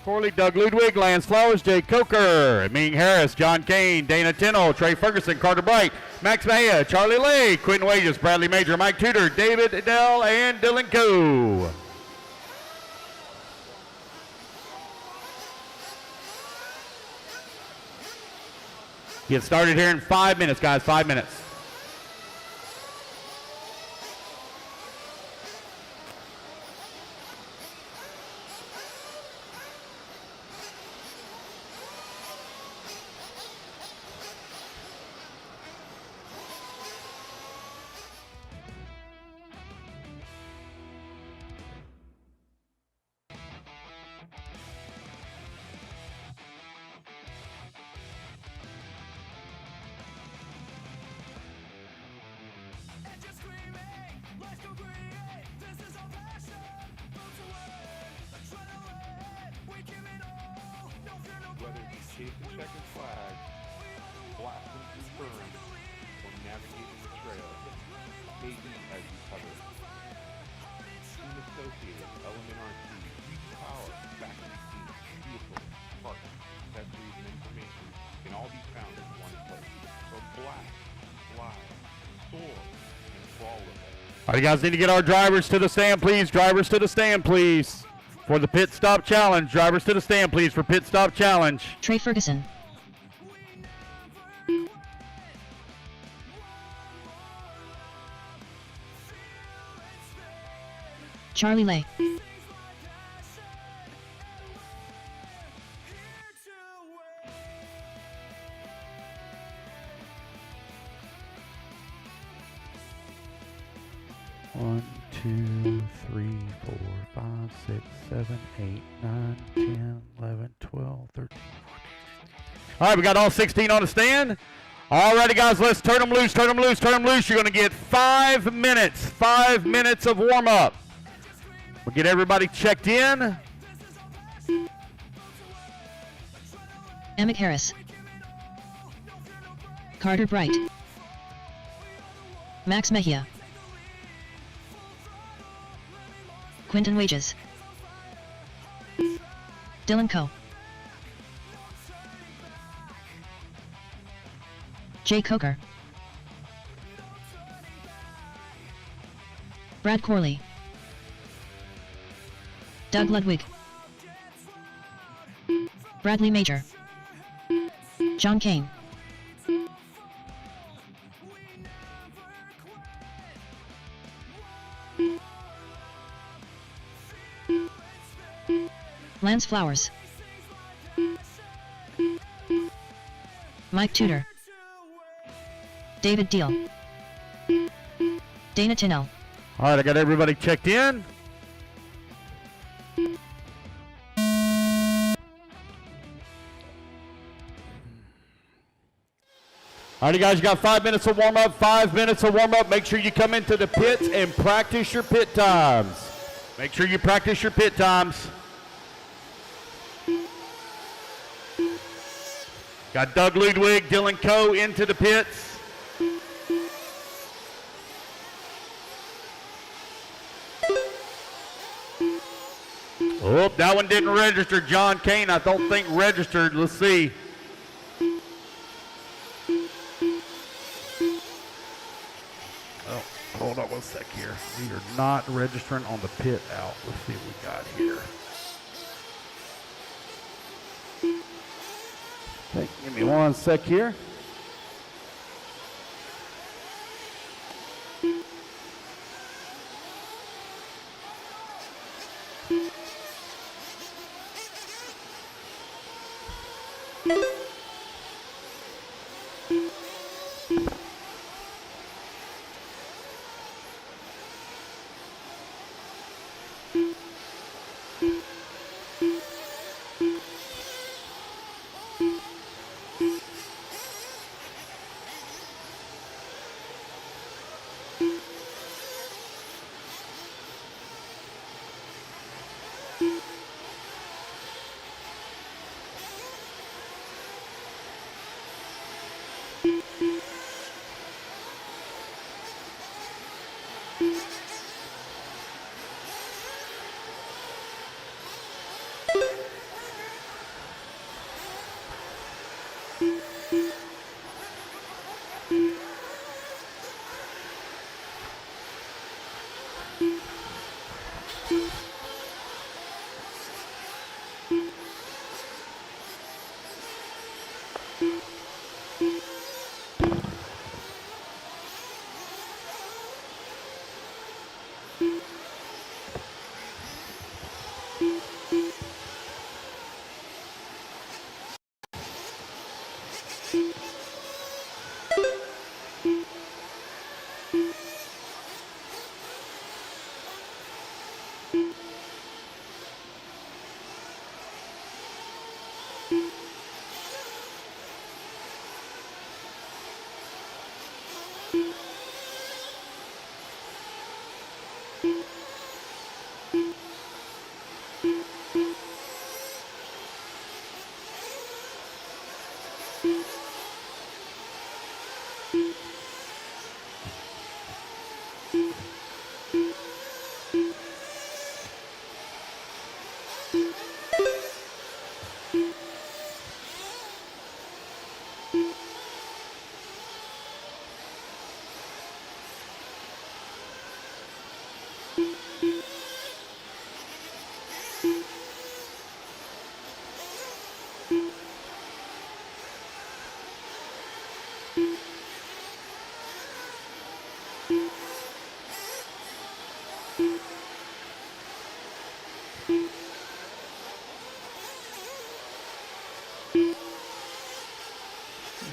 Corley, Doug Ludwig, Lance Flowers, Jay Coker, Ming Harris, John Kane, Dana Tennell, Trey Ferguson, Carter Bright, Max Mejia, Charlie Lay, Quentin Wages, Bradley Major, Mike Tudor, David Dell, and Dylan Coe. Get started here in 5 minutes, guys, 5 minutes. All right, guys, need to get our drivers to the stand, please. Drivers to the stand, please, for the pit stop challenge. Drivers to the stand, please, for pit stop challenge. Trey Ferguson. Charlie Lay. One, 2, 3, 4, 5, 6, 7, 8, 9, 10, 11, 12, 13, 14. All right, we got all 16 on the stand. All righty, guys, let's turn them loose, turn them loose, turn them loose. You're going to get 5 minutes, 5 minutes of warm-up. We'll get everybody checked in. Emmett Harris. Carter Bright. Max Mejia. Quentin Wages. Dylan Coe. Jay Coker. Brad Corley. Doug Ludwig. Bradley Major. John Kane. Lance Flowers. Mike Tudor. David Deal. Dana Tennell. All right, I got everybody checked in. All right, guys, you got 5 minutes of warm-up, 5 minutes of warm-up. Make sure you come into the pits and practice your pit times. Make sure you practice your pit times. Got Doug Ludwig, Dylan Coe into the pits. Oh, that one didn't register. John Kane, I don't think registered. Let's see. Oh, hold on 1 sec here. We are not registering on the pit out. Let's see what we got here. Okay, give me 1 sec here.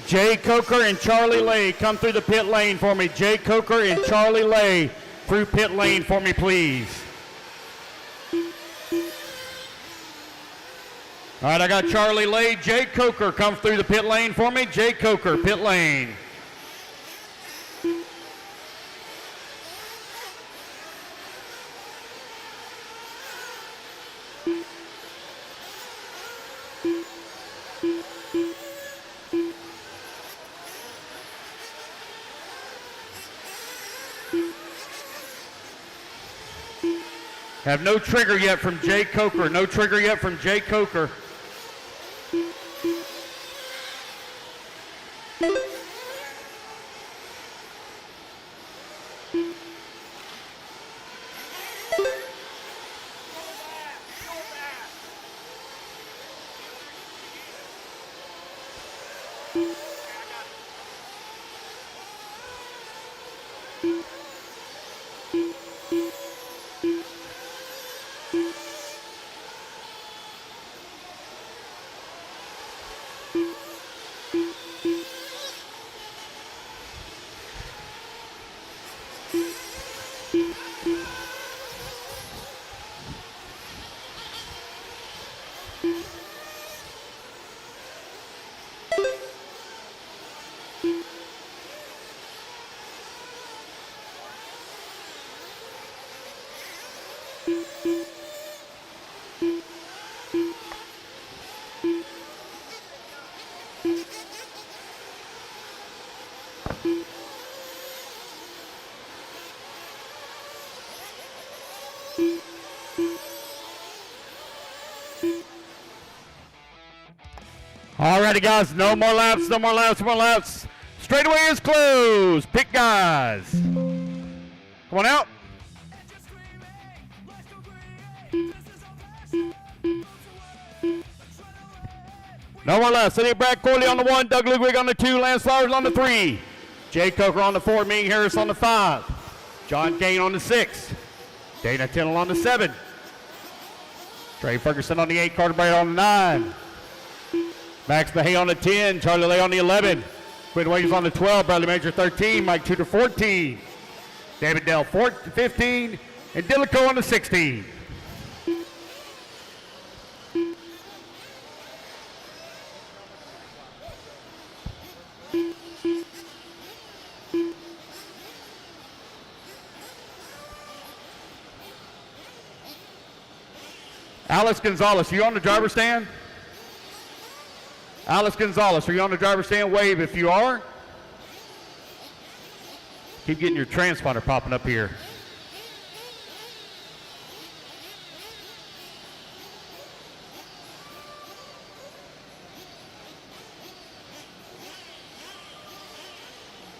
Jay Coker and Charlie Lay, come through the pit lane for me. Jay Coker and Charlie Lay through pit lane for me, please. All right, I got Charlie Lay. Jay Coker, come through the pit lane for me. Jay Coker, pit lane. Have no trigger yet from Jay Coker. No trigger yet from Jay Coker. Alrighty, guys, no more laps, no more laps, no more laps. Straightaway is closed. Pick guys. Come on out. No more laps. City Brad Corley on the 1, Doug Ludwig on the 2, Lance Flowers on the 3, Jay Coker on the 4, Ming Harris on the 5, John Kane on the 6, Dana Tennell on the 7, Trey Ferguson on the 8, Carter Bright on the 9, Max Mahay on the 10, Charlie Lay on the 11, Quinn Williams on the 12, Bradley Major 13, Mike Tudor 14, David Dell 15, and Dillico on the 16. Alex Gonzalez, are you on the driver's stand? Alex Gonzalez, are you on the driver's stand? Wave if you are. Keep getting your transponder popping up here.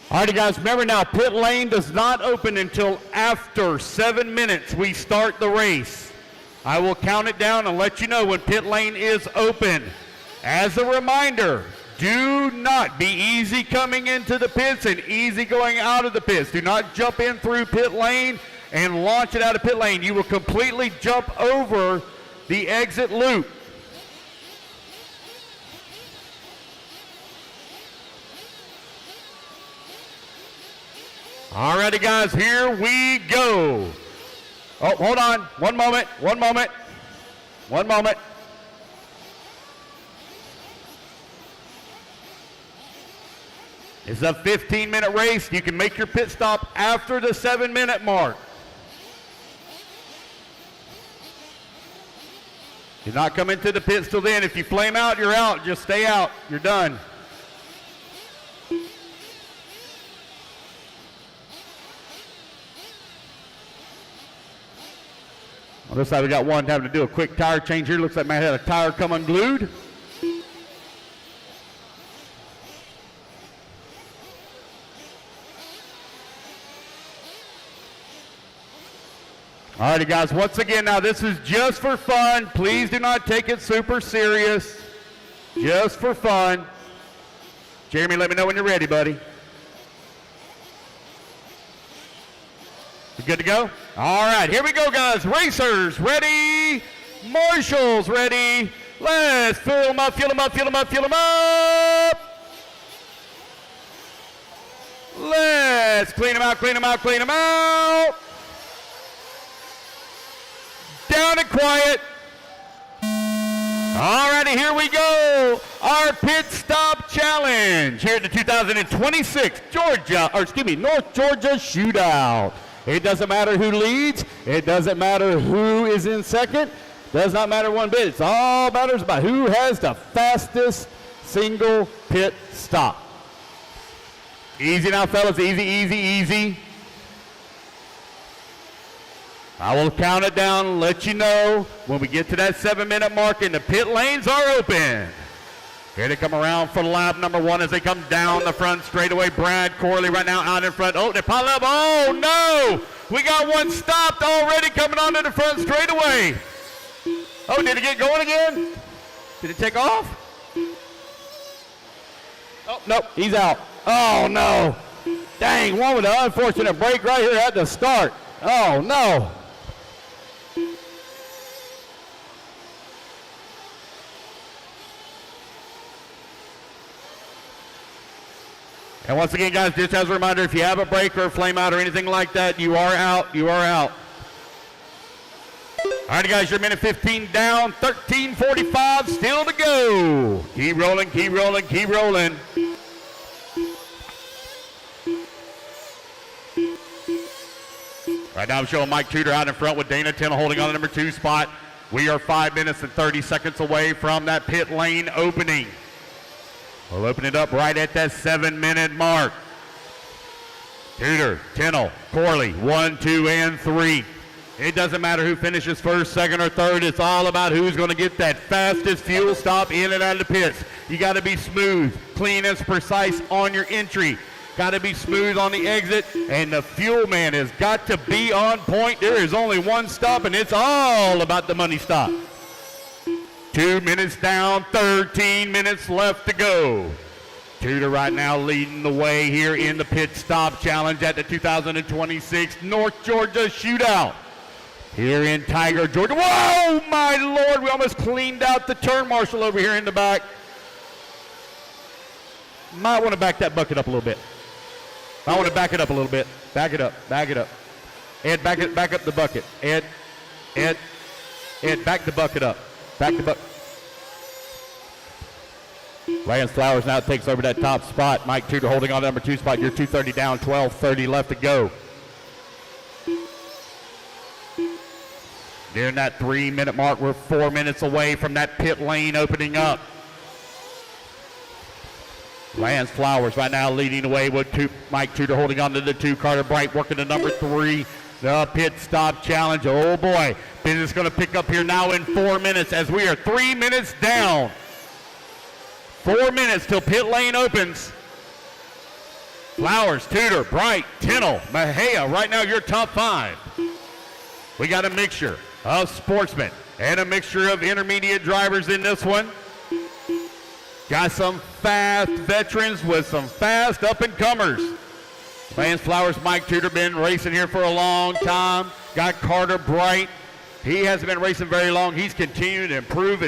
All righty, guys, remember now, pit lane does not open until after 7 minutes we start the race. I will count it down and let you know when pit lane is open. As a reminder, do not be easy coming into the pits and easy going out of the pits. Do not jump in through pit lane and launch it out of pit lane. You will completely jump over the exit loop. All righty, guys, here we go. Oh, hold on. One moment. It's a 15-minute race. You can make your pit stop after the 7-minute mark. Do not come into the pits till then. If you flame out, you're out. Just stay out. You're done. On this side, we got one having to do a quick tire change here. Looks like man had a tire come unglued. All righty, guys, once again, now this is just for fun. Please do not take it super serious. Just for fun. Jeremy, let me know when you're ready, buddy. You good to go? All right, here we go, guys. Racers ready. Marshals ready. Let's fill them up, fill them up, fill them up, fill them up. Let's clean them out, clean them out, clean them out. Down and quiet. All righty, here we go. Our pit stop challenge here at the 2026 North Georgia Shootout. It doesn't matter who leads. It doesn't matter who is in second. Does not matter one bit. It's all matters about who has the fastest single pit stop. Easy now, fellas. Easy, easy, easy. I will count it down and let you know when we get to that 7-minute mark and the pit lanes are open. Here they come around for lap number 1 as they come down the front straightaway. Brad Corley right now out in front. Oh, they pile up. Oh, no. We got one stopped already coming onto the front straightaway. Oh, did it get going again? Did it take off? Oh, nope, he's out. Oh, no. Dang, one with an unfortunate break right here at the start. Oh, no. And once again, guys, just as a reminder, if you have a break or a flame out or anything like that, you are out. You are out. All right, guys, you're minute 15 down, 13:45 still to go. Keep rolling, keep rolling, keep rolling. Right now I'm showing Mike Tudor out in front with Dana Tennell holding on the number 2 spot. We are 5 minutes and 30 seconds away from that pit lane opening. We'll open it up right at that 7-minute mark. Tudor, Tennell, Corley, 1, 2, and 3. It doesn't matter who finishes first, second, or third. It's all about who's going to get that fastest fuel stop in and out of the pits. You got to be smooth, clean, and precise on your entry. Got to be smooth on the exit, and the fuel man has got to be on point. There is only one stop, and it's all about the money stop. 2 minutes down, 13 minutes left to go. Tudor right now leading the way here in the pit stop challenge at the 2026 North Georgia Shootout. Here in Tiger, Georgia. Whoa, my Lord, we almost cleaned out the turn marshal over here in the back. Might want to back that bucket up a little bit. I want to back it up a little bit. Back it up, back it up. Ed, back up the bucket. Ed, back the bucket up. Back the bucket. Lance Flowers now takes over that top spot. Mike Tudor holding on to number 2 spot. You're 2:30 down, 12:30 left to go. Nearing that 3-minute mark, we're 4 minutes away from that pit lane opening up. Lance Flowers right now leading the way with Mike Tudor holding on to the 2. Carter Bright working to number 3. The pit stop challenge. Oh boy, business going to pick up here now in 4 minutes as we are 3 minutes down. 4 minutes till pit lane opens. Flowers, Tudor, Bright, Tennell, Mejia, right now your top 5. We got a mixture of sportsmen and a mixture of intermediate drivers in this one. Got some fast veterans with some fast up-and-comers. Lance Flowers, Mike Tudor been racing here for a long time. Got Carter Bright. He hasn't been racing very long. He's continuing to improve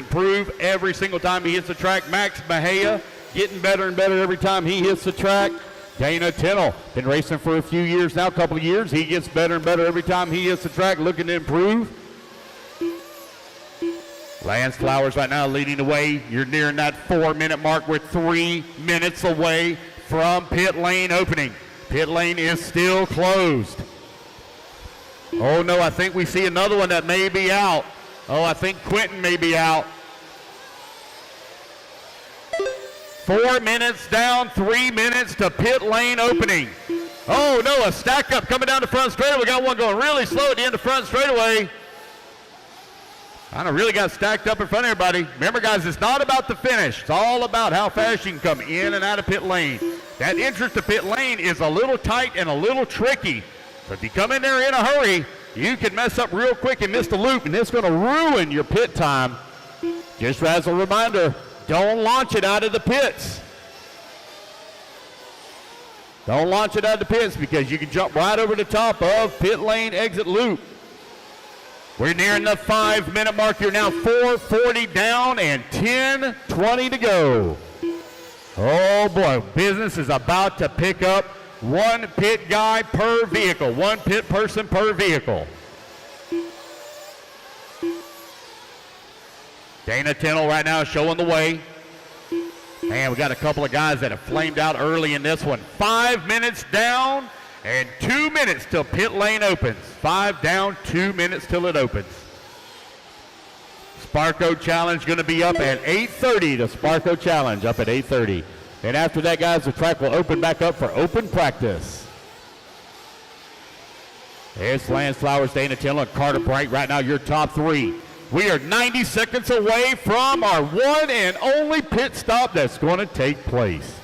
every single time he hits the track. Max Mejia getting better and better every time he hits the track. Dana Tennell, been racing for a few years now, a couple of years. He gets better and better every time he hits the track, looking to improve. Lance Flowers right now leading the way. You're nearing that 4-minute mark. We're 3 minutes away from pit lane opening. Pit lane is still closed. Oh no, I think we see another one that may be out. Oh, I think Quentin may be out. 4 minutes down, 3 minutes to pit lane opening. Oh no, a stack up coming down the front straightaway. We got one going really slow at the end of front straightaway. I don't really got stacked up in front of everybody. Remember, guys, it's not about the finish. It's all about how fast you can come in and out of pit lane. That entrance to pit lane is a little tight and a little tricky. So if you come in there in a hurry, you can mess up real quick and miss the loop, and it's going to ruin your pit time. Just as a reminder, don't launch it out of the pits. Don't launch it out of the pits because you can jump right over the top of pit lane exit loop. We're nearing the 5-minute mark. You're now 4:40 down and 10:20 to go. Oh boy, business is about to pick up One pit guy per vehicle, one pit person per vehicle. Dana Tennell right now showing the way. Man, we got a couple of guys that have flamed out early in this one. 5 minutes down and 2 minutes till pit lane opens. 5 down, 2 minutes till it opens. Sparkco Challenge going to be up at 8:30. The Sparkco Challenge up at 8:30. And after that, guys, the track will open back up for open practice. There's Lance Flowers, Dana Tennell, and Carter Bright right now, your top three. We are 90 seconds away from our one and only pit stop that's going to take place.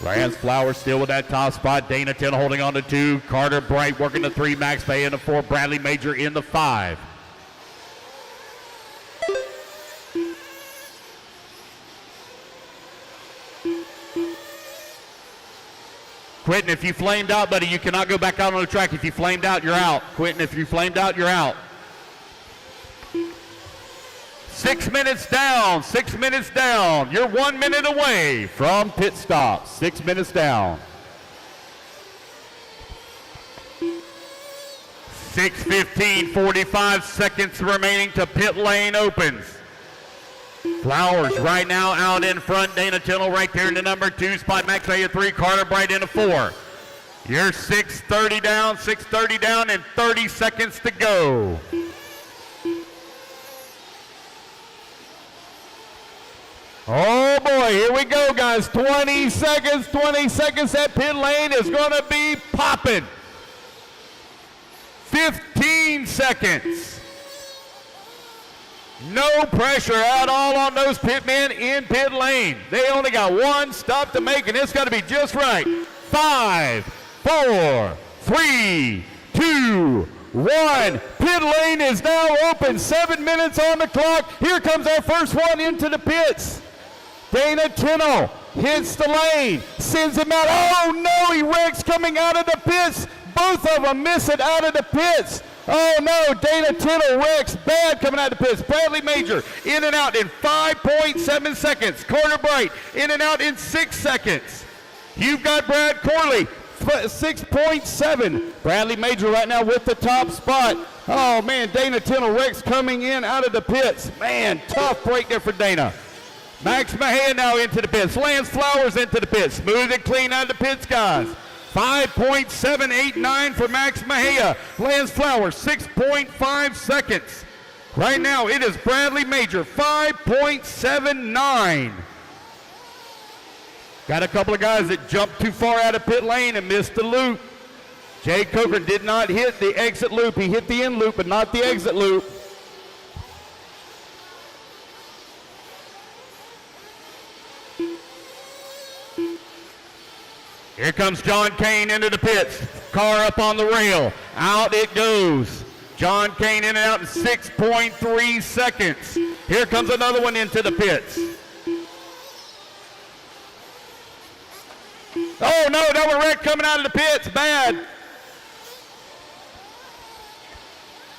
Lance Flowers still with that top spot. Dana Tennell holding on to 2. Carter Bright working the 3. Max Bay in the 4. Bradley Major in the 5. Quentin, if you flamed out, buddy, you cannot go back out on the track. If you flamed out, you're out. Quentin, if you flamed out, you're out. 6 minutes down, 6 minutes down. You're 1 minute away from pit stop. 6 minutes down. 6:15, 45 seconds remaining to pit lane opens. Flowers right now out in front. Dana Tennell right there in the number 2 spot. Max Bay at 3. Carter Bright in the 4. You're 6:30 down, and 30 seconds to go. Oh boy, here we go, guys. 20 seconds. That pit lane is going to be popping. 15 seconds. No pressure at all on those pitmen in pit lane. They only got one stop to make, and it's got to be just right. 5, 4, 3, 2, 1. Pit lane is now open. 7 minutes on the clock. Here comes our first one into the pits. Dana Tennell hits the lane, sends him out. Oh no, he wrecks coming out of the pits. Both of them miss it out of the pits. Oh no, Dana Tennell wrecks bad coming out of the pits. Bradley Major in and out in 5.7 seconds. Carter Bright in and out in 6 seconds. You've got Brad Corley, 6.7. Bradley Major right now with the top spot. Oh man, Dana Tennell wrecks coming in out of the pits. Man, tough break there for Dana. Max Mejia now into the pits. Lance Flowers into the pits. Smooth and clean out of the pits, guys. 5.789 for Max Mejia. Lance Flowers, 6.5 seconds. Right now, it is Bradley Major, 5.79. Got a couple of guys that jumped too far out of pit lane and missed the loop. Jay Coker did not hit the exit loop. He hit the in loop, but not the exit loop. Here comes John Kane into the pits. Car up on the rail. Out it goes. John Kane in and out in 6.3 seconds. Here comes another one into the pits. Oh no, that was wreck coming out of the pits. Bad.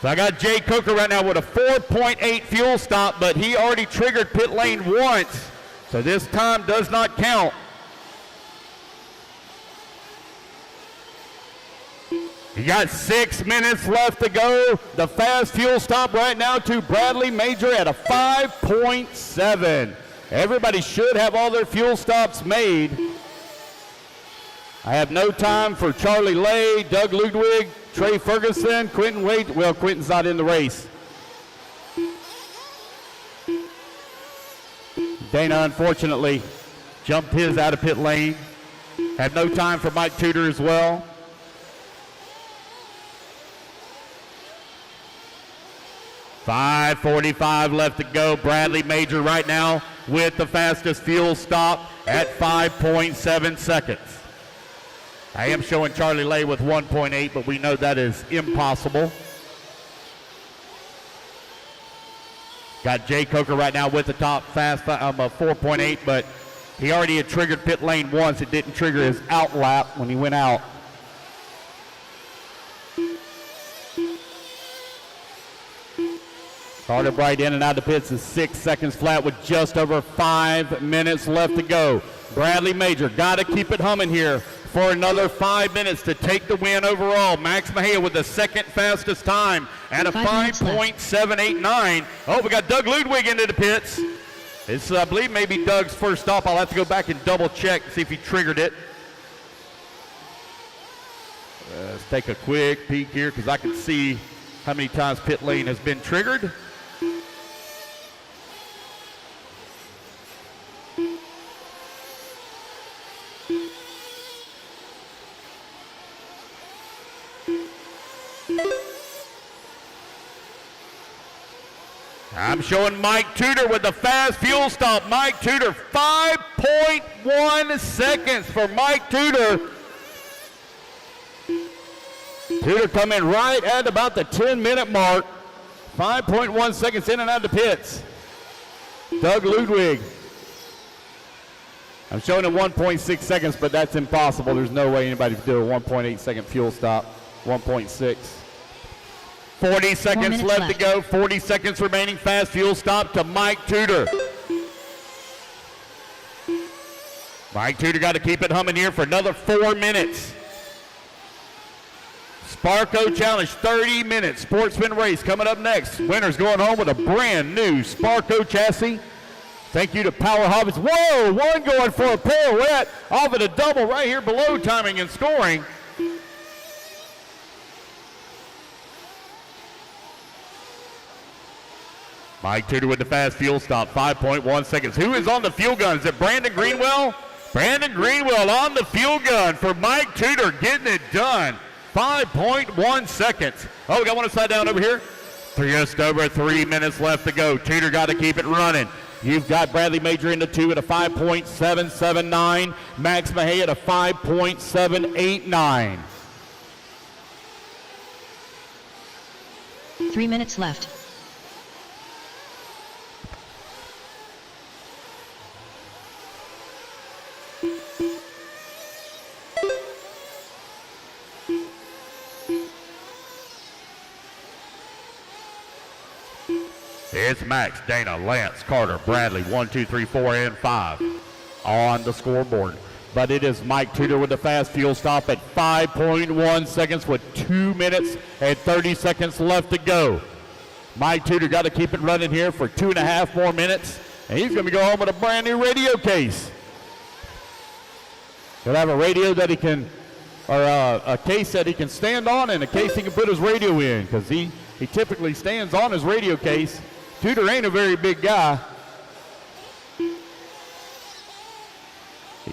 So I got Jay Coker right now with a 4.8 fuel stop, but he already triggered pit lane once. So this time does not count. You got 6 minutes left to go. The fast fuel stop right now to Bradley Major at a 5.7. Everybody should have all their fuel stops made. I have no time for Charlie Lay, Doug Ludwig, Trey Ferguson, Quentin Wade. Well, Quentin's not in the race. Dana, unfortunately, jumped his out of pit lane. Had no time for Mike Tudor as well. .545 left to go. Bradley Major right now with the fastest fuel stop at 5.7 seconds. I am showing Charlie Lay with 1.8, but we know that is impossible. Got Jay Coker right now with the top fast 4.8, but he already had triggered pit lane once. It didn't trigger his out lap when he went out. Carter Bright in and out of the pits is 6 seconds flat with just over 5 minutes left to go. Bradley Major got to keep it humming here for another 5 minutes to take the win overall. Max Mejia with the second fastest time at a 5.789. Oh, we got Doug Ludwig into the pits. This, I believe, maybe Doug's first stop. I'll have to go back and double check, see if he triggered it. Let's take a quick peek here because I can see how many times pit lane has been triggered. I'm showing Mike Tudor with the fast fuel stop. Mike Tudor, 5.1 seconds for Mike Tudor. Tudor coming right at about the 10-minute mark. 5.1 seconds in and out of the pits. Doug Ludwig. I'm showing him 1.6 seconds, but that's impossible. There's no way anybody can do a 1.8 second fuel stop. 1.6. 40 seconds left to go. 40 seconds remaining. Fast fuel stop to Mike Tudor. Mike Tudor got to keep it humming here for another 4 minutes. Sparkco Challenge, 30 minutes. Sportsman race coming up next. Winners going home with a brand new Sparkco chassis. Thank you to Power Hobbits. Whoa, one going for a pirouette off of the double right here below timing and scoring. Mike Tudor with the fast fuel stop, 5.1 seconds. Who is on the fuel gun? Is it Brandon Greenwell? Brandon Greenwell on the fuel gun for Mike Tudor, getting it done. 5.1 seconds. Oh, we got one upside down over here. Just over 3 minutes left to go. Tudor got to keep it running. You've got Bradley Major in the 2 at a 5.779. Max Mejia at a 5.789. 3 minutes left. It's Max, Dana, Lance, Carter, Bradley, 1, 2, 3, 4, and 5 on the scoreboard. But it is Mike Tudor with the fast fuel stop at 5.1 seconds with 2 minutes and 30 seconds left to go. Mike Tudor got to keep it running here for 2.5 more minutes, and he's going to go home with a brand new radio case. He'll have a radio that he can, or a case that he can stand on and a case he can put his radio in, because he typically stands on his radio case. Tudor ain't a very big guy.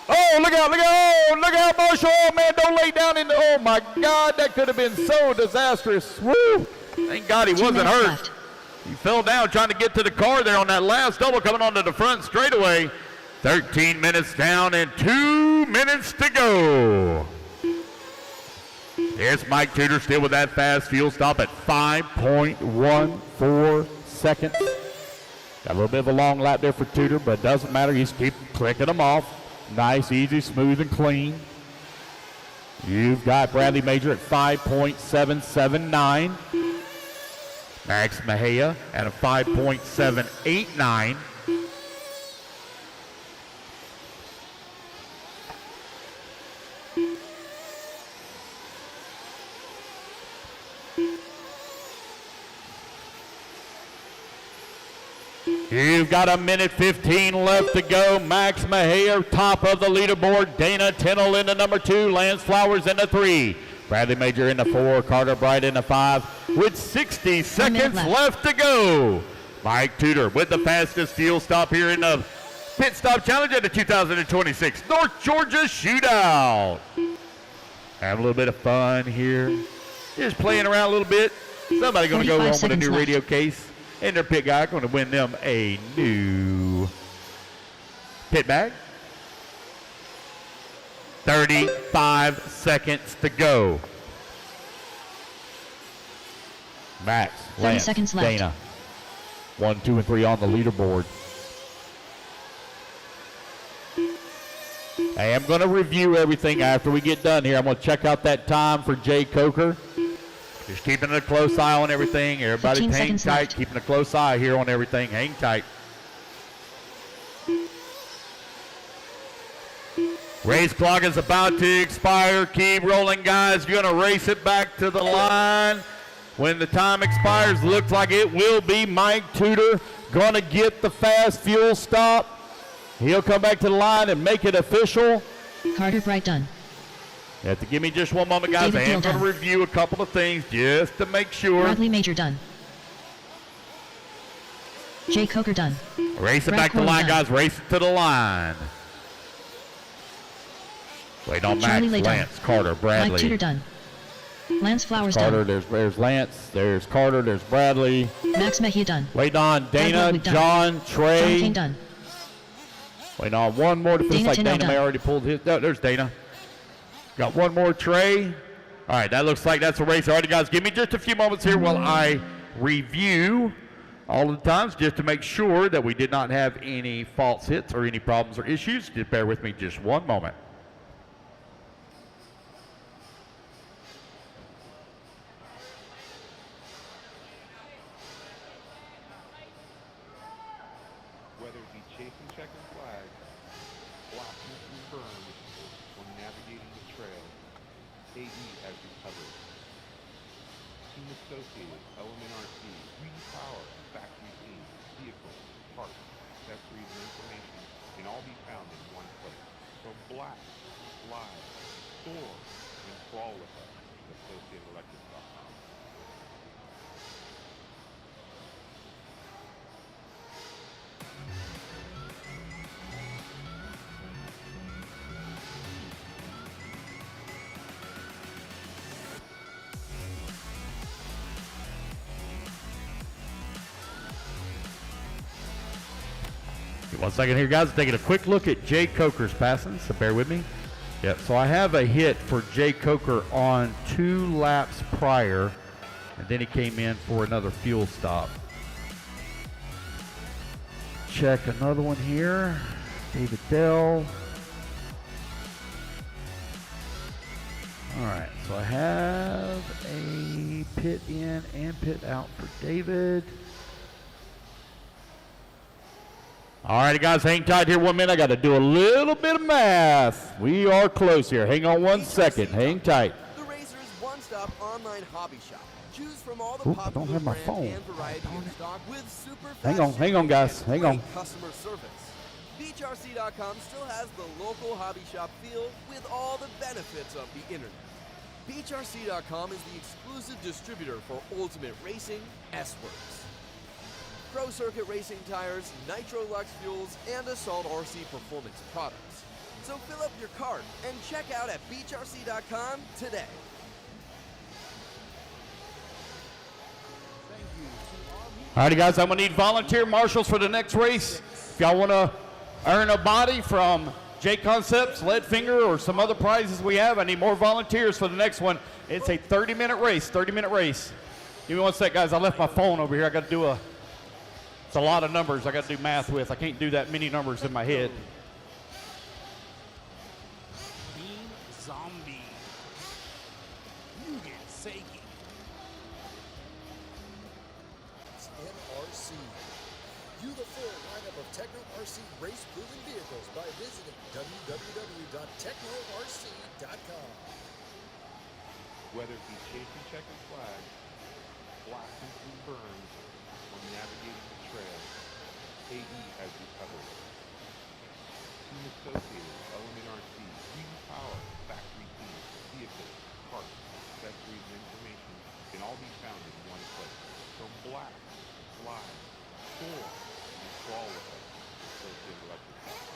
Oh, look out, Marshall. Oh, man, don't lay down in the, oh, my God, that could have been so disastrous. Woo. Thank God he wasn't hurt. Left. He fell down trying to get to the car there on that last double coming onto the front straightaway. 13 minutes down and 2 minutes to go. Here's Mike Tudor still with that fast fuel stop at 5.14 seconds. Got a little bit of a long lap there for Tudor, but it doesn't matter. He's keep clicking them off. Nice, easy, smooth, and clean. You've got Bradley Major at 5.779. Max Mejia at a 5.789. You've got 1:15 left to go. Max Mejia, top of the leaderboard. Dana Tennell in the number 2. Lance Flowers in the 3. Bradley Major in the 4. Carter Bright in the 5. With 60 seconds left to go. Mike Tudor with the fastest fuel stop here in the Pit Stop Challenge at the 2026 North Georgia Shootout. Have a little bit of fun here. Just playing around a little bit. Somebody going to go home with a new radio case. And their pit guy going to win them a new pit bag. 35 seconds to go. Max, Lance, seconds left. Dana. 1, 2, and 3 on the leaderboard. I am going to review everything after we get done here. I'm going to check out that time for Jay Coker. Just keeping a close eye on everything. Everybody 15 hang seconds tight. left. Keeping a close eye here on everything. Hang tight. Race clock is about to expire. Keep rolling, guys. You're going to race it back to the line. When the time expires, looks like it will be Mike Tudor going to get the fast fuel stop. He'll come back to the line and make it official. Carter Bright done. You have to give me just one moment, guys. David I am Gill going to done. review a couple of things just to make sure. Bradley Major done. Jay Coker done. Race it Brad back to the Corley line, done. guys. Race it to the line. Wait on Charlie Max, Lay done. Lance, Carter, Bradley. Mike Tudor done. Lance Flowers Carter, done. there's Lance, there's Carter, there's Bradley. Max Mejia done. Wait on Dana, Ludwig done. John, Trey. John Kane done. Wait on one more. It feels Dana like Tinell Dana may done. already pulled his. No, there's Dana. Got one more, Trey. All right, that looks like that's a race. All right, guys, give me just a few moments here while I review all of the times just to make sure that we did not have any false hits or any problems or issues. Just bear with me just one moment. Whether it be chasing checkered flags, blocking through berms, or navigating the trail, AE has you covered. Team Associated, Element RC, Power, factory team, vehicles, parts, accessories, and information can all be found in one place. So blast, slide, soar, and crawl with us at AssociatedElectric.com. One second here, guys. Taking a quick look at Jay Coker's passing, so bear with me. Yep, so I have a hit for Jay Coker on 2 laps prior, and then he came in for another fuel stop. Check another one here. David Dell. All right, so I have a pit in and pit out for David. All right, guys, hang tight here 1 minute. I got to do a little bit of math. We are close here. Hang on 1 second. Hang tight. The Racer's one-stop online hobby shop. Choose from all the Oop, I don't popular have my brands phone. and variety in stock with super Hang fast on, shipping guys. and Hang great on. customer service. BeachRC.com still has the local hobby shop feel with all the benefits of the internet. BeachRC.com is the exclusive distributor for Ultimate Racing, S-Works, Pro Circuit Racing tires, Nitro Lux fuels, and Assault RC performance products. So fill up your cart and check out at BeachRC.com today. All righty, guys, I'm going to need volunteer marshals for the next race. If y'all want to earn a body from J Concepts, Leadfinger, or some other prizes we have, I need more volunteers for the next one. It's a 30-minute race, 30-minute race. Give me 1 sec, guys. I left my phone over here. I got to do it's a lot of numbers I got to do math with. I can't do that many numbers in my head. Team Zombie. Mugen Seiki. NRC. View the full lineup of Techno RC race-proven vehicles by visiting www.technorc.com. Whether it be chasing checkered flags, blasting through berms, or navigating the trail, AE has you covered. Team Associated, Element RC, Power, factory team, vehicles, parts, accessories, and information can all be found in one place. So blast, slide, soar, and crawl with us at AssociatedElectric.com.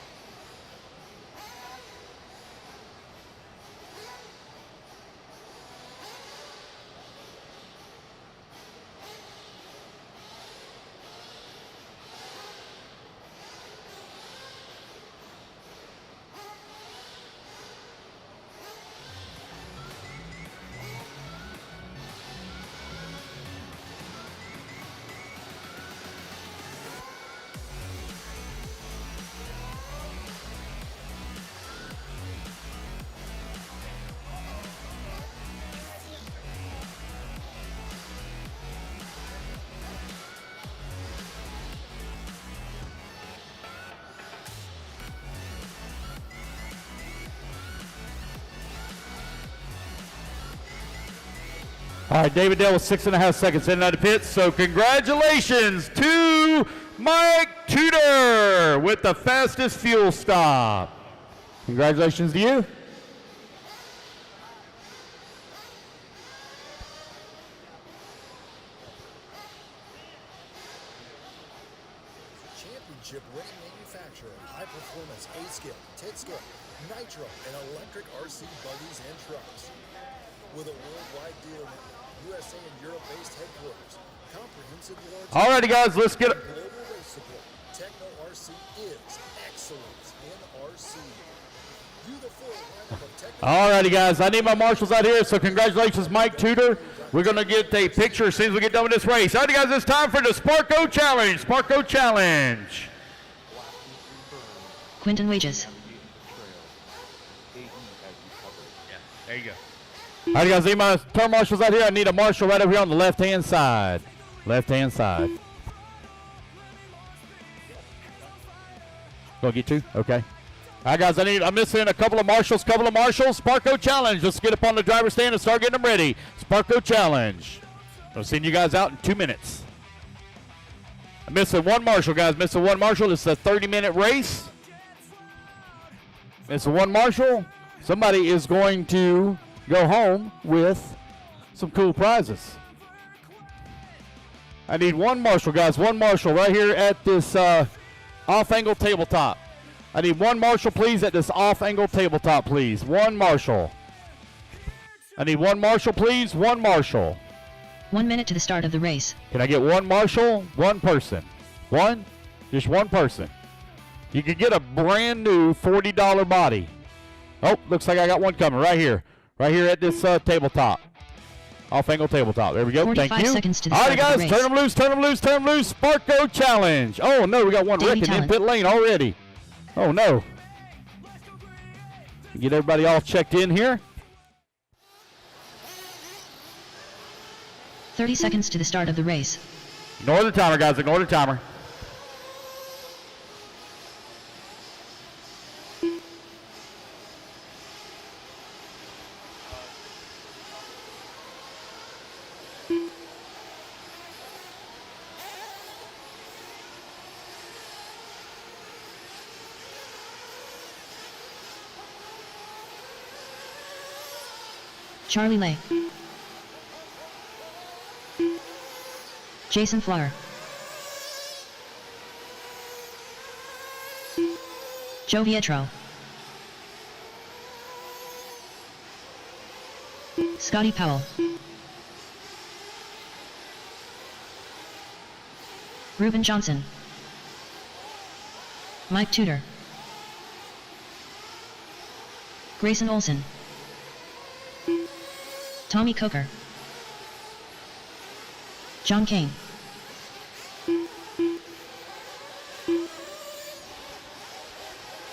All right, David Dale with 6.5 seconds in and out of pits. So congratulations to Mike Tudor with the fastest fuel stop. Congratulations to you. Championship winning manufacturer, high performance A-scale, 10-scale, nitro, and electric RC buggies and trucks. With a worldwide dealer network, USA and Europe-based headquarters, comprehensive warranty. Alrighty, guys, let's get it. Global race support. Techno RC is excellence in RC. View the full lineup of Techno. Alrighty, guys, I need my marshals out here, so congratulations, Mike Tudor. We're going to get a picture as soon as we get done with this race. Alrighty, guys, it's time for the Sparkco Challenge. Sparkco Challenge. Quinton Wages. There you go. All right, guys, need my turn marshals out here. I need a marshal right over here on the left-hand side. Left-hand side. Gonna get two? Okay. All right, guys, I'm missing a couple of marshals. Sparkco Challenge. Let's get up on the driver's stand and start getting them ready. Sparkco Challenge. I'm seeing you guys out in 2 minutes. I'm missing one marshal, guys. Missing one marshal. It's a 30-minute race. Missing one marshal. Somebody is going to go home with some cool prizes. I need one marshal, guys. One marshal right here at this off-angle tabletop. I need one marshal, please, at this off-angle tabletop, please. One marshal. I need one marshal, please. One marshal. 1 minute to the start of the race. Can I get one marshal? One person. One? Just one person. You can get a brand new $40 body. Oh, looks like I got one coming right here. Right here at this tabletop. Off-angle tabletop. There we go. Thank 45 you. seconds to the All right, start of guys. the race. Turn them loose, turn them loose, turn them loose. Sparkco Challenge. Oh, no. We got one Davey wrecking in Talent. pit lane already. Oh, no. Get everybody all checked in here. 30 seconds to the start of the race. Ignore the timer, guys. Ignore the timer. Charlie Lay. Jason Flower. Joe Vietro. Scotty Powell. Reuben Johnson. Mike Tudor. Grayson Olson. Tommy Coker. John Kane.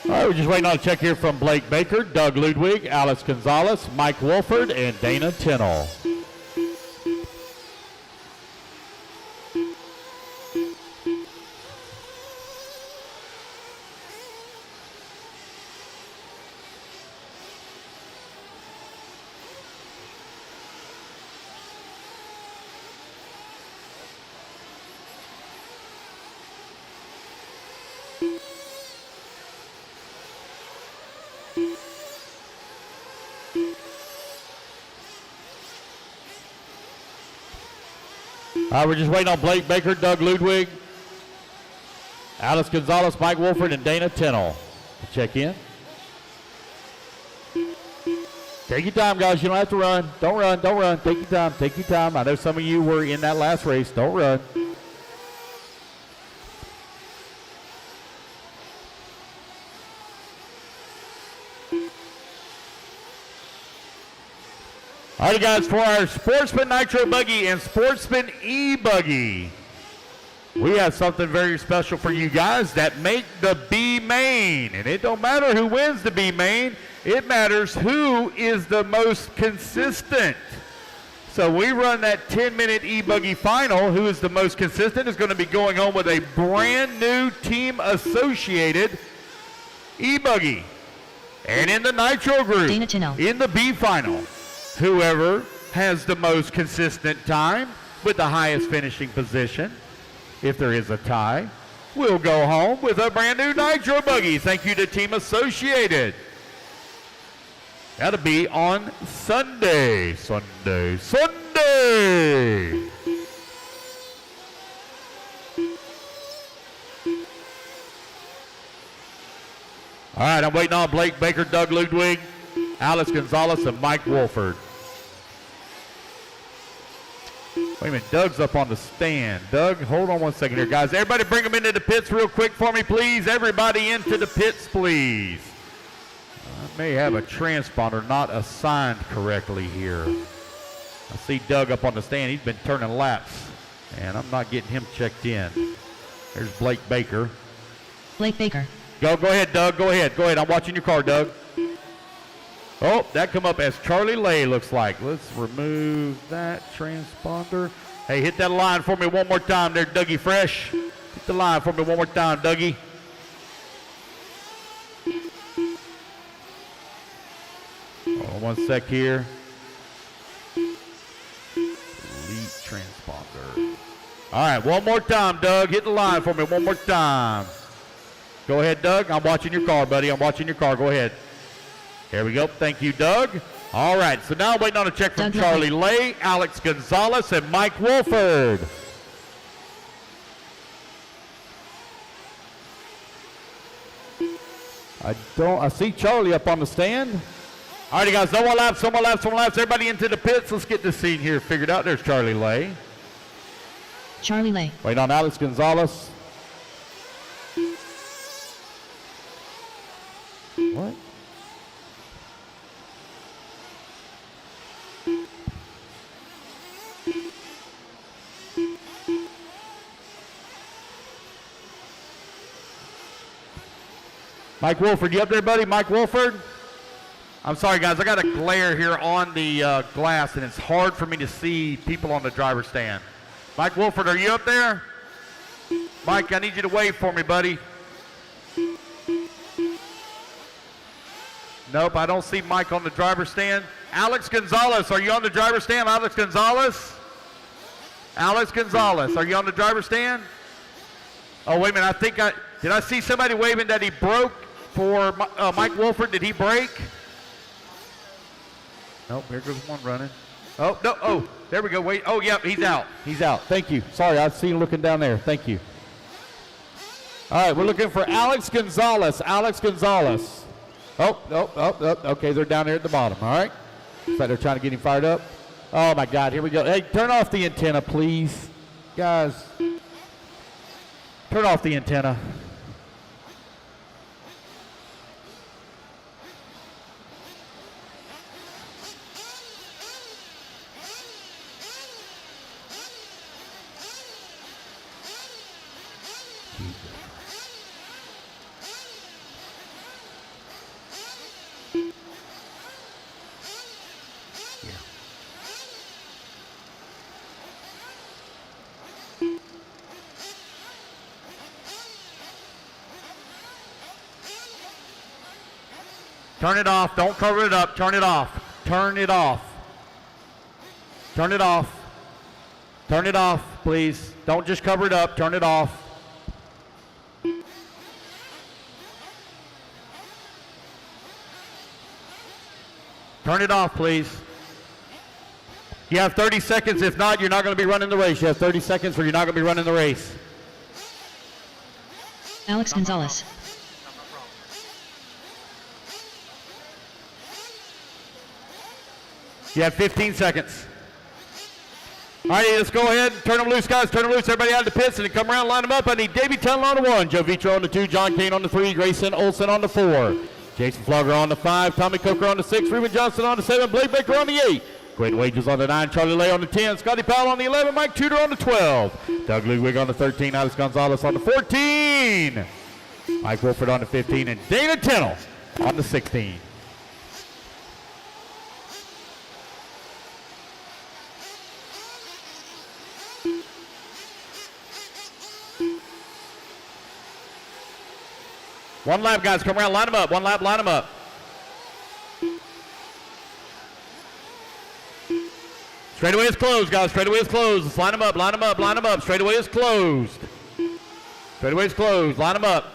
All right, we're just waiting on a check here from Blake Baker, Doug Ludwig, Alex Gonzalez, Mike Wolford, and Dana Tinnell. All right, we're just waiting on Blake Baker, Doug Ludwig, Alex Gonzalez, Mike Wolford, and Dana Tinnell to check in. Take your time, guys. You don't have to run. Don't run. Don't run. Take your time. Take your time. I know some of you were in that last race. Don't run. All right, guys, for our Sportsman Nitro Buggy and Sportsman E-Buggy, we have something very special for you guys that make the B main. And it don't matter who wins the B main. It matters who is the most consistent. So we run that 10-minute E-Buggy final. Who is the most consistent is going to be going home with a brand new team-associated E-Buggy. And in the Nitro group, Dana Tinnell. in the B final, whoever has the most consistent time with the highest finishing position, if there is a tie, will go home with a brand new Nitro buggy. Thank you to Team Associated. That'll be on Sunday. All right, I'm waiting on Blake Baker, Doug Ludwig, Alex Gonzalez, and Mike Wolford. Wait a minute, Doug's up on the stand. Doug, hold on 1 second here, guys. Everybody bring them into the pits real quick for me, please. Everybody into the pits, please. I may have a transponder not assigned correctly here. I see Doug up on the stand. He's been turning laps, and I'm not getting him checked in. There's Blake Baker. Blake Baker. Go ahead, Doug. Go ahead. I'm watching your car, Doug. Oh, that come up as Charlie Lay, looks like. Let's remove that transponder. Hey, hit that line for me one more time there, Dougie Fresh. Hit the line for me one more time, Dougie. Hold on 1 sec here. Delete transponder. All right, one more time, Doug. Hit the line for me one more time. Go ahead, Doug. I'm watching your car, buddy. I'm watching your car. Go ahead. Here we go. Thank you, Doug. All right, so now I'm waiting on a check from Charlie Lay, Alex Gonzalez, and Mike Wolford. I see Charlie up on the stand. All right, guys, no more laps. Everybody into the pits. Let's get this scene here figured out. There's Charlie Lay. Charlie Lay. Wait on Alex Gonzalez. What? Mike Wolford, you up there, buddy? Mike Wolford? I'm sorry, guys. I got a glare here on the glass, and it's hard for me to see people on the driver's stand. Mike Wolford, are you up there? Mike, I need you to wave for me, buddy. Nope, I don't see Mike on the driver's stand. Alex Gonzalez, are you on the driver's stand? Alex Gonzalez? Alex Gonzalez, are you on the driver's stand? Oh, wait a minute. Did I see somebody waving that he broke for Mike Wolford? Did he break? Nope, here goes one running. Oh, no, oh, there we go. Wait, oh, yep, he's out. He's out. Thank you. Sorry, I see him looking down there. Thank you. All right, we're looking for Alex Gonzalez. Alex Gonzalez. Oh, okay, they're down there at the bottom, all right? Looks like they're trying to get him fired up. Oh, my God, here we go. Hey, turn off the antenna, please. Guys, turn off the antenna. Turn it off. Don't cover it up. Turn it off. Turn it off. Turn it off. Turn it off, please. Don't just cover it up. Turn it off. Turn it off, please. You have 30 seconds. If not, you're not going to be running the race. You have 30 seconds or you're not going to be running the race. Alex Gonzalez. You have 15 seconds. All right, let's go ahead and turn them loose, guys. Turn them loose. Everybody out of the pits and come around, line them up. I need Davey Tuttle on the 1, Joe Vitro on the 2, John Kane on the 3, Grayson Olson on the 4, Jason Flogger on the 5, Tommy Coker on the 6, Reuben Johnson on the 7, Blake Baker on the 8, Quentin Wages on the 9, Charlie Lay on the 10, Scotty Powell on the 11, Mike Tudor on the 12, Doug Ludwig on the 13, Alex Gonzalez on the 14, Mike Wolford on the 15, and Dana Tennell on the 16. One lap, guys. Come around. Line them up. One lap. Line them up. Straightaway is closed, guys. Straightaway is closed. Let's line them up, line them up, line them up. Straightaway is closed. Straightaway is closed. Line them up.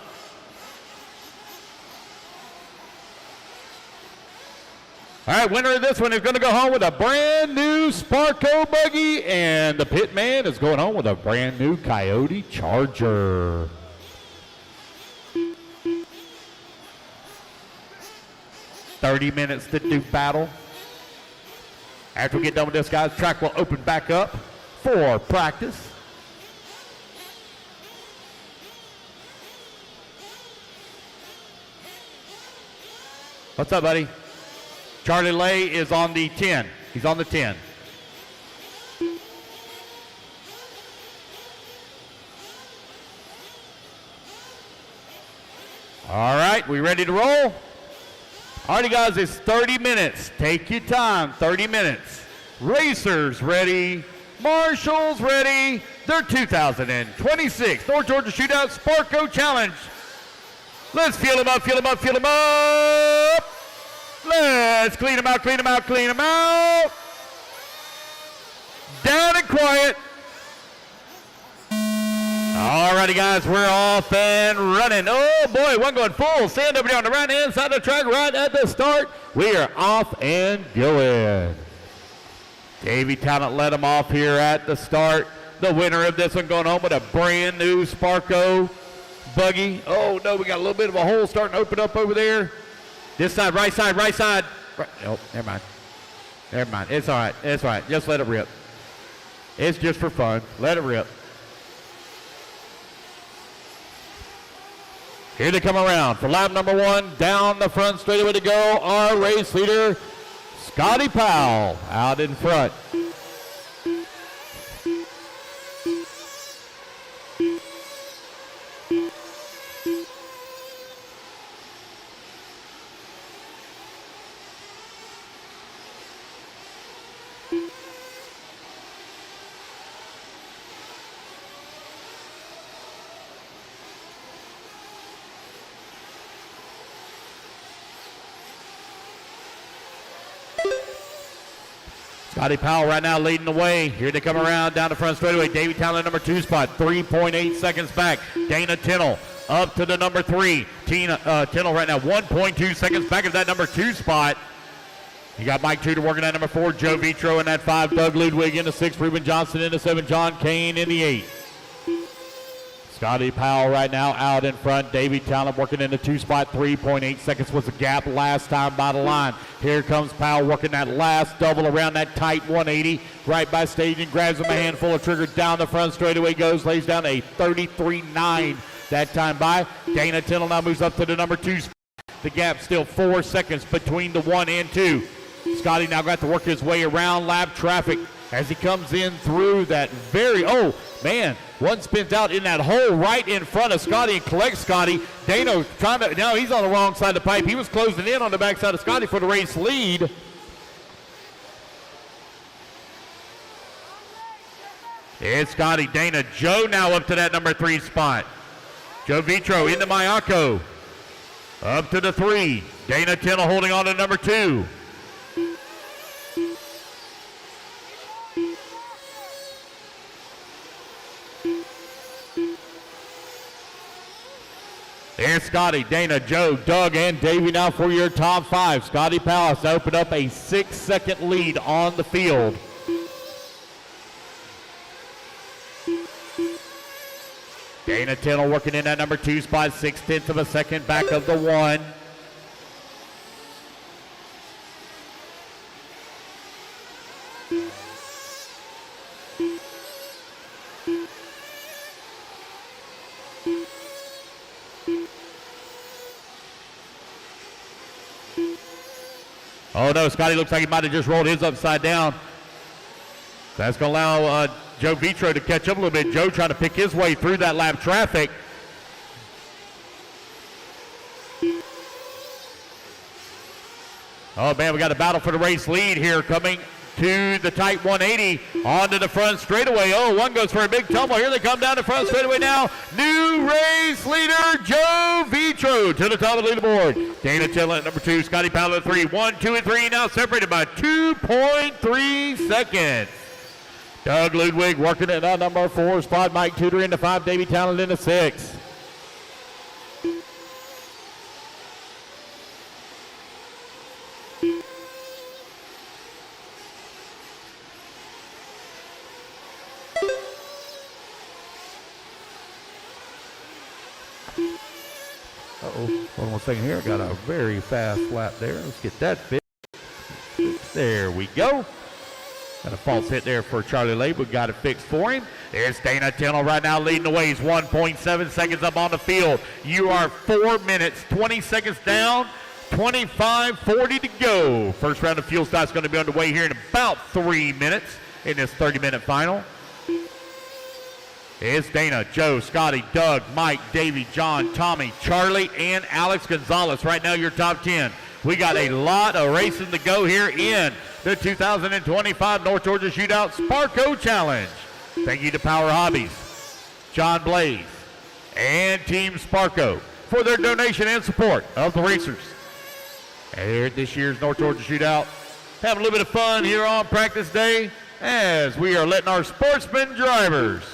All right, winner of this one is going to go home with a brand new Sparkco buggy, and the pit man is going home with a brand new Coyote Charger. "30 minutes to do battle. After we get done with this, guys, track will open back up for practice. What's up, buddy? Charlie Lay is on the 10. He's on the 10. All right, we ready to roll? Alrighty, guys, it's 30 minutes. Take your time, 30 minutes. Racers ready. Marshals ready. They're 2026 North Georgia Shootout Sparkco Challenge. Let's feel them up, feel them up, feel them up. Let's clean them out, clean them out, clean them out. Down and quiet. Alrighty, guys, we're off and running. Oh boy, one going full. Stand over there on the right hand side of the track right at the start. We are off and going. Davey Talent led them off here at the start. The winner of this one going home with a brand new Sparkco buggy. Oh no, we got a little bit of a hole starting to open up over there. This side, right side, right side. Right. Oh, never mind. Never mind. It's all right. It's all right. Just let it rip. It's just for fun. Let it rip. Here they come around for lap number 1. Down the front straightaway to go, our race leader, Scotty Powell, out in front. Scotty Powell right now leading the way. Here they come around down the front straightaway. Davey Talent, number 2 spot, 3.8 seconds back. Dana Tinnell up to the number 3. Tinnell right now 1.2 seconds back of that number 2 spot. You got Mike Tudor working at number 4. Joe Vitro in that 5. Doug Ludwig in the 6. Ruben Johnson in the 7. John Kane in the 8. Scotty Powell right now out in front. Davey Talent working in the 2 spot. 3.8 seconds was the gap last time by the line. Here comes Powell working that last double around that tight 180. Right by stage and grabs him a handful of trigger down the front straightaway goes. Lays down a 33.9 that time by. Dana Tinnell now moves up to the number 2 spot. The gap still 4 seconds between the 1 and 2. Scotty now got to work his way around lap traffic as he comes in through that very, oh man, one spins out in that hole right in front of Scotty and collects Scotty. Dano trying to, now he's on the wrong side of the pipe. He was closing in on the backside of Scotty for the race lead. It's Scotty, Dana, Joe now up to that number 3 spot. Joe Vitro into Mayako. Up to the 3. Dana Tinnell holding on to number 2. There's Scotty, Dana, Joe, Doug, and Davey now for your top 5. Scotty Powell has opened up a 6-second lead on the field. Dana Tinnell working in that number 2 spot, 0.6 of a second back of the 1. Oh no, Scotty looks like he might have just rolled his upside down. That's going to allow Joe Vitro to catch up a little bit. Joe trying to pick his way through that lap traffic. Oh man, we got a battle for the race lead here coming to the tight 180 onto the front straightaway. Oh, one goes for a big tumble. Here they come down the front straightaway now. New race leader, Joe Vitro to the top of the leaderboard. Dana Tillett at number 2, Scotty Powell at 3. 1, 2, and 3 now separated by 2.3 seconds. Doug Ludwig working it at number 4 spot. Mike Tudor into 5. Davey Talent into 6. Hold on a second here. Got a very fast lap there. Let's get that fixed. There we go. Got a false hit there for Charlie Lay, but got it fixed for him. There's Dana Tennell right now leading the way. He's 1.7 seconds up on the field. You are 4 minutes, 20 seconds down, 25:40 to go. First round of fuel stop's going to be underway here in about 3 minutes in this 30-minute final. It's Dana, Joe, Scotty, Doug, Mike, Davey, John, Tommy, Charlie, and Alex Gonzalez. Right now, your top 10. We got a lot of racing to go here in the 2025 North Georgia Shootout Sparkco Challenge. Thank you to Power Hobbies, John Blaze, and Team Sparkco for their donation and support of the racers. And here at this year's North Georgia Shootout, having a little bit of fun here on practice day as we are letting our sportsman drivers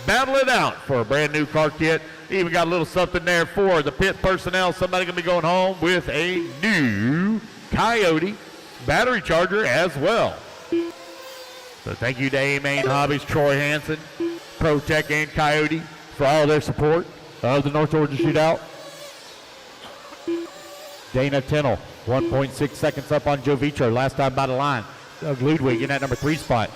battle it out for a brand new car kit. Even got a little something there for the pit personnel. Somebody gonna be going home with a new Coyote battery charger as well. So thank you to A-Main Hobbies, Troy Hansen, ProTech, and Coyote for all their support of the North Georgia Shootout. Dana Tennell, 1.6 seconds up on Joe Vitro. Last time by the line. Doug Ludwig in that number 3 spot.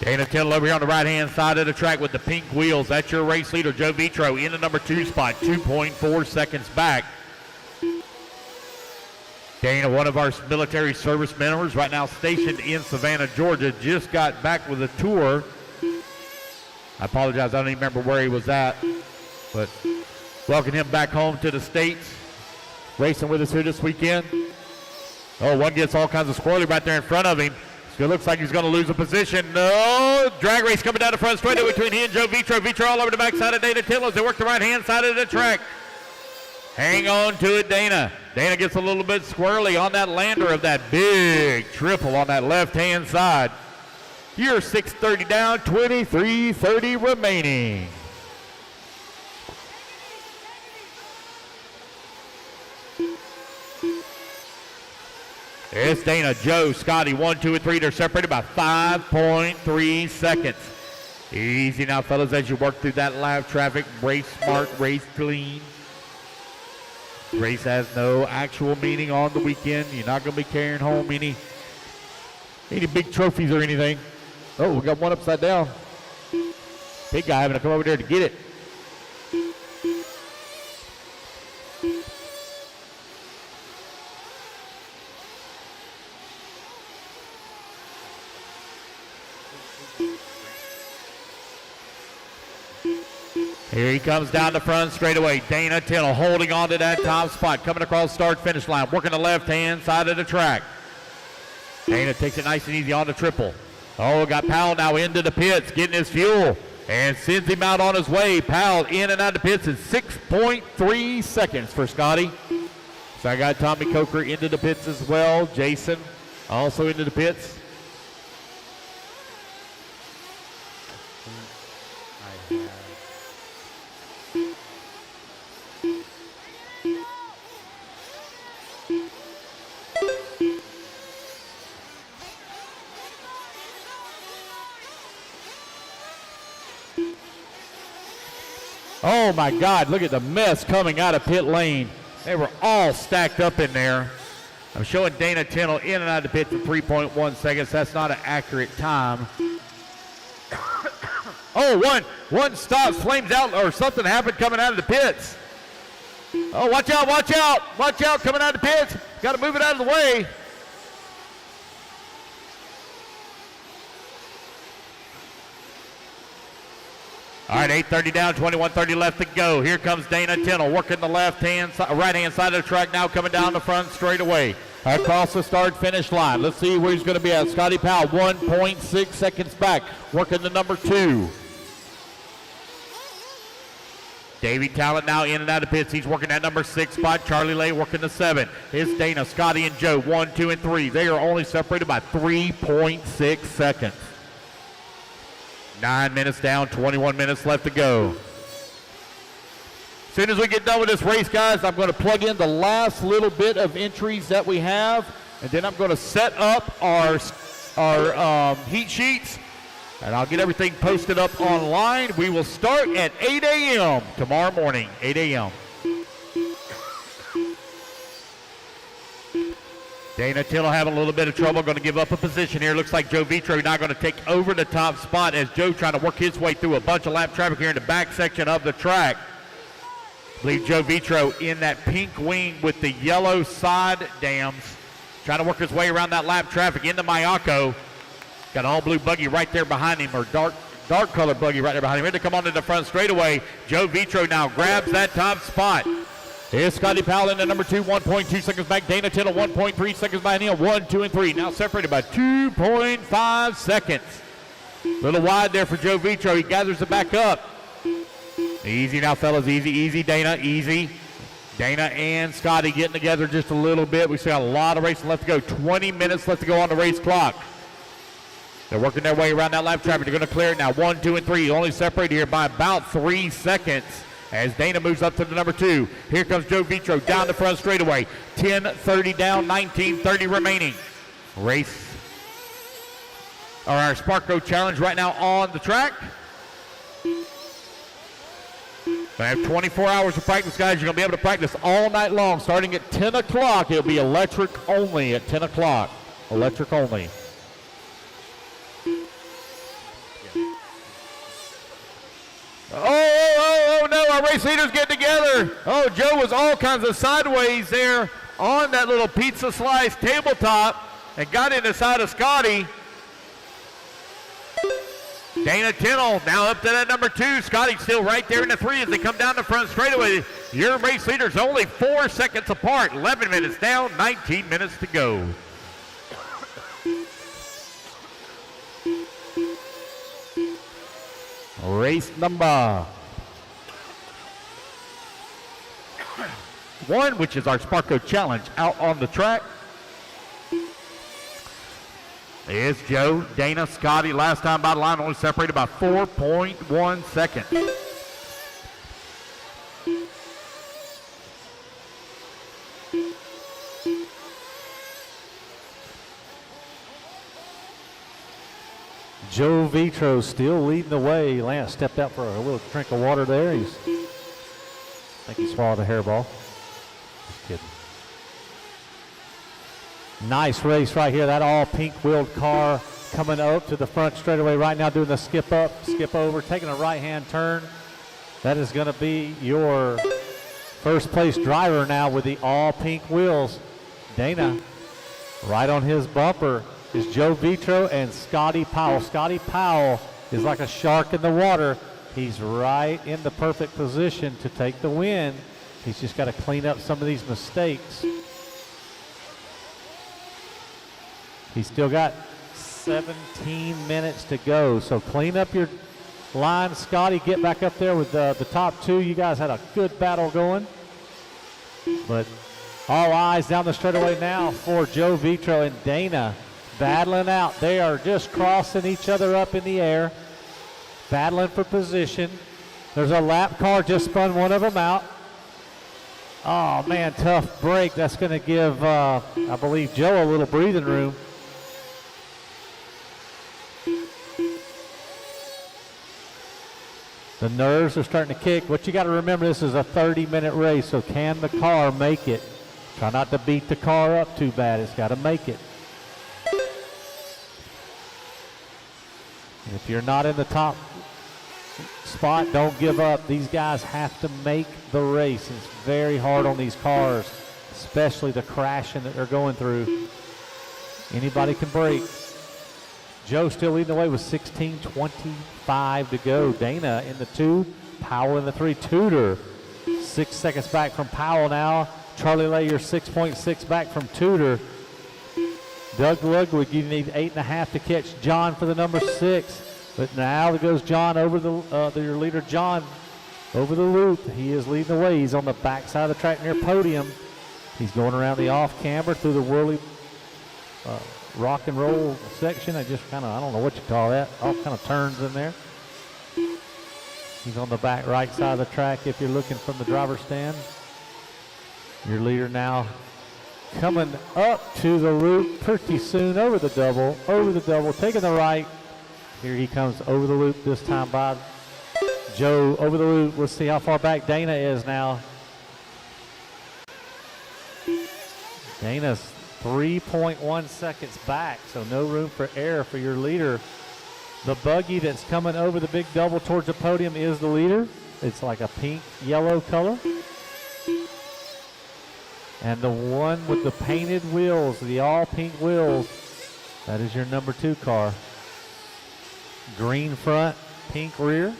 Dana Tennell over here on the right-hand side of the track with the pink wheels. That's your race leader, Joe Vitro, in the number 2 spot, 2.4 seconds back. Dana, one of our military service members, right now stationed in Savannah, Georgia, just got back with a tour. I apologize, I don't even remember where he was at, but welcome him back home to the States, racing with us here this weekend. Oh, one gets all kinds of squirrely right there in front of him. So it looks like he's going to lose a position. No, drag race coming down the front straight between he and Joe Vitro. Vitro all over the backside of Dana Tennell as they work the right-hand side of the track. Hang on to it, Dana. Dana gets a little bit squirrely on that lander of that big triple on that left-hand side. You're 6:30 down, 23:30 remaining. It's Dana, Joe, Scotty, 1, 2, and 3. They're separated by 5.3 seconds. Easy now, fellas, as you work through that live traffic. Race smart, race clean. Race has no actual meaning on the weekend. You're not going to be carrying home any big trophies or anything. Oh, we got one upside down. Big guy having to come over there to get it. Here he comes down the front straightaway. Dana Tennell holding on to that top spot, coming across start-finish line, working the left-hand side of the track. Dana takes it nice and easy on the triple. Oh, got Powell now into the pits, getting his fuel, and sends him out on his way. Powell in and out of the pits in 6.3 seconds for Scotty. So I got Tommy Coker into the pits as well. Jason also into the pits. Oh my God, look at the mess coming out of pit lane. They were all stacked up in there. I'm showing Dana Tennell in and out of the pit for 3.1 seconds. That's not an accurate time. Oh, one stops, flames out, or something happened coming out of the pits. Oh, watch out, watch out. Watch out, coming out of the pits. Got to move it out of the way. All right, 8:30 down, 21:30 left to go. Here comes Dana Tennell working the right-hand side of the track now, coming down the front straightaway. Across the start-finish line. Let's see where he's going to be at. Scotty Powell, 1.6 seconds back, working the number 2. Davey Talent now in and out of pits. He's working that number 6 spot. Charlie Lay working the 7. It's Dana, Scotty, and Joe, 1, 2, and 3. They are only separated by 3.6 seconds. 9 minutes down, 21 minutes left to go. As soon as we get done with this race, guys, I'm going to plug in the last little bit of entries that we have, and then I'm going to set up our heat sheets, and I'll get everything posted up online. We will start at 8 a.m. tomorrow morning, 8 a.m. Dana Tittle having a little bit of trouble, going to give up a position here. Looks like Joe Vitro now going to take over the top spot as Joe trying to work his way through a bunch of lap traffic here in the back section of the track. I believe Joe Vitro in that pink wing with the yellow side dams, trying to work his way around that lap traffic into Mayako. Got an all blue buggy right there behind him, or dark color buggy right there behind him. Here to come onto the front straightaway. Joe Vitro now grabs that top spot. Here's Scotty Powell in the number 2, 1.2 seconds back. Dana Tittle, 1.3 seconds behind him. 1, 2, and 3. Now separated by 2.5 seconds. A little wide there for Joe Vitro. He gathers it back up. Easy now, fellas. Easy, Dana. Easy. Dana and Scotty getting together just a little bit. We still got a lot of racing left to go. 20 minutes left to go on the race clock. They're working their way around that lap traffic. They're going to clear it now. 1, 2, and 3. Only separated here by about 3 seconds as Dana moves up to the number 2. Here comes Joe Vitro down the front straightaway. 10:30 down, 19:30 remaining. Race, or our Sparkco Challenge right now on the track. I have 24 hours of practice, guys. You're going to be able to practice all night long. Starting at 10 o'clock, it'll be electric only at 10 o'clock. Electric only. Oh, no, our race leaders get together. Oh, Joe was all kinds of sideways there on that little pizza slice tabletop and got in the side of Scotty. Dana Tittle now up to that number 2. Scotty still right there in the 3 as they come down the front straightaway. Your race leaders only 4 seconds apart. 11 minutes down, 19 minutes to go. Race number 1, which is our Sparkco Challenge out on the track. Is Joe, Dana, Scotty, last time by the line, only separated by 4.1 seconds. Joe Vitro still leading the way. Lance stepped out for a little drink of water there. I think he swallowed a hairball. Just kidding. Nice race right here. That all pink wheeled car coming up to the front straightaway right now, doing the skip up, skip over, taking a right hand turn. That is going to be your first place driver now with the all pink wheels. Dana, right on his bumper is Joe Vitro and Scotty Powell. Scotty Powell is like a shark in the water. He's right in the perfect position to take the win. He's just got to clean up some of these mistakes. He's still got 17 minutes to go, so clean up your line. Scotty, get back up there with the top 2. You guys had a good battle going. But all eyes down the straightaway now for Joe Vitro and Dana battling out. They are just crossing each other up in the air, battling for position. There's a lap car just spun one of them out. Oh, man, tough break. That's going to give, I believe, Joe a little breathing room. The nerves are starting to kick. What you got to remember, this is a 30-minute race, so can the car make it? Try not to beat the car up too bad. It's got to make it. And if you're not in the top spot. Don't give up. These guys have to make the race. It's very hard on these cars, especially the crashing that they're going through. Anybody can break. Joe still leading the way with 16:25 to go. Dana in the 2, Powell in the 3. Tudor 6 seconds back from Powell now. Charlie Lay, you're 6.6 back from Tudor. Doug Ludwig, you need 8.5 to catch John for the number 6. But now there goes John over your leader John over the loop. He is leading the way. He's on the back side of the track near podium. He's going around the off camber through the whirly rock and roll section. I just kind of, I don't know what you call that. All kind of turns in there. He's on the back right side of the track if you're looking from the driver's stand. Your leader now coming up to the loop pretty soon over the double, taking the right. Here he comes over the loop this time by Joe over the loop. Let's see how far back Dana is now. Dana's 3.1 seconds back, so no room for error for your leader. The buggy that's coming over the big double towards the podium is the leader. It's like a pink yellow color. And the one with the painted wheels, the all pink wheels, that is your number 2 car. Green front, pink rear.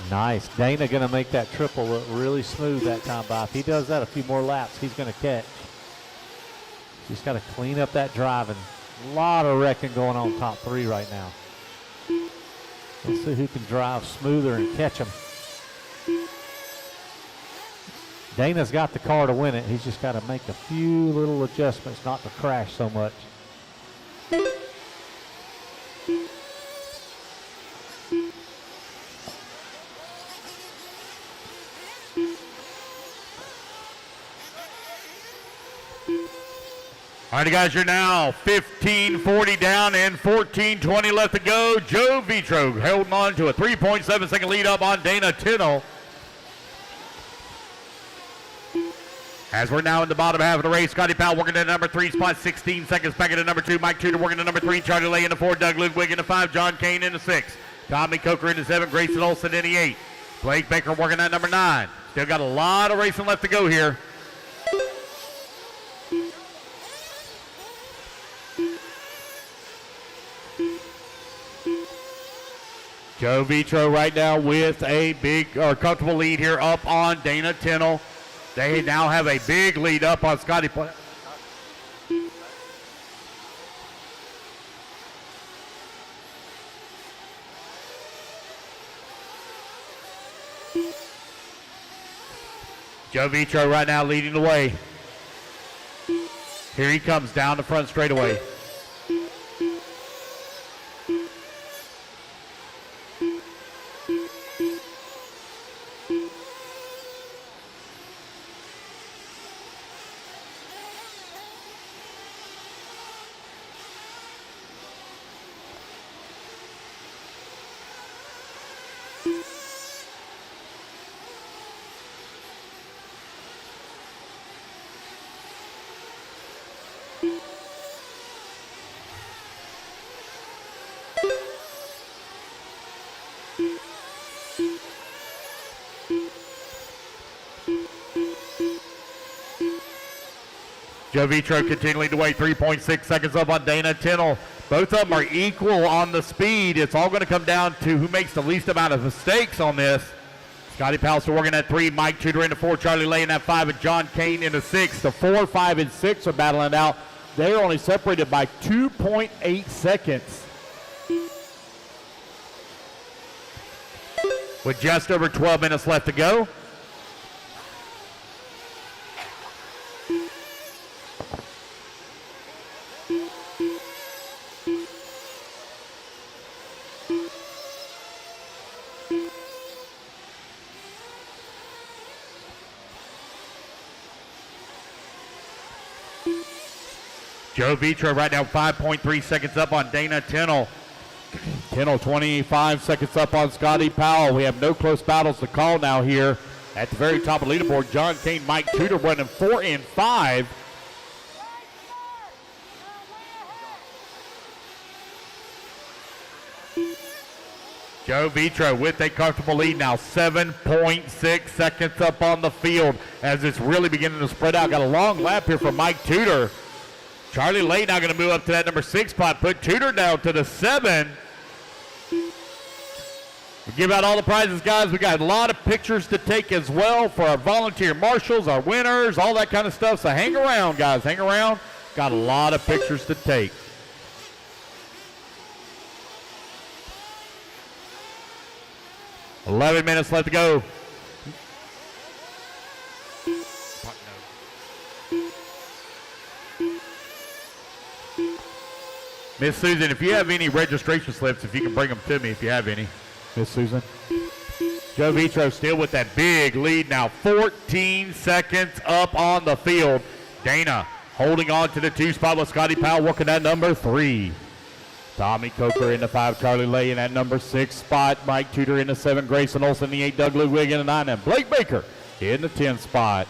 Nice. Dana going to make that triple look really smooth that time by. If he does that a few more laps, he's going to catch. Just got to clean up that driving. A lot of wrecking going on top 3 right now. Let's see who can drive smoother and catch him. Dana's got the car to win it. He's just got to make a few little adjustments not to crash so much. All right, guys, you're now 15:40 down and 14:20 left to go. Joe Vitro holding on to a 3.7 second lead up on Dana Tittle. As we're now in the bottom half of the race, Scotty Powell working at number 3 spot, 16 seconds back into number 2. Mike Tudor working at number 3. Charlie Lay in the 4. Doug Ludwig in the 5. John Kane in the 6. Tommy Coker in the 7. Grayson Olson in the 8. Blake Baker working at number 9. Still got a lot of racing left to go here. Joe Vitro right now with a big or comfortable lead here up on Dana Tittle. They now have a big lead up on Scotty. Joe Vitro right now leading the way. Here he comes down the front straightaway. Joe Vitro continuing to wait, 3.6 seconds up on Dana Tittle. Both of them are equal on the speed. It's all going to come down to who makes the least amount of mistakes on this. Scotty Powell still working at 3, Mike Tudor in the 4, Charlie Lay in that 5, and John Kane in the 6. The 4, 5, and 6 are battling out. They're only separated by 2.8 seconds. With just over 12 minutes left to go. Joe Vitro right now 5.3 seconds up on Dana Tittle. Tittle 25 seconds up on Scotty Powell. We have no close battles to call now here At the very top of the leaderboard, John Kane, Mike Tudor running 4 and 5. Joe Vitro with a comfortable lead now, 7.6 seconds up on the field as it's really beginning to spread out. Got a long lap here for Mike Tudor. Charlie Lay now going to move up to that number 6 spot, put Tudor down to the 7. We give out all the prizes, guys. We got a lot of pictures to take as well for our volunteer marshals, our winners, all that kind of stuff. So hang around, guys. Hang around. Got a lot of pictures to take. $11 minutes left to go. Miss Susan, if you have any registration slips, if you can bring them to me if you have any. Miss Susan. Joe Vitro still with that big lead now. 14 seconds up on the field. Dana holding on to the 2 spot with Scotty Powell working that number 3. Tommy Coker in the 5, Charlie Lay in that number 6 spot. Mike Tudor in the 7, Grayson Olson in the 8, Doug Ludwig in the 9, and Blake Baker in the 10 spot.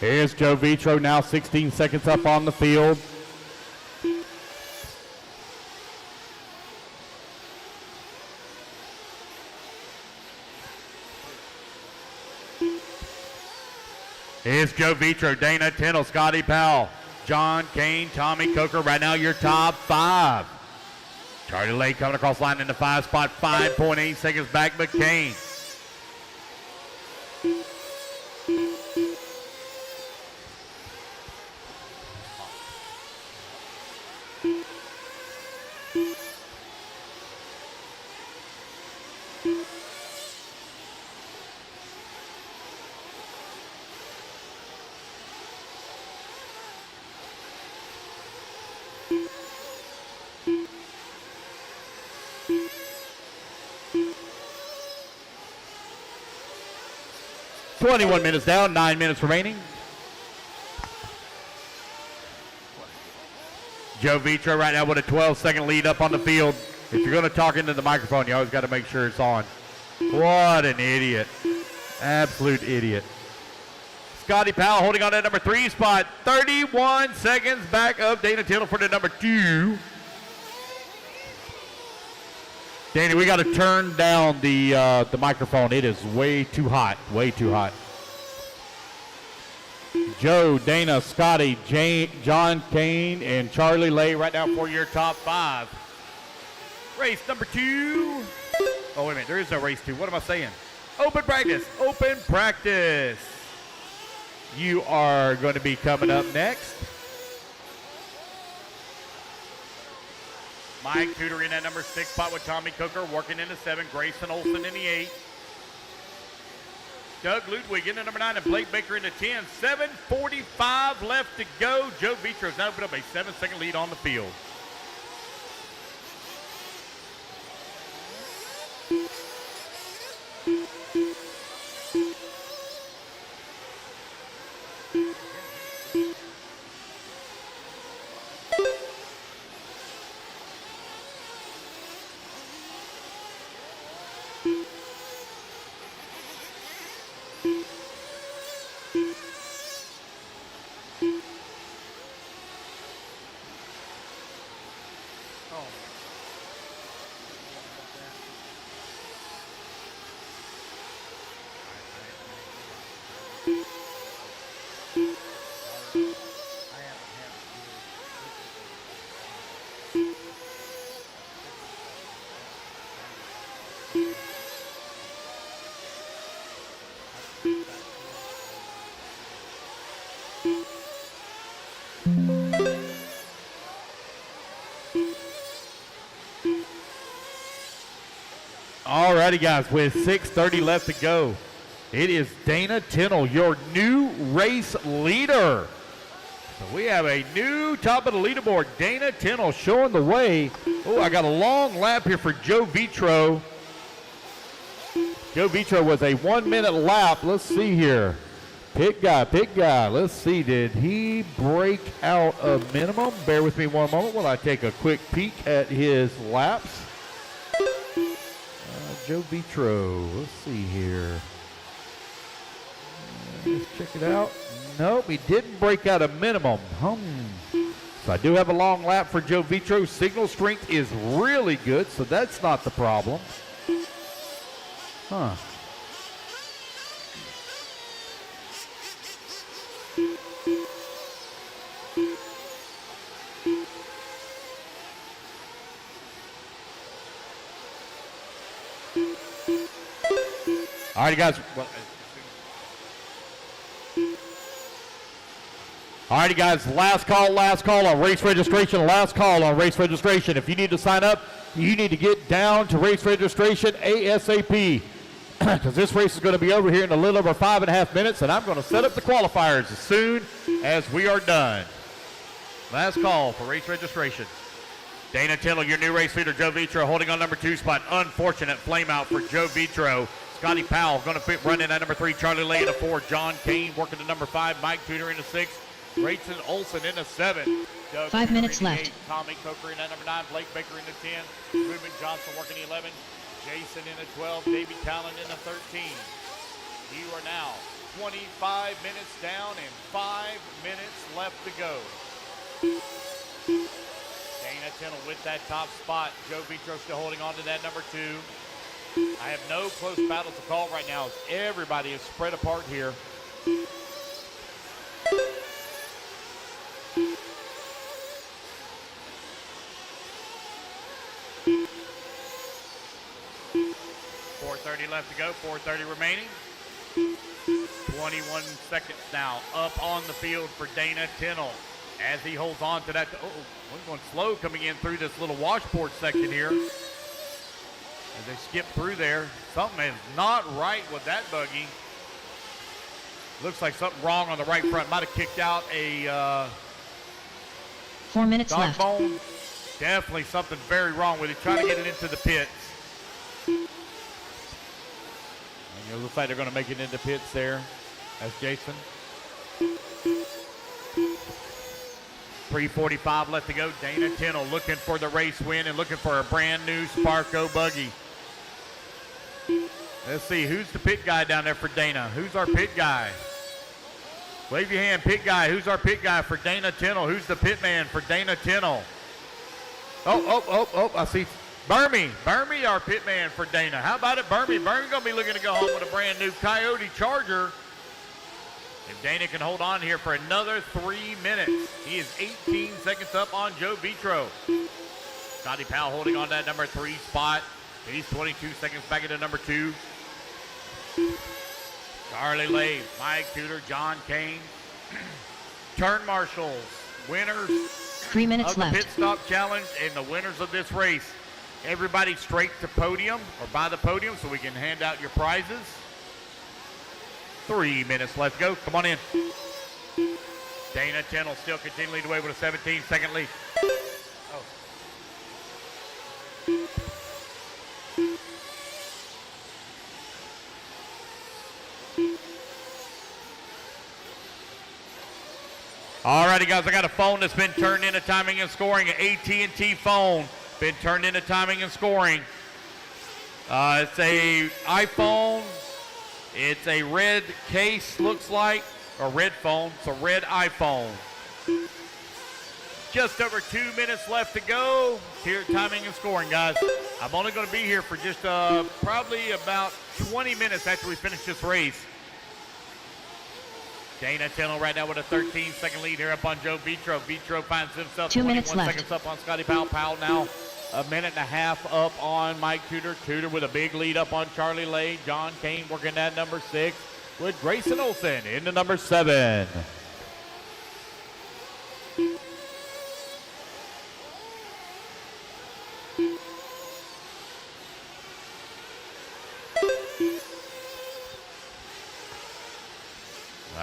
Here's Joe Vitro now 16 seconds up on the field. Here's Joe Vitro, Dana Tindall, Scotty Powell, John Kane, Tommy Coker. Right now your top 5. Charlie Lay coming across line in the 5 spot, 5.8 seconds back, McCain. $21 minutes down, 9 minutes remaining. Joe Vitro right now with a 12-second lead up on the field. If you're going to talk into the microphone, you always got to make sure it's on. What an idiot. Absolute idiot. Scotty Powell holding on to that number 3 spot. 31 seconds back of Dana Tindall for the number 2. Danny, we got to turn down the microphone. It is way too hot. Way too hot. Joe, Dana, Scotty, John Kane, and Charlie Lay right now for your top 5. Race number 2. Oh, wait a minute. There is no race 2. What am I saying? Open practice. Open practice. You are going to be coming up next. Mike Tudor in that number 6 spot with Tommy Coker working in the 7. Grayson Olson in the 8. Doug Ludwig in the number 9 and Blake Baker in the 10. 7:45 left to go. Joe Vitro's now opened up a 7-second lead on the field. Alrighty, guys, with 6:30 left to go, it is Dana Tennell, your new race leader. So we have a new top of the leaderboard. Dana Tennell showing the way. Oh, I got a long lap here for Joe Vitro. Joe Vitro was a 1 minute lap. Let's see here. Pit guy. Let's see, did he break out a minimum? Bear with me one moment while I take a quick peek at his laps. Joe Vitro, let's see here. Let's check it out. Nope, he didn't break out a minimum. So I do have a long lap for Joe Vitro. Signal strength is really good, so that's not the problem. Huh. All right, guys. All righty, guys, last call on race registration, If you need to sign up, you need to get down to race registration ASAP because this race is going to be over here in a little over 5.5 minutes, and I'm going to set up the qualifiers as soon as we are done. Last call for race registration. Dana Tennell, your new race leader, Joe Vitro, holding on number 2 spot. Unfortunate flame out for Joe Vitro. Scotty Powell going to run in at number 3. Charlie Lay in a 4. John Kane working to number 5. Mike Tudor in a 6. Rayton Olson in a 7. Doug 5 minutes in the left. 8. Tommy Coker in at number 9. Blake Baker in the 10. Ruben Johnson working the 11. Jason in the 12. Davey Talon in the 13. You are now 25 minutes down and 5 minutes left to go. Dana Tennell with that top spot. Joe Vitro still holding on to that number 2. I have no close battle to call right now as everybody is spread apart here. .430 left to go, 4:30 remaining. 21 seconds now up on the field for Dana Tennell as he holds on to that. Oh, we're going slow coming in through this little washboard section here. As they skip through there, something is not right with that buggy. Looks like something wrong on the right front. Might have kicked out a 4 minutes dog left. bone. Definitely something very wrong with it. Trying to get it into the pits. And it looks like they're going to make it into pits there. That's Jason. 3:45 left to go. Dana Tennell looking for the race win and looking for a brand new Sparkco buggy. Let's see, who's the pit guy down there for Dana? Who's our pit guy? Wave your hand, pit guy. Who's our pit guy for Dana Tennell? Who's the pit man for Dana Tennell? Oh, I see. Burmy, our pit man for Dana. How about it, Burmy? Burmy's going to be looking to go home with a brand new Coyote Charger. If Dana can hold on here for another 3 minutes, he is 18 seconds up on Joe Vitro. Scotty Powell holding on to that number 3 spot. He's 22 seconds back into number 2. Charlie Lay, Mike Tudor, John Kane. Turn marshals, winners 3 minutes of the left. pit stop challenge and the winners of this race. Everybody straight to podium or by the podium so we can hand out your prizes. 3 minutes left to go. Come on in. Dana Tennell still continuing to lead with a 17-second lead. All righty, guys, I got a phone that's been turned into timing and scoring, an AT&T phone, been turned into timing and scoring. It's a iPhone. It's a red case, looks like, or red phone. It's a red iPhone. Just over 2 minutes left to go. Here at timing and scoring, guys. I'm only going to be here for just probably about 20 minutes after we finish this race. Dana Tennell right now with a 13-second lead here up on Joe Vitro. Vitro finds himself 2 minutes 21 left. seconds up on Scotty Powell. Powell now a minute and a half up on Mike Tudor. Tudor with a big lead up on Charlie Lay. John Kane working at number 6 with Grayson Olson into number 7.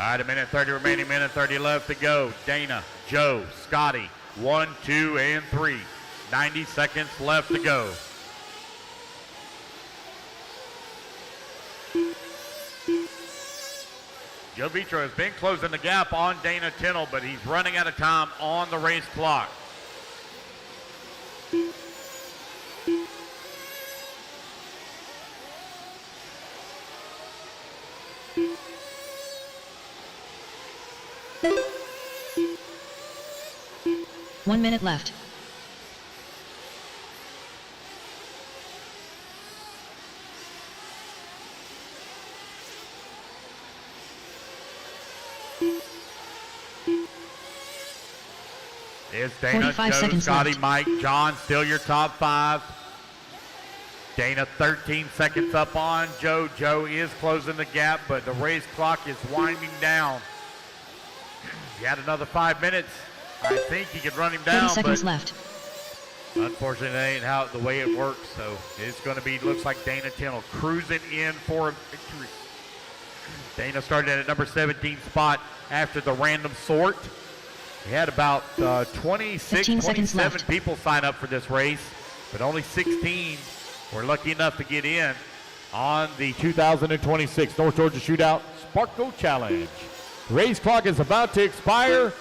right, a minute 30 remaining, minute 30 left to go. Dana, Joe, Scotty, 1, 2, and 3. 90 seconds left to go. Joe Vitro has been closing the gap on Dana Tennell, but he's running out of time on the race clock. One minute left. It's Dana, 45 Joe, seconds Scotty, left. Mike, John, still your top 5. Dana 13 seconds up on Joe. Joe is closing the gap, but the race clock is winding down. He had another 5 minutes. I think he could run him 30 down, seconds but left. unfortunately, that ain't how the way it works. So it's going to be, looks like Dana Tennell cruising in for a victory. Dana started at number 17 spot after the random sort. We had about 26, 15 seconds 27 left. people sign up for this race, but only 16 were lucky enough to get in on the 2026 North Georgia Shootout Sparkco Challenge. Race clock is about to expire.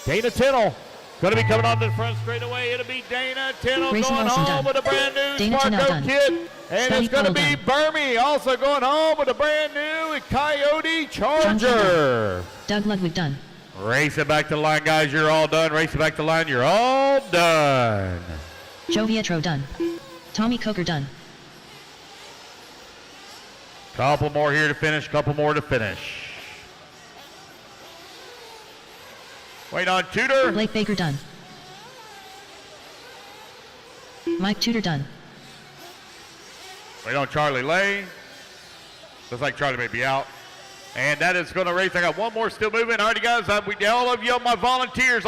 Dana Tennell going to be coming on to the front straight away. It'll be Dana Tennell Racing going Wilson home done. with a brand new Dana Tennell Sparkco done. kit. And Scotty it's going to Powell be Burmy also going home with a brand new Coyote John Charger. Doug Ludwig done. Race it back to the line, guys. You're all done. Race it back to the line. You're all done. Joe Vietro done. Tommy Coker done. Couple more here to finish. Couple more to finish. Wait on Tudor. Blake Baker done. Mike Tudor done. Wait on Charlie Lay. Looks like Charlie may be out. And that is going to race. I got one more still moving. All right, guys. All of you, all my volunteers,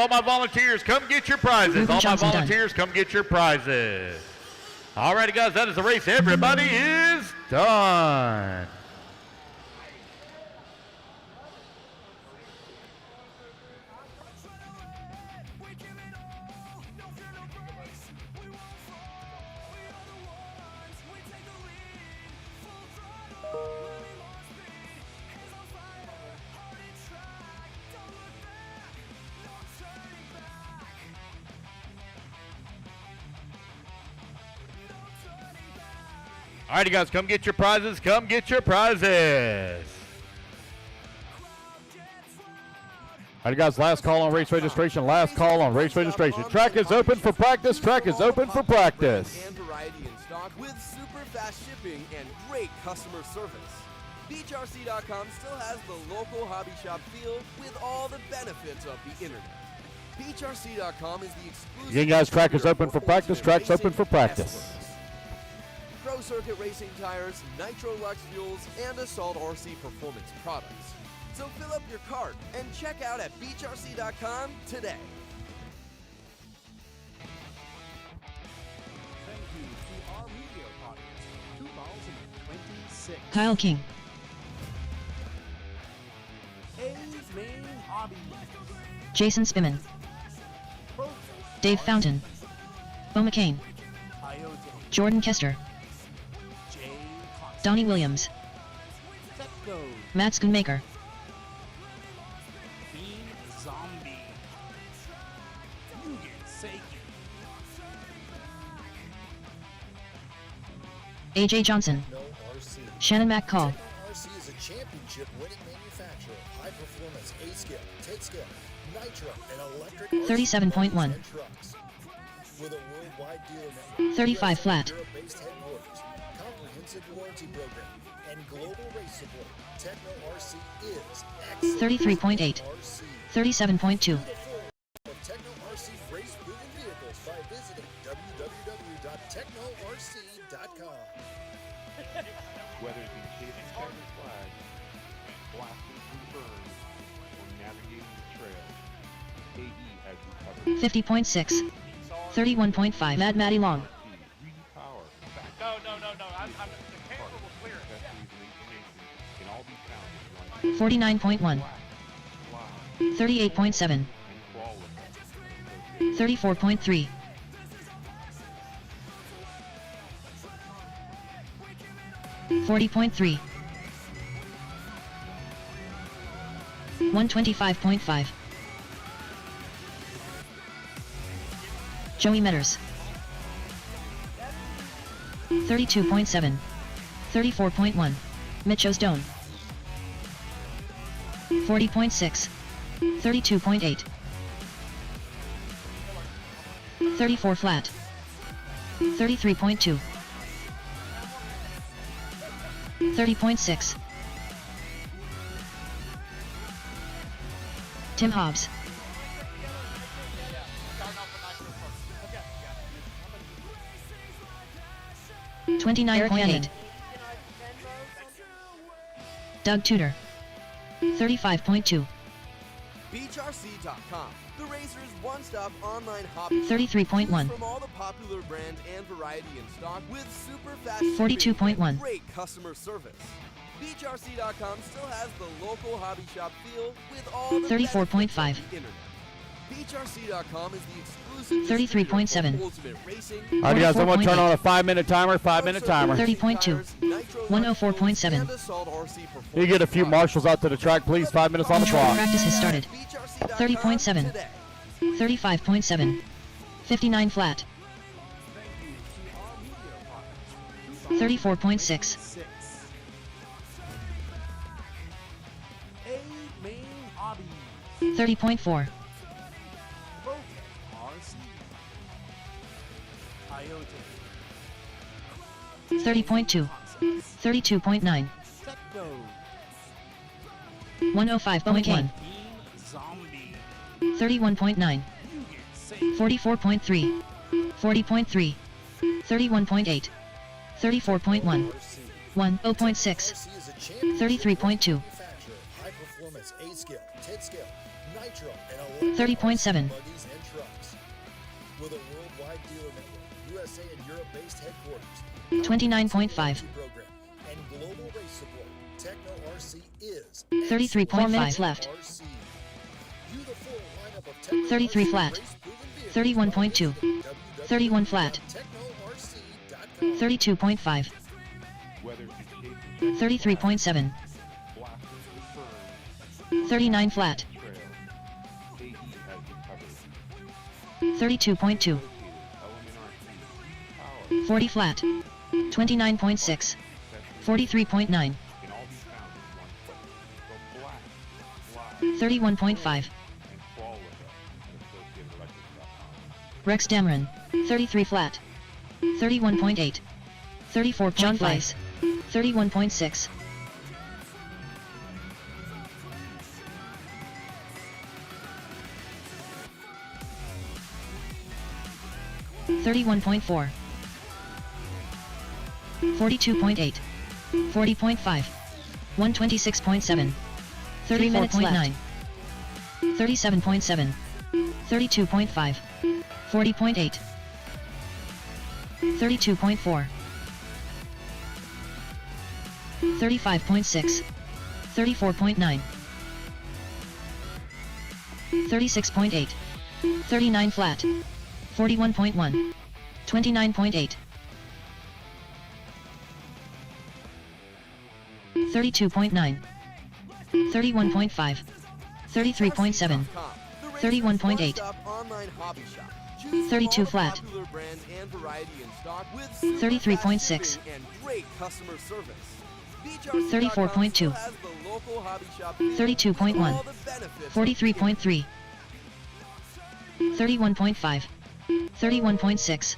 come get your prizes. Ruben All my Johnson volunteers, come get your prizes. All righty, guys. That is the race. Everybody is done. All righty, guys, come get your prizes. Come get your prizes. All right, guys, last call on race registration. Last call on race registration. Track is open for practice. Track is open for practice. And variety in stock with super fast shipping and great customer service. BeachRC.com still has the local hobby shop feel with all the benefits of the internet. BeachRC.com is the exclusive. Again, guys, track is open for distributor practice. Ultimate Track's open Racing for practice. experts. Pro Circuit Racing tires, Nitro Lux fuels, and Assault RC performance products. So fill up your cart and check out at BeachRC.com today. Thank you to our media partners, 2026. Kyle King. A's Main Hobbies. Jason Spiman. Dave Fountain. Bo McCain. Coyote. Jordan Kester. Jay Cox. Donnie Williams. Sparkco. Matt Schoonmaker. Bean Zombie. Mugen Seiki. AJ Johnson. Techno RC. Shannon McCall. Techno RC is a championship-winning manufacturer of high-performance A-scale, TIT-scale, nitro, and electric 37.1. and trucks. With a worldwide dealer network, 35 flat. Europe-based headquarters, comprehensive warranty program, and global race support, Techno RC is excellent. 33.8. RC. 37.2. Of Techno RC race-proven vehicles by visiting www.technorc.com. Whether it be chasing checkered flags, blasting through berms, or navigating the trail, AE has you covered. 50.6. 31.5. Mad Matty Long. Repower, No. The camera will clear it. accessories, and information can all be found in one 49.1. 38.7. and flawless. 34.3. 40.3. 125.5. Joey Metters. 32.7. 34.1. Mitchell Stone. 40.6. 32.8. 34 flat. 33.2. 30.6. Tim Hobbs. 29.8. Doug Tudor. 35.2. BeachRC.com, the racer's one-stop online hobby. 33.1. From all the popular brands and variety in stock with super fast 42.1. shipping and great customer service. BeachRC.com still has the local hobby shop feel with all the 34.5. benefits of the internet. BeachRC.com is the exclusive 33.7. distributor for Ultimate Racing. All right, guys, I'm going to turn 44.8. on a 5-minute timer. 5-minute timer. 30.2. 104.7. You get a few marshals out to the track, please. 5 minutes on the clock. Practice has started. 30.7. 35.7. 59 flat. 34.6. A main hobby. 30.4. RC. IoT. 30.2. 32.9. Techno. 105.1. Beam Zombie. 31.9. You get safe. 44.3. 40.3. 31.8. 34.1. 10.6. RC is a champion 33.2. manufacturer, high performance A scale, 10 scale, nitro, and electric 30.7. RC buggies and trucks. With a worldwide dealer network, USA and Europe based headquarters, 29.5. program, and global race support, Techno RC is 33.4 minutes left. RC. View the full lineup of Techno 33 RC flat. race-proven vehicles 31.2. 31 flat. TechnoRC.com. 32.5. Whether it's chasing 33.7. blasting through berms, 39 flat. trail, AE has you covered. 32.2. Element RC, power, 40 flat. 29.6. 43.9. can all be found in one place. So blast, fly, 31.5. and fall with us at AssociatedElectric.com. Rex Dameron. 33 flat. 31.8. 34. John Flies. 31.6. 31.4. 42.8. 40.5. 126.7. 30 minutes left. 37.7. 32.5. 40.8. 32.4. 35.6. 34.9. 36.8. 39 flat. 41.1. 29.8. 32.9. 31.5. 33.7. 31.8. 32 flat. 33.6. 34.2. 32.1. 43.3. 31.5. 31.6.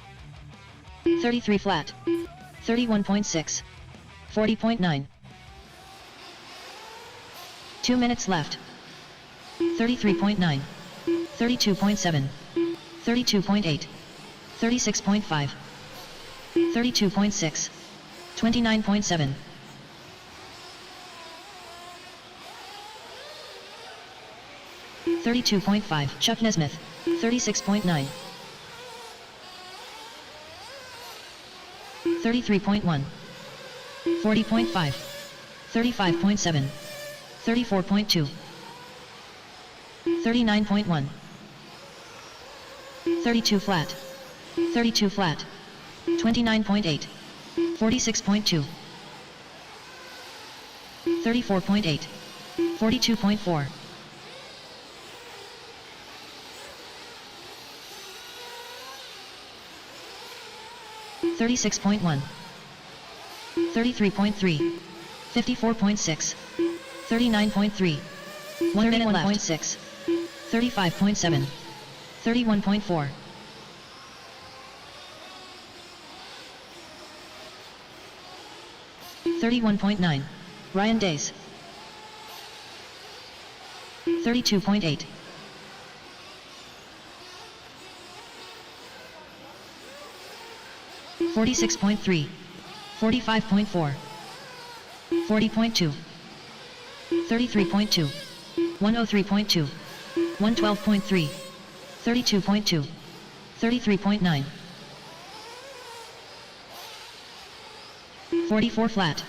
33 flat. 31.6. 40.9. 2 minutes left. 33.9. 32.7. 32.8. 36.5. 32.6. 29.7. 32.5. Chuck Nesmith. 36.9. 33.1. 40.5. 35.7. 34.2. 39.1. 32 flat. 32 flat. 29.8. 46.2. 34.8. 42.4. 36.1. 33.3. 54.6. 39.3. 131.6. 35.7. 31.4. 31.9. Ryan Days. 32.8. 46.3. 45.4. 40.2. 33.2. 103.2. 112.3. 32.2. 33.9. 44 flat.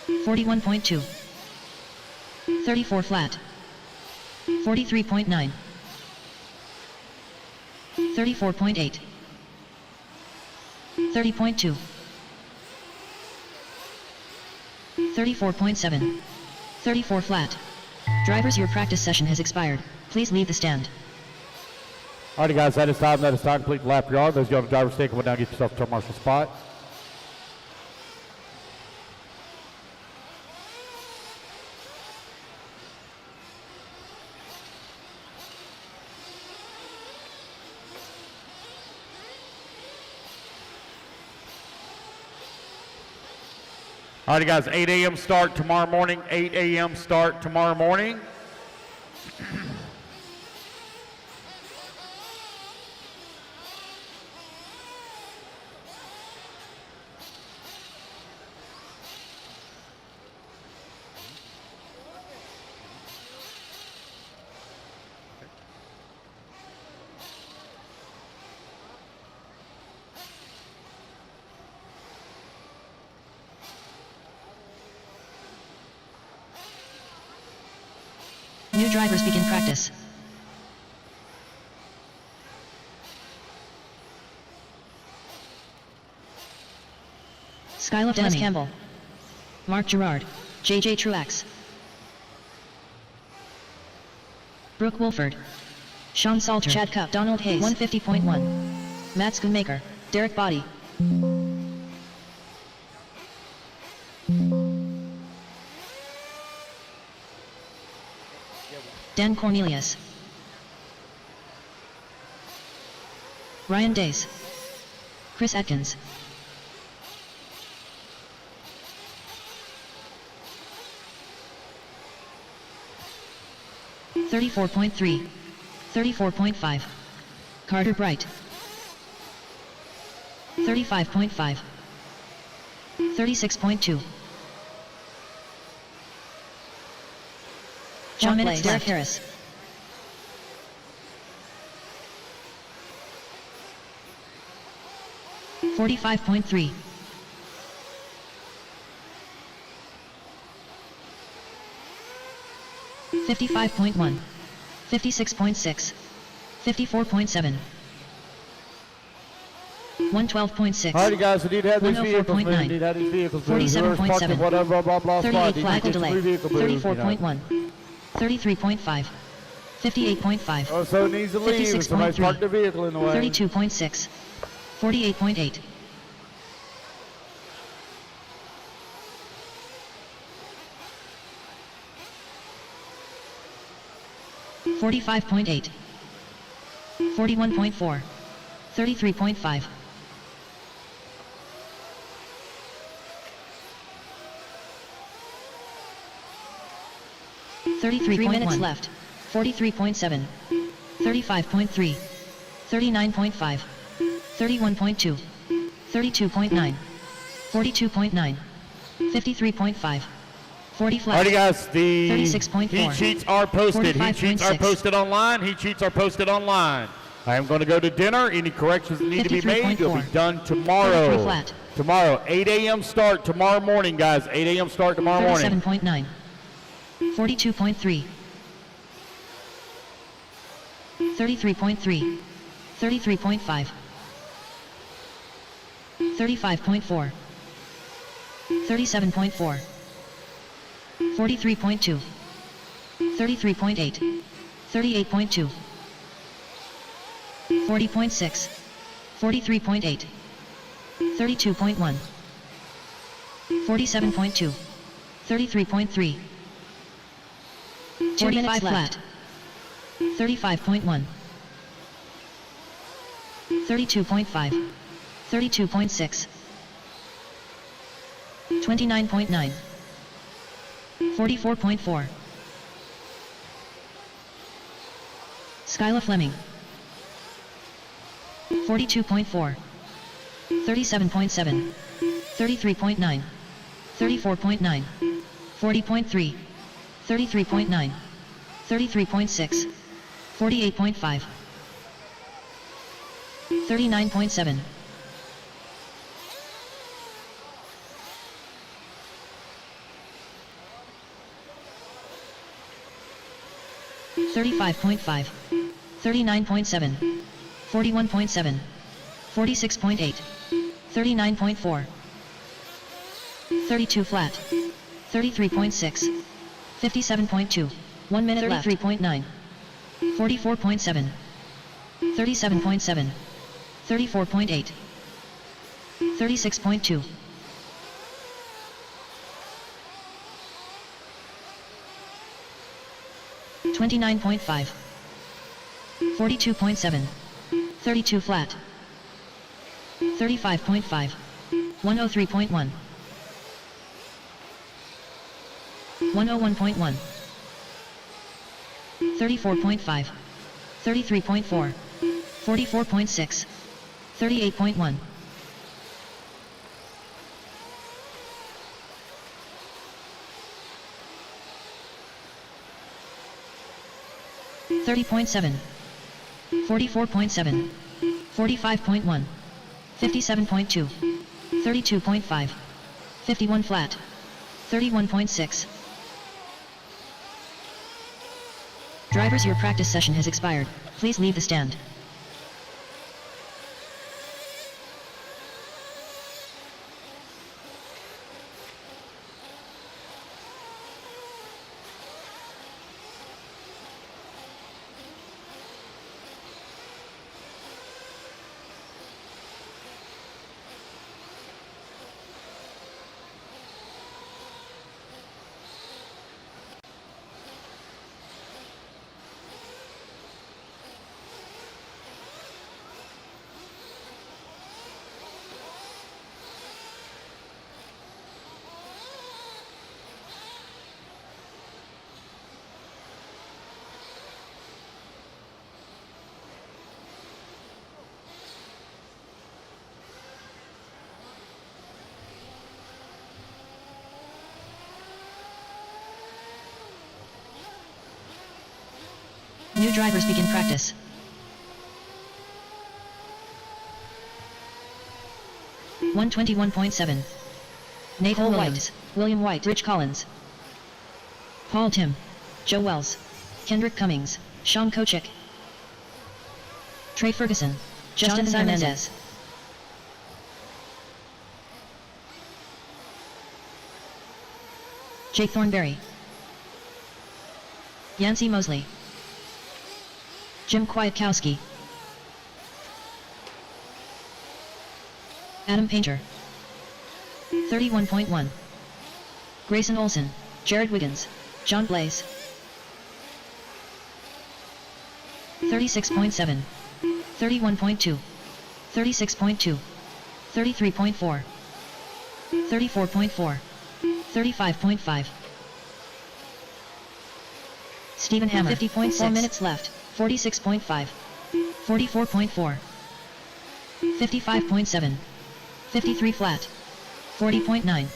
41.2. 34 flat. 43.9. 34.8. 30.2. 34.7. 34 flat. Drivers, your practice session has expired. Please leave the stand. Alrighty, guys, that is time. That is time. Complete the lap yard. Those of you on the driver's stick, come on down, get yourself to a marshal spot. Alrighty, guys, 8 a.m. start tomorrow morning. 8 a.m. start tomorrow morning. New drivers begin practice. Skylar Dennis Campbell. Mark Gerard. JJ Truax. Brooke Wolford. Sean Salter. Chad Cup. Donald Hayes. 150.1. Matt Schoonmaker. Derek Body. Dan Cornelius. Ryan Days. Chris Atkins. $34.3. 34.5. Carter Bright. 35.5. 36.2. John Minutes, Derek Harris. $45.3. 55.1. 56.6. 54.7. 112.6. Alrighty, guys, we need to have these vehicles moved. 104.9. We need to have these vehicles moved. Whoever's parked in 47.7. whatever, blah, blah, 38 spot, flat needs to get delay. the vehicle moved, 34.1. 33.5. 58.5. Oh, so it needs to leave if somebody's 56.3. parked their vehicle in the way. 32.6. 48.8. 45.8. 41.4. 33.5. 3 minutes left. 43.7. 35.3. 39.5. 31.2. 32.9. 42.9. 53.5 40 flat. Alrighty, guys, the 36.4. heat sheets are posted. Heat sheets are 45.6. posted online. Heat sheets are posted online. I am going to go to dinner. Any corrections that need to be made will be 53.4. done tomorrow. 33 flat. Tomorrow, 8 a.m. start tomorrow morning, guys. 8 a.m. start tomorrow morning. 37.9. 42.3. 33.3, 33.5, 35.4, 37.4, 43.2, 33.8, 38.2, 40.6, 43.8, 32.1, 47.2, 33.3, 45 flat, 35.1, 32.5, 32.6, 29.9, 44.4. Skyla Fleming. 42.4, 37.7, 33.9, 34.9, 40.3, 33.9, 33.6, 48.5, 39.7. $35.5, 39.7, 41.7, 46.8, 39.4, 32 flat, 33.6, 57.2, 1 minute left, 33.9, 44.7, 37.7, 34.8, 36.2. $29.5, 42.7, 32 flat, 35.5, 103.1, 101.1, 34.5, 33.4, 44.6, 38.1. $30.7, 44.7, 45.1, 57.2, 32.5, 51 flat, 31.6. Drivers, your practice session has expired. Please leave the stand. New drivers begin practice. $121.7. Nathan Williams, William White, Rich Collins, Paul Tim, Joe Wells, Kendrick Cummings, Sean Kochik, Trey Ferguson, Justin Hernandez, Jake Thornberry, Yancey Mosley, Jim Kwiatkowski, Adam Painter, 31.1, Grayson Olson, Jared Wiggins, John Blaze, 36.7, 31.2, 36.2, 33.4, 34.4, 35.5. Stephen Hammer, 50.6, 4 minutes left, 46.5, 44.4, 55.7, 53 flat, 40.9,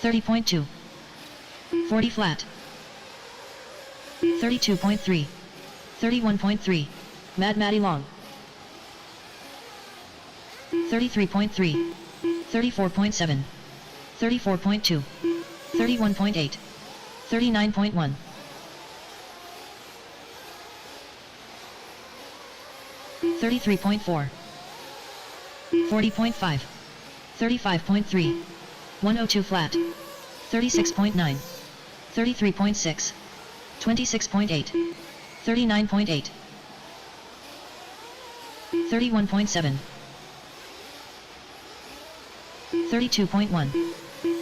30.2, 40 flat, 32.3, 31.3, Mad Matty Long, 33.3, 34.7, 34.2, 31.8, 39.1. 33.4, 40.5, 35.3, 102 flat, 36.9, 33.6, 26.8, 39.8, 31.7, 32.1,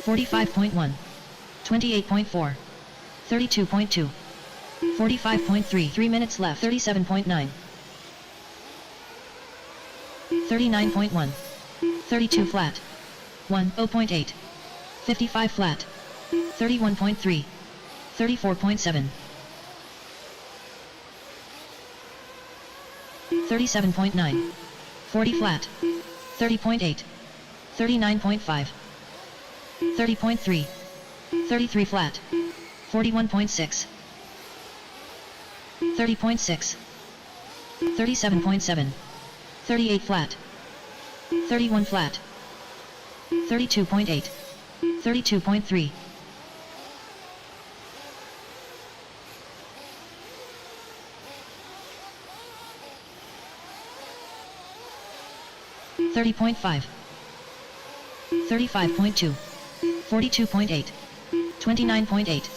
45.1, 28.4, 32.2, 45.3, 3 minutes left, 37.9, 39.1, 32 flat, 0.8, 55 flat, 31.3, 34.7, 37.9, 40 flat, 30.8, 39.5, 30.3, 33 flat, 41.6, 30.6, 37.7, 38 flat, 31 flat, 32.8, 32.3, 30.5, 35.2, 42.8, 29.8,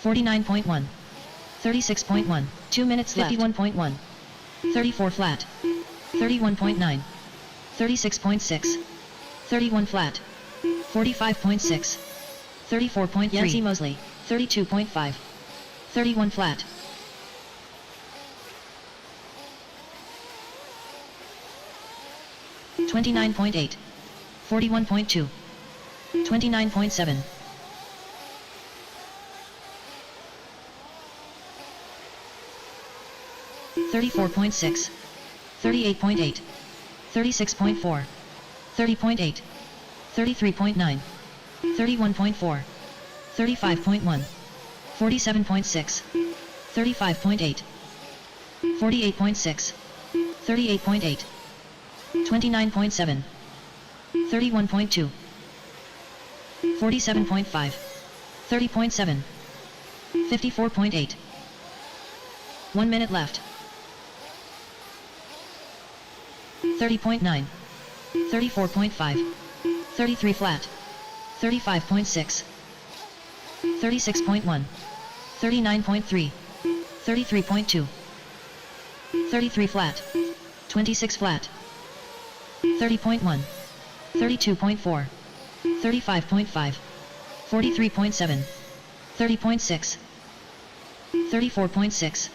49.1, 36.1, 2 minutes left, 51.1, 34 flat, 31.9, 36.6, 31 flat, 45.6, 34.3, Yancy Mosley, 32.5, 31 flat, 29.8, 41.2, 29.7, 34.6, 38.8, 36.4, 30.8, 33.9, 31.4, 35.1, 47.6, 35.8, 48.6, 38.8, 29.7, 31.2, 47.5, 30.7, 54.8, 1 minute left, 30.9, 34.5, 33 flat, 35.6, 36.1, 39.3, 33.2, 33 flat, 26 flat, 30.1, 32.4, 35.5, 43.7, 30.6, 34.6,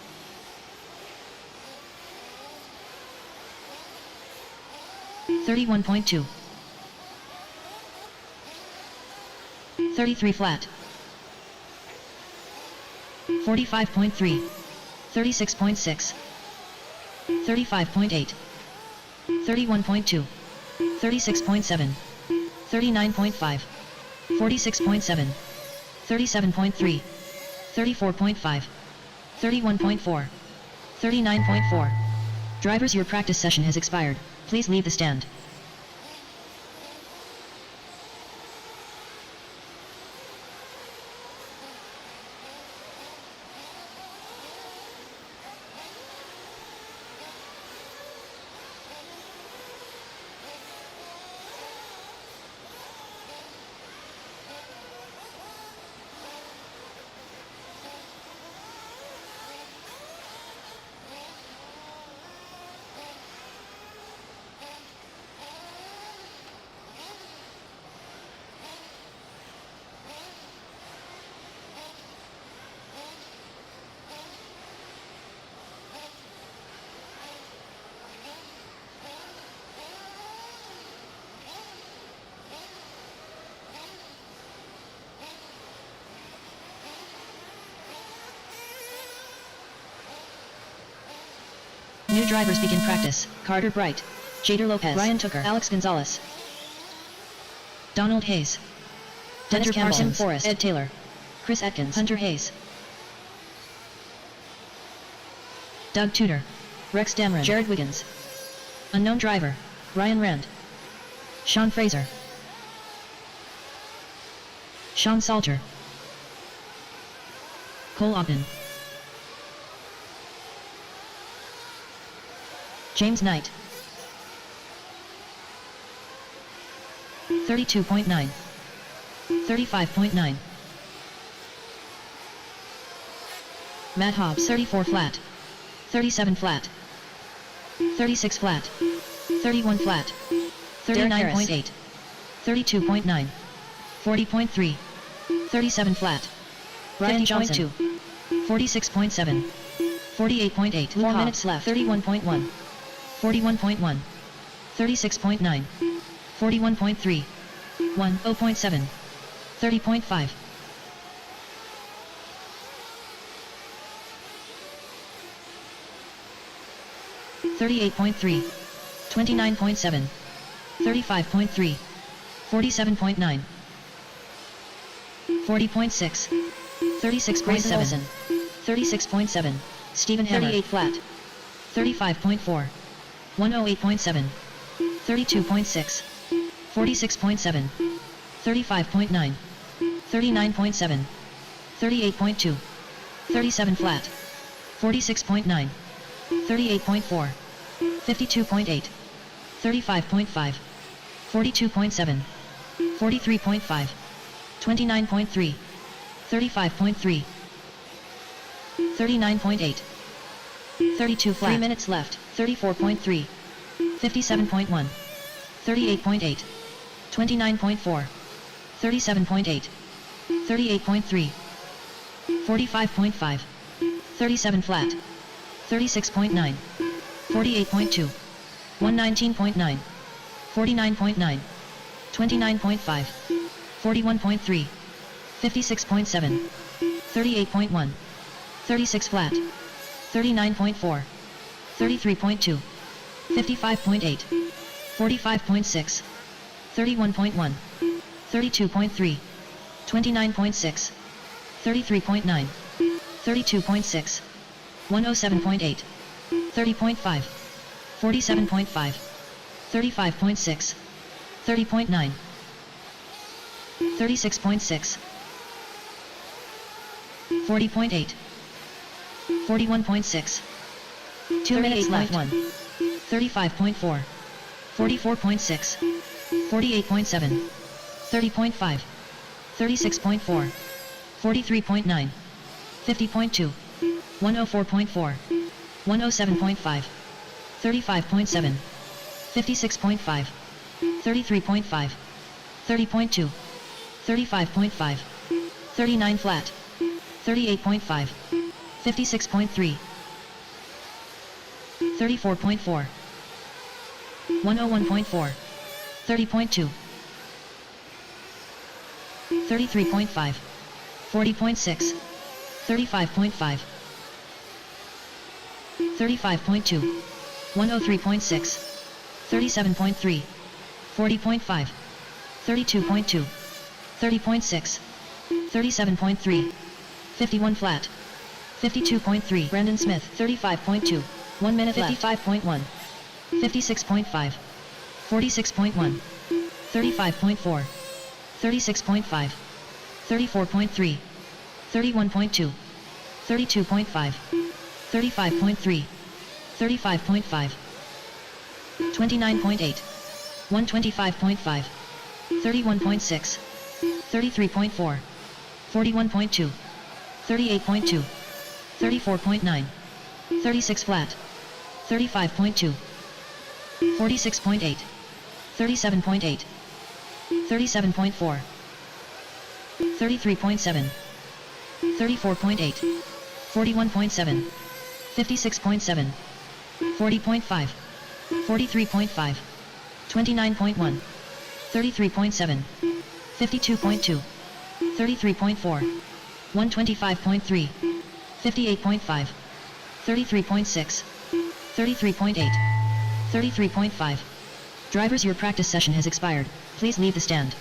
31.2, 33 flat, 45.3, 36.6, 35.8, 31.2, 36.7, 39.5, 46.7, 37.3, 34.5, 31.4, 39.4. Drivers, your practice session has expired. Please leave the stand. New drivers begin practice. Carter Bright, Jader Lopez, Ryan Tooker, Alex Gonzalez, Donald Hayes, Dennis Campbell, Tim Forrest, Ed Taylor, Chris Atkins, Hunter Hayes, Doug Tudor, Rex Damron, Jared Wiggins, unknown driver, Ryan Rand, Sean Fraser, Sean Salter, Cole Ogden, James Knight. 32.9. 35.9. Matt Hobbs 34 flat. 37 flat. 36 flat. 31 flat. 39.8. 32.9. 40.3. 37 flat. Ryan Johnson 46.7. 48.8. 4 minutes left. 31.1. 41.1. 36.9. 41.3. 10.7. 30.5. 38.3. 29.7. 35.3. 47.9. 40.6. 36.7. 36.7. Stephen Hammer 38 flat. 35.4. 108.7. 32.6. 46.7. 35.9. 39.7. 38.2. 37 flat. 46.9. 38.4. 52.8. 35.5. 42.7. 43.5. 29.3. 35.3. 39.8. 32 flat. 3 minutes left. 34.3. 57.1. 38.8. 29.4. 37.8. 38.3. 45.5. 37 flat. 36.9. 48.2. 119.9. 49.9. 29.5. 41.3. 56.7. 38.1. 36 flat. 39.4. 33.2. 55.8. 45.6. 31.1. 32.3. 29.6. 33.9. 32.6. 107.8. 30.5. 47.5. 35.6. 30.9. 36.6. 40.8. 41.6. 2 minutes left. 35.4. 44.6. 48.7. 30.5. 36.4. 43.9. 50.2. 104.4. 107.5. 35.7. 56.5. 33.5. 30.2. 35.5. 39 flat. 38.5. 56.3. 34.4. 101.4. 30.2. 33.5. 40.6. 35.5. 35.2. 103.6. 37.3. 40.5. 32.2. 30.6. 37.3. 51 flat. 52.3. Brandon Smith 35.2. 1 minute 55.1. 56.5. 46.1. 35.4. 36.5. 34.3. 31.2. 32.5. 35.3. 35.5. 29.8. 125.5. 31.6. 33.4. 41.2. 38.2. 34.9. 36 flat. 35.2. 46.8. 37.8. 37.4. 33.7. 34.8. 41.7. 56.7. 40.5. 43.5. 29.1. 33.7. 52.2. 33.4. 125.3. 58.5. 33.6. 33.8. 33.5. Drivers, your practice session has expired. Please leave the stand.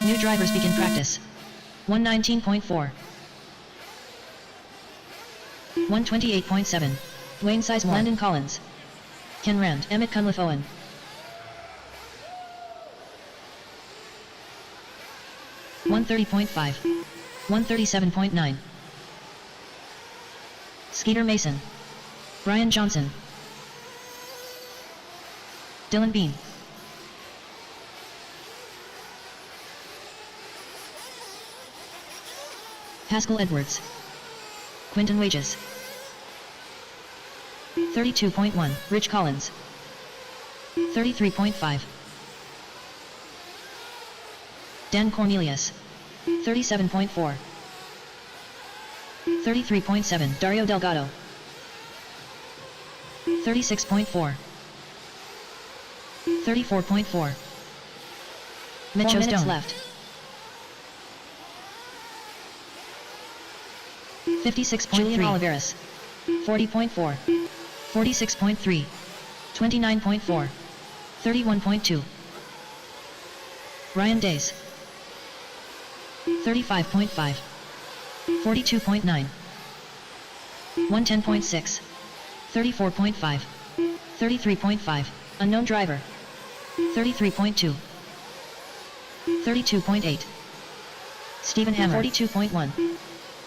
New drivers begin practice. 119.4. 128.7. Dwayne Sizemore. Landon Collins. Ken Rand. Emmett Cunliffe Owen. 130.5. 137.9. Skeeter Mason. Brian Johnson. Dylan Bean. Haskell Edwards. Quinton Wages. 32.1. Rich Collins. 33.5. Dan Cornelius. 37.4. 33.7. Dario Delgado. 36.4. 34.4. Mitcho 4 minutes Stone. Left. 56.3. Julian Oliveras. 40.4. 46.3. 29.4. 31.2. Ryan Days. 35.5. 42.9. 110.6. 34.5. 33.5. Unknown driver. 33.2. 32.8. Stephen Hammer. 42.1.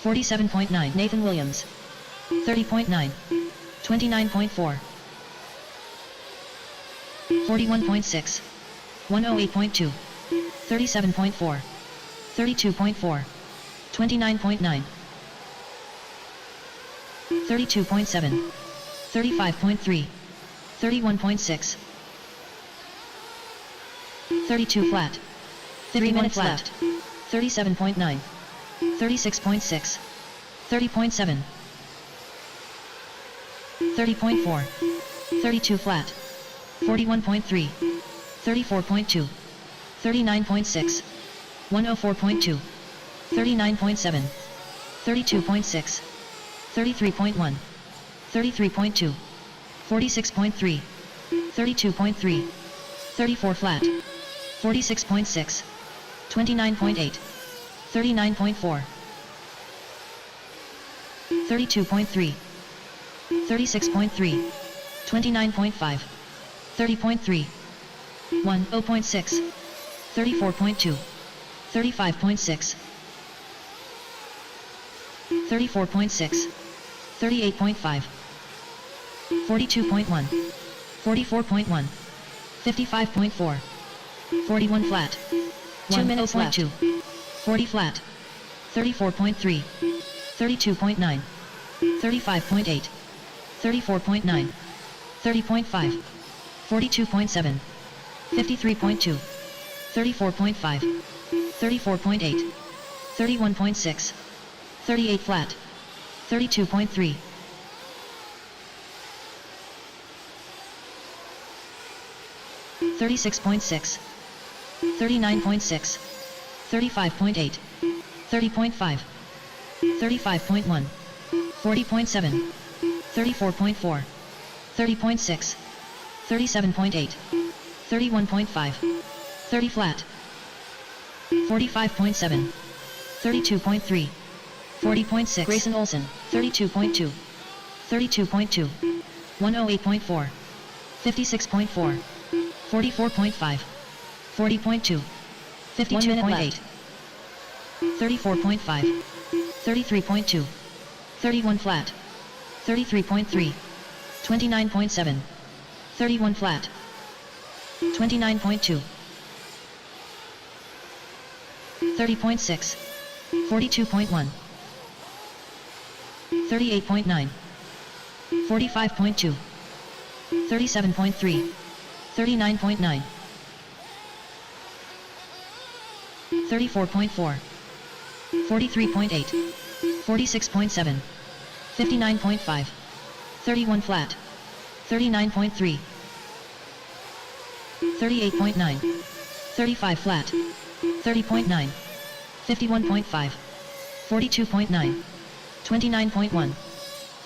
47.9. Nathan Williams. 30.9. 29.4. 41.6. 108.2. 37.4. 32.4. 29.9. 32.7. 35.3. 31.6. 32 flat. 3 minutes left. 37.9. 36.6. 30.7. 30.4. 32 flat. 41.3. 34.2. 39.6. 104.2. 39.7. 32.6. 33.1. 33.2. 46.3. 32.3. 34 flat. 46.6. 29.8. 39.4. 32.3. 36.3. 29.5. 30.3. 10.6. 34.2. 35.6. 34.6. 38.5. 42.1. 44.1. 55.4. 41 flat. 2 minutes left. 40 flat. 34.3. 32.9. 35.8. 34.9. 30.5. 42.7. 53.2. 34.5. 34.8. 31.6. 38 flat. 32.3. 36.6. 39.6. 35.8. 30.5. 35.1. 40.7. 34.4. 30.6. 37.8. 31.5. 30 flat. 45.7. 32.3. 40.6. Grayson Olson. 32.2. 32.2. 108.4. 56.4. 44.5. 40.2. 52.8. 34.5. 33.2. 31 flat. 33.3. 29.7. 31 flat. 29.2. 30.6. 42.1. 38.9. 45.2. 37.3. 39.9. 34.4. 43.8. 46.7. 59.5. 31 flat. 39.3. 38.9. 35 flat. 30.9. 51.5. 42.9. 29.1.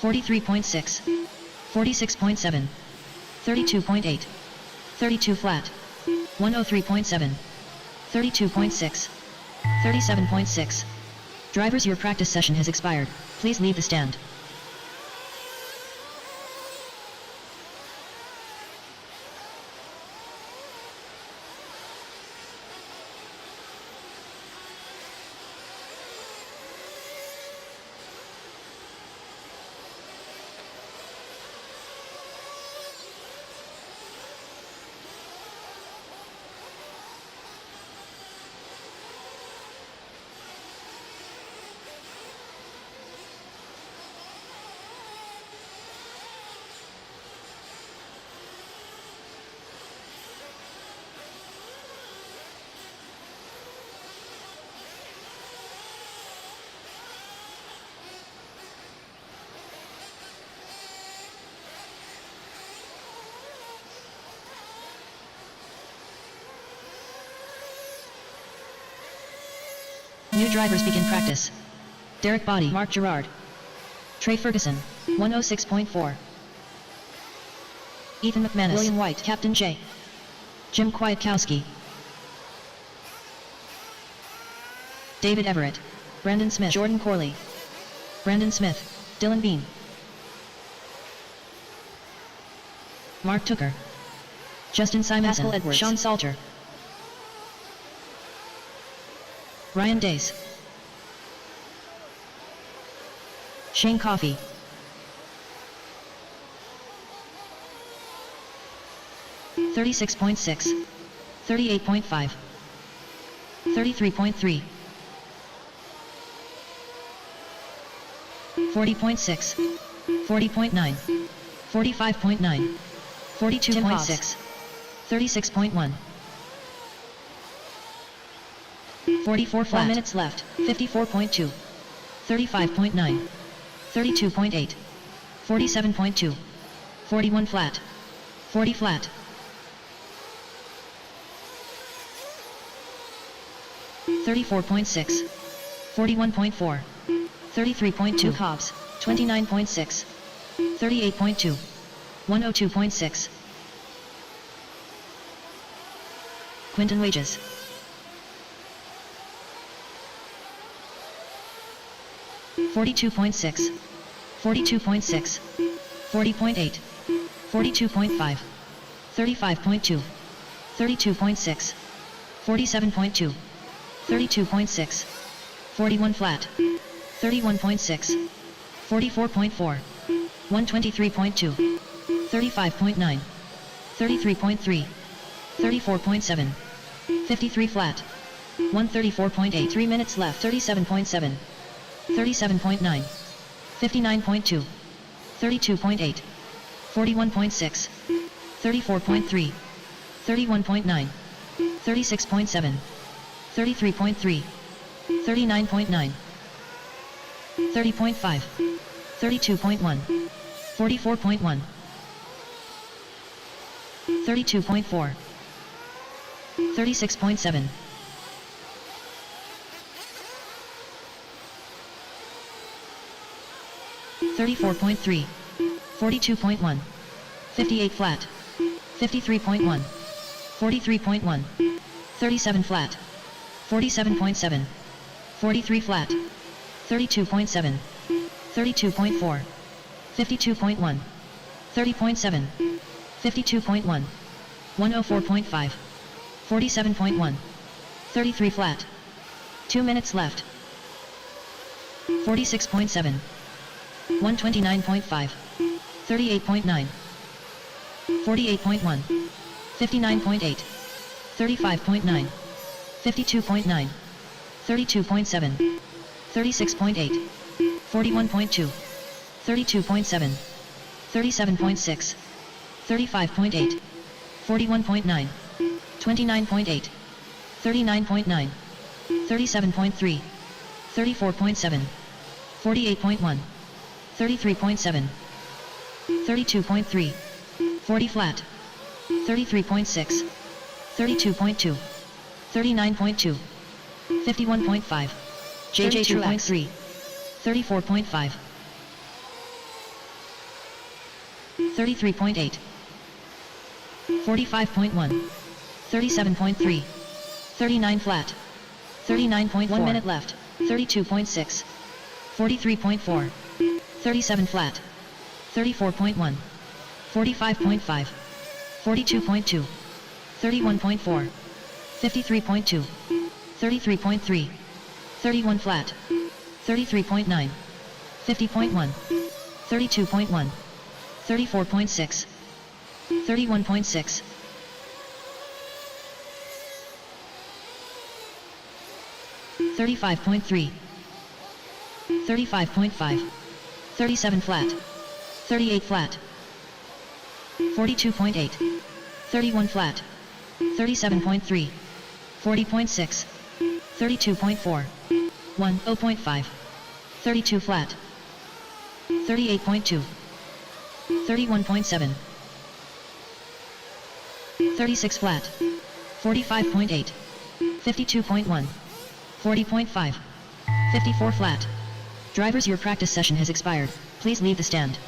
43.6. 46.7. 32.8. 32 flat. 103.7. 32.6. 37.6. Drivers, your practice session has expired. Please leave the stand. New drivers begin practice. Derek Body, Mark Gerard. Trey Ferguson, 106.4. Ethan McManus, William White, Captain J. Jim Kwiatkowski. David Everett, Brandon Smith, Jordan Corley. Brandon Smith, Dylan Bean. Mark Tooker. Justin Simonson, Pascal Edwards, Sean Salter. Ryan Days. Shane Coffey. $36.6. 38.5. 33.3. 40.6. 40.9. 45.9. 42.6. 36.1. 44 flat. 1 minutes left. 54.2. 35.9. 32.8. 47.2. 41 flat. 40 flat. 34.6. 41.4. 33.2 Hobbs. 29.6. 38.2. 102.6. Quinton Wages. 42.6. 42.6. 40.8. 42.5. 35.2. 32.6. 47.2. 32.6. 41 flat. 31.6. 44.4. 123.2. 35.9. 33.3. 34.7. 53 flat. 134.8. 3 minutes left. 37.7. 37.9. 59.2. 32.8. 41.6. 34.3. 31.9. 36.7. 33.3. 39.9. 30.5. 32.1. 44.1. 32.4. 36.7. 34.3. 42.1. 58 flat. 53.1. 43.1. 37 flat. 47.7. 43 flat. 32.7. 32.4. 52.1. 30.7. 52.1. 104.5. 47.1. 33 flat. 2 minutes left. 46.7. 129.5. 38.9. 48.1. 59.8. 35.9. 52.9. 32.7. 36.8. 41.2. 32.7. 37.6. 35.8. 41.9. 29.8. 39.9. 37.3. 34.7. 48.1. 33.7. 32.3. 40 flat. 33.6. 32.2. 39.2. 51.5. JJ 2.3. 34.5. 33.8. 45.1. 37.3. 39 flat. 39.1 1 minute left. 32.6. 43.4. 37 flat. 34.1. 45.5. 42.2. 31.4. 53.2. 33.3. 31 flat. 33.9. 50.1. 32.1. 34.6. 31.6. 35.3. 35.5. 37 flat. 38 flat. 42.8. 31 flat. 37.3. 40.6. 32.4. 10.5. 32 flat. 38.2. 31.7. 36 flat. 45.8. 52.1. 40.5. 54 flat. Drivers, your practice session has expired. Please leave the stand.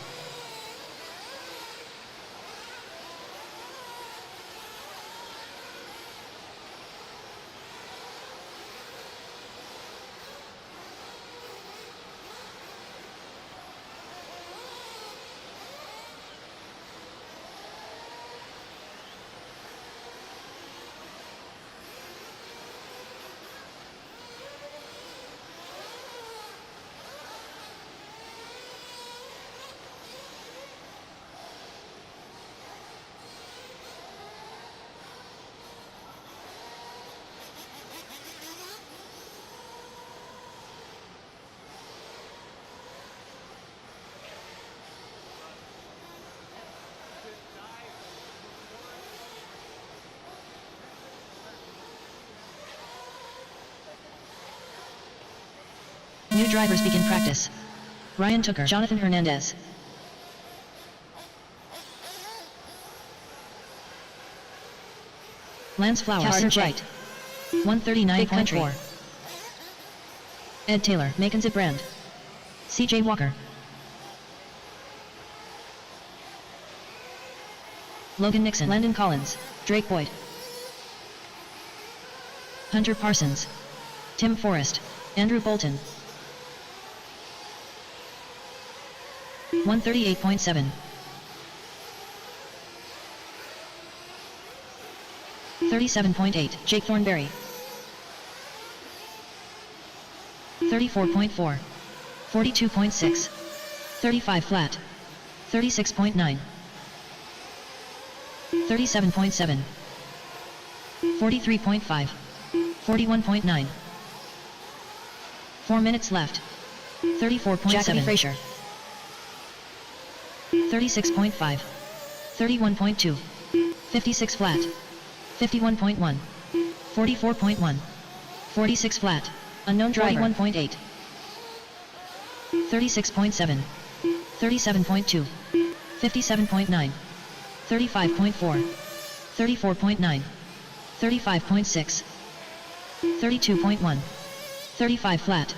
New drivers begin practice. Ryan Tooker, Jonathan Hernandez. Lance Flowers, Carson Bright. 139.4. Ed Taylor, Macon Zip Brand. CJ Walker. Logan Nixon, Landon Collins, Drake Boyd. Hunter Parsons. Tim Forrest, Andrew Bolton. 138.7. 37.8. Jake Thornberry. 34.4. 42.6. 35 flat. 36.9. 37.7. 43.5. 41.9. 4 minutes left. 34.7. Jacoby Frazier. 36.5. 31.2. 56 flat. 51.1. 44.1. 46 flat. Unknown driver. 41.8. 36.7. 37.2. 57.9. 35.4. 34.9. 35.6. 32.1. 35 flat.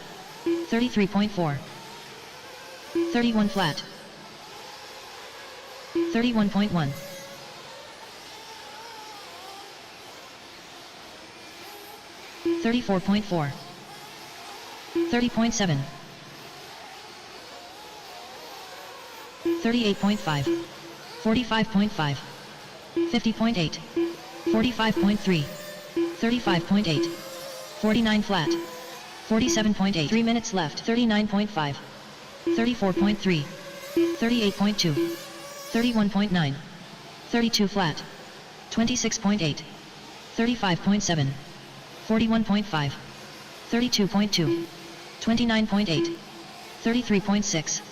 33.4. 31 flat. 31.1. 34.4. 30.7. 38.5. 45.5. 50.8. 45.3. 35.8. 49 flat. 47.8. 3 minutes left. 39.5. 34.3. 38.2. 31.9. 32 flat. 26.8. 35.7. 41.5. 32.2. 29.8. 33.6.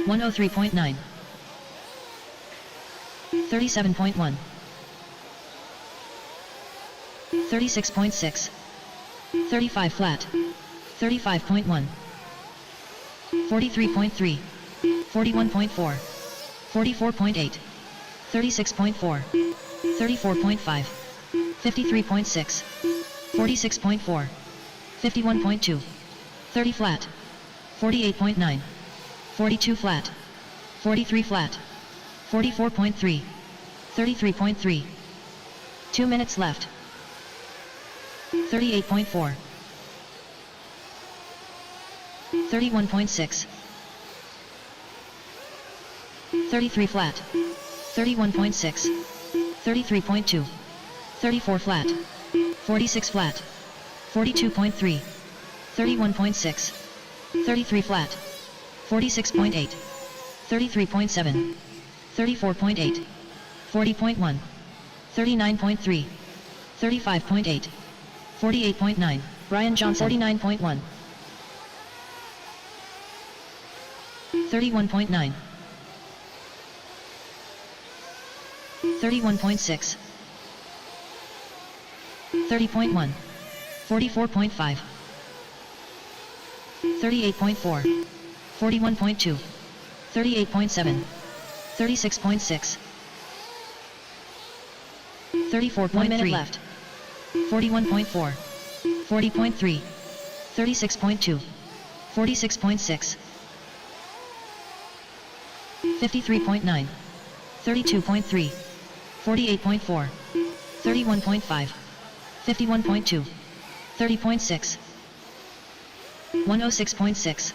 103.9. 37.1. 36.6. 35 flat. 35.1. 43.3. 41.4. 44.8. 36.4. 34.5. 53.6. 46.4. 51.2. 30 flat. 48.9. 42 flat. 43 flat. 44.3. 33.3. 2 minutes left. 38.4. 31.6. 33 flat. 31.6. 33.2. 34 flat. 46 flat. 42.3. 31.6. 33 flat. 46.8. 33.7. 34.8. 40.1. 39.3. 35.8. 48.9. Brian Johnson. 49.1. 31.9. 31.6. 30.1. 44.5. 38.4. 41.2. 38.7. 36.6. 34.3. 1 minute left. 41.4. 40.3. 36.2. 46.6. 53.9. 32.3. 48.4. 31.5. 51.2. 30.6. 106.6.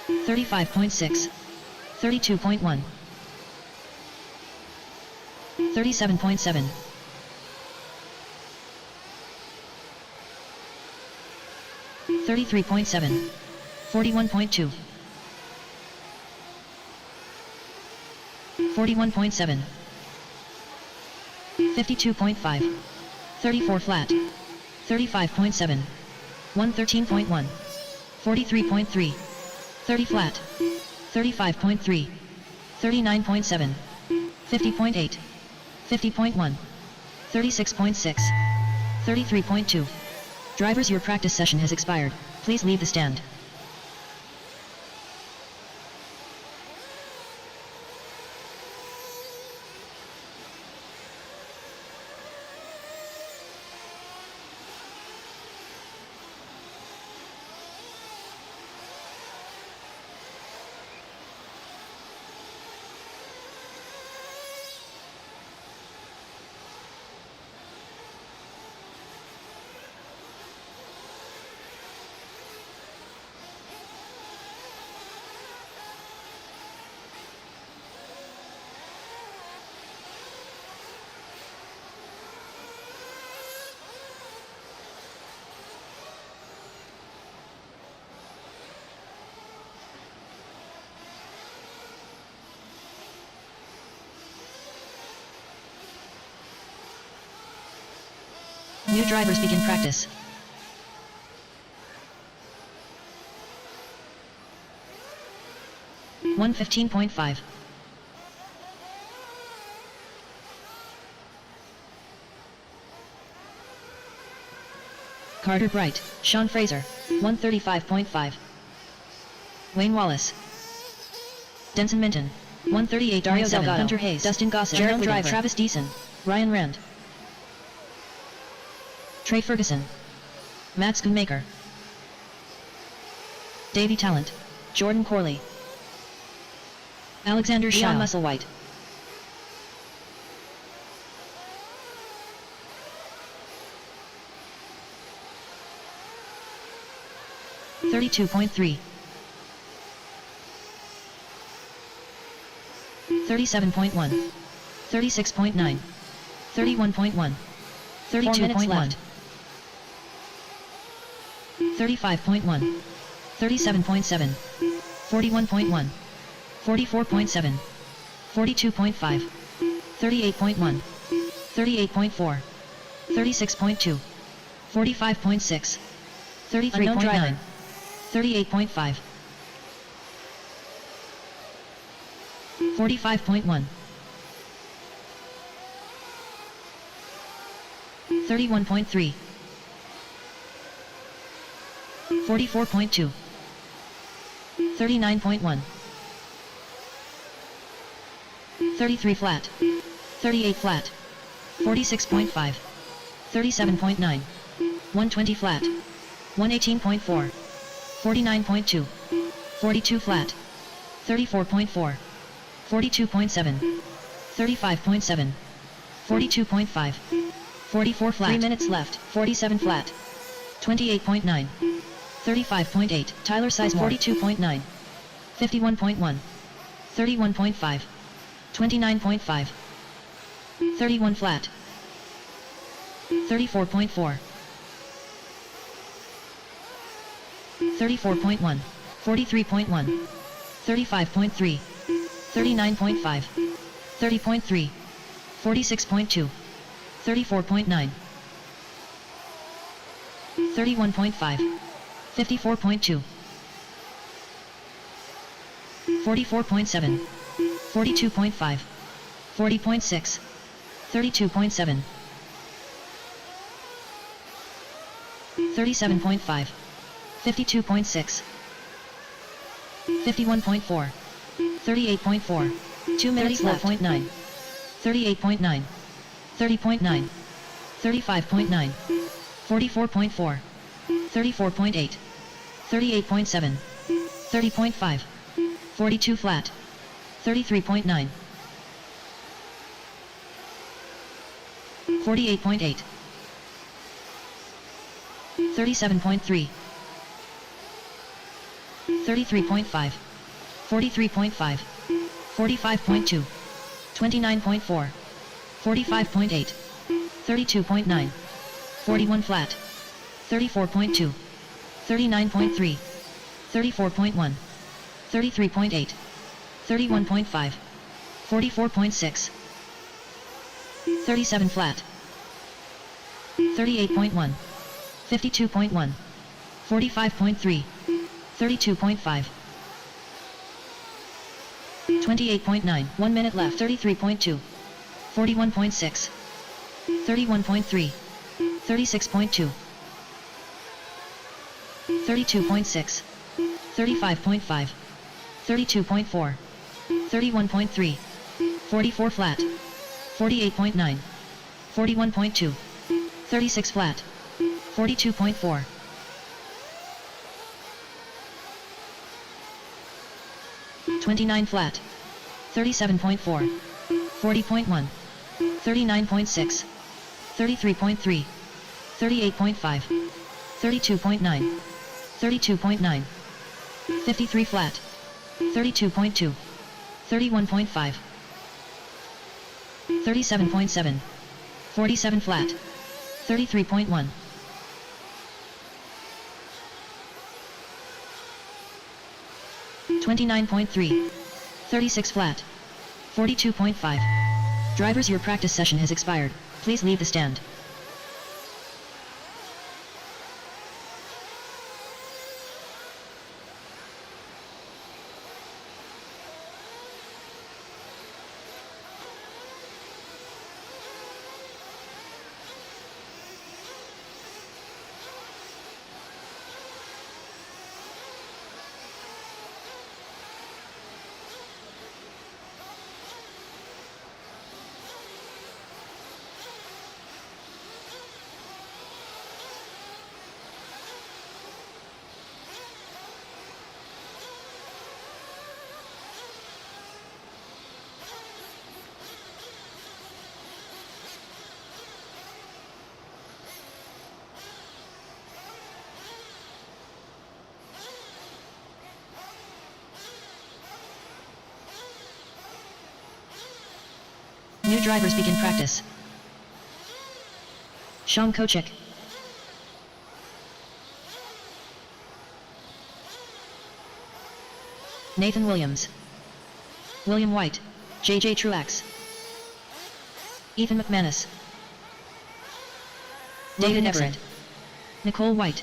35.6. 32.1. 37.7. 33.7. 41.2. 41.7. 52.5. 34 flat. 35.7. 113.1. 43.3. 30 flat. 35.3. 39.7. 50.8. 50.1. 36.6. 33.2. Drivers, your practice session has expired. Please leave the stand. New drivers begin practice. One 15.5. Carter Bright, Sean Fraser, 135.5. Wayne Wallace, Denson Minton, 138. Dario Delgado, Hunter Hayes, Dustin Gossett, Jared Driver, Travis Deason, Ryan Rand, Trey Ferguson, Matt Schoonmaker, Davey Talent, Jordan Corley, Alexander Shaw, Musselwhite, $32.3, 37.1, 36.9, 31.1, 32.1, 35.1, 37.7, 41.1, 44.7, 42.5, 38.1, 38.4, 36.2, 45.6, 33.9, 38.5, 45.1, 31.3, 44.2, 39.1, 33 flat, 38 flat, 46.5, 37.9, 120 flat, 118.4, 49.2, 42 flat, 34.4, 42.7, 35.7. 42.5. 44 flat. 3 minutes left. 47 flat. 28.9. 35.8. Tyler Sizemore. 42.9. 51.1. 31.5. 29.5. 31 flat. 34.4. 34.1. 43.1. 35.3. 39.5. 30.3. 46.2. 34.9. 31.5. 54.2. 44.7. 42.5. 40.6. 32.7. 37.5. 52.6. 51.4. 38.4. 2 minutes left. 34.9. 38.9. 30.9. 35.9. 44.4. 34.8. 38.7. 30.5. 42 flat. 33.9. 48.8. 37.3. 33.5. 43.5. 45.2. 29.4. 45.8. 32.9. 41 flat. 34.2. 39.3. 34.1. 33.8. 31.5. 44.6. 37 flat. 38.1. 52.1. 45.3. 32.5. 28.9. 1 minute left. 33.2. 41.6. 31.3. 36.2. 32.6. 35.5. 32.4. 31.3. 44 flat. 48.9. 41.2. 36 flat. 42.4. 29 flat. 37.4. 40.1. 39.6. 33.3. 38.5. 32.9. 32.9. 53 flat. 32.2. 31.5. 37.7. 47 flat. 33.1. 29.3. 36 flat. 42.5. Drivers, your practice session has expired. Please leave the stand. New drivers begin practice. Sean Kochik. Nathan Williams. William White. JJ Truax. Ethan McManus. David Everett. Nicole White.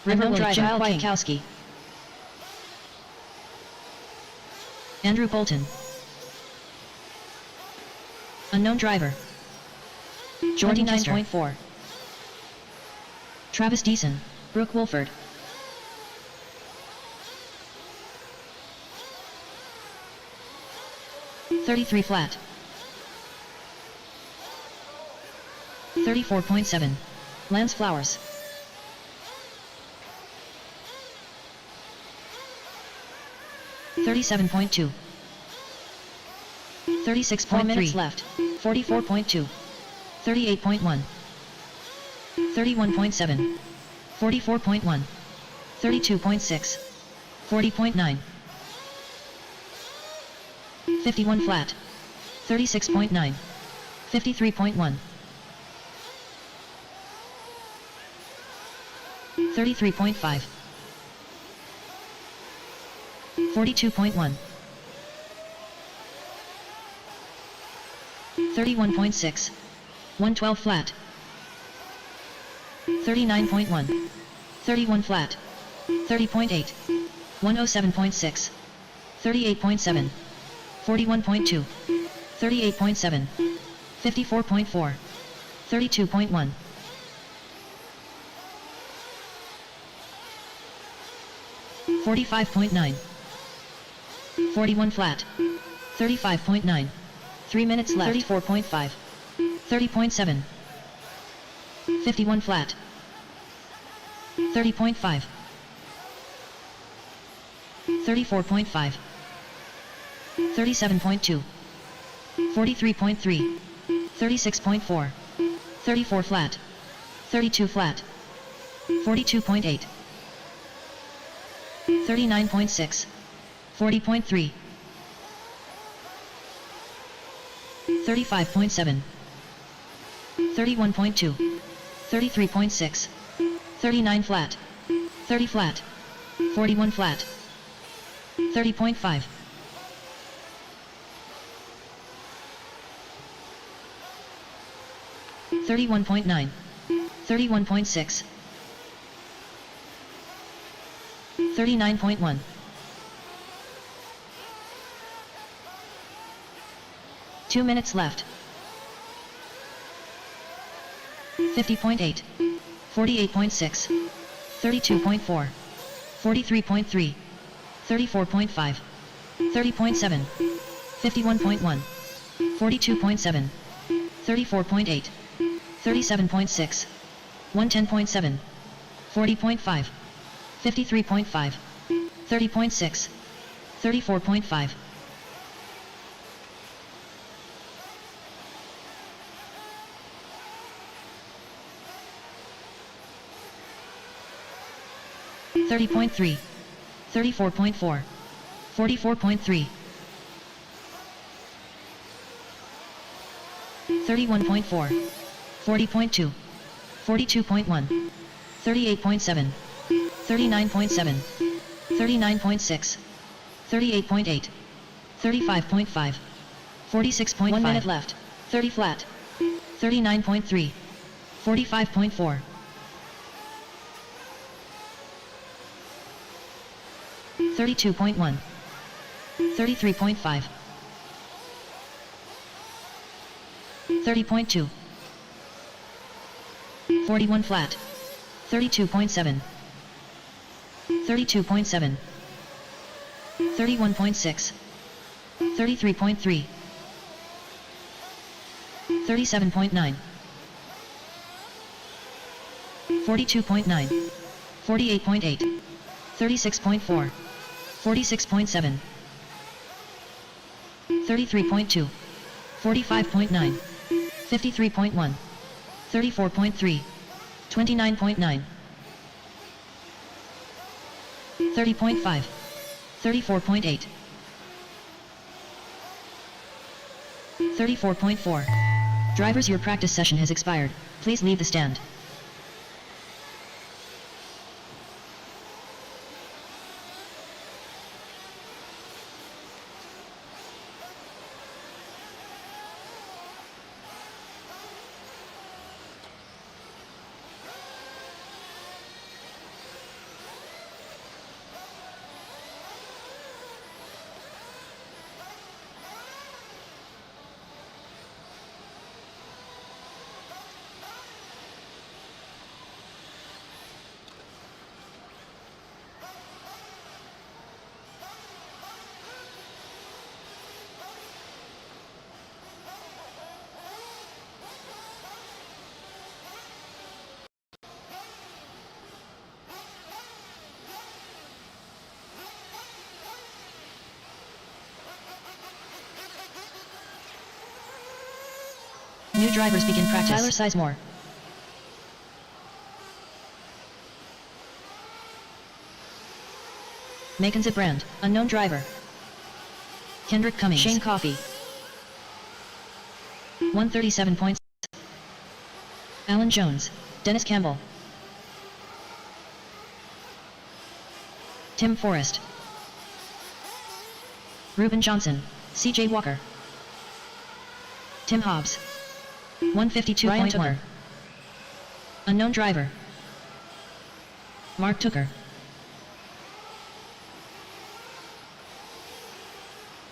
Unknown driver Jack Kwiatkowski. Andrew Bolton. Unknown driver. Jordan 29.4. Travis Deason. Brooke Wolford. .33 flat. 34.7. Lance Flowers. .37.2. 36.3 4 minutes left. 44.2. 38.1. 31.7. 44.1. 32.6. 40.9. 51 flat. 36.9. 53.1. 33.5. 42.1. 31.6. 112 flat. 39.1. 31 flat. 30.8. 107.6. 38.7. 41.2. 38.7. 54.4. 32.1. 45.9. 41 flat. 35.9. 3 minutes left. 34.5. 30.7. 51 flat. 30.5. 34.5. 37.2. 43.3. 36.4. 34 flat. 32 flat. 42.8. 39.6. 40.3. 35.7. 31.2. 33.6. 39 flat. 30 flat. 41 flat. 30.5. 31.9. 31.6. 39.1. 2 minutes left. 50.8. 48.6. 32.4. 43.3. 34.5. 30.7. 51.1. 42.7. 34.8. 37.6. 110.7. 40.5. 53.5. 30.6. 34.5. 30.3. 34.4. 44.3. 31.4. 40.2. 42.1. 38.7. 39.7. 39.6. 38.8. 35.5. 46.5. 1 minute left. 30 flat. 39.3. 45.4. 32.1. 33.5. 30.2. 41 flat. 32.7. 32.7. 31.6. 33.3. 37.9. 42.9. 48.8. 36.4. 46.7. 33.2. 45.9. 53.1. 34.3. 29.9. 30.5. 34.8. 34.4. Drivers, your practice session has expired. Please leave the stand. New drivers begin practice. Tyler Sizemore. Macon Brand, unknown driver. Kendrick Cummings. Shane Coffey. 137 points. Alan Jones. Dennis Campbell. Tim Forrest. Reuben Johnson. CJ Walker. Tim Hobbs. 152.1. Unknown driver. Mark Tooker.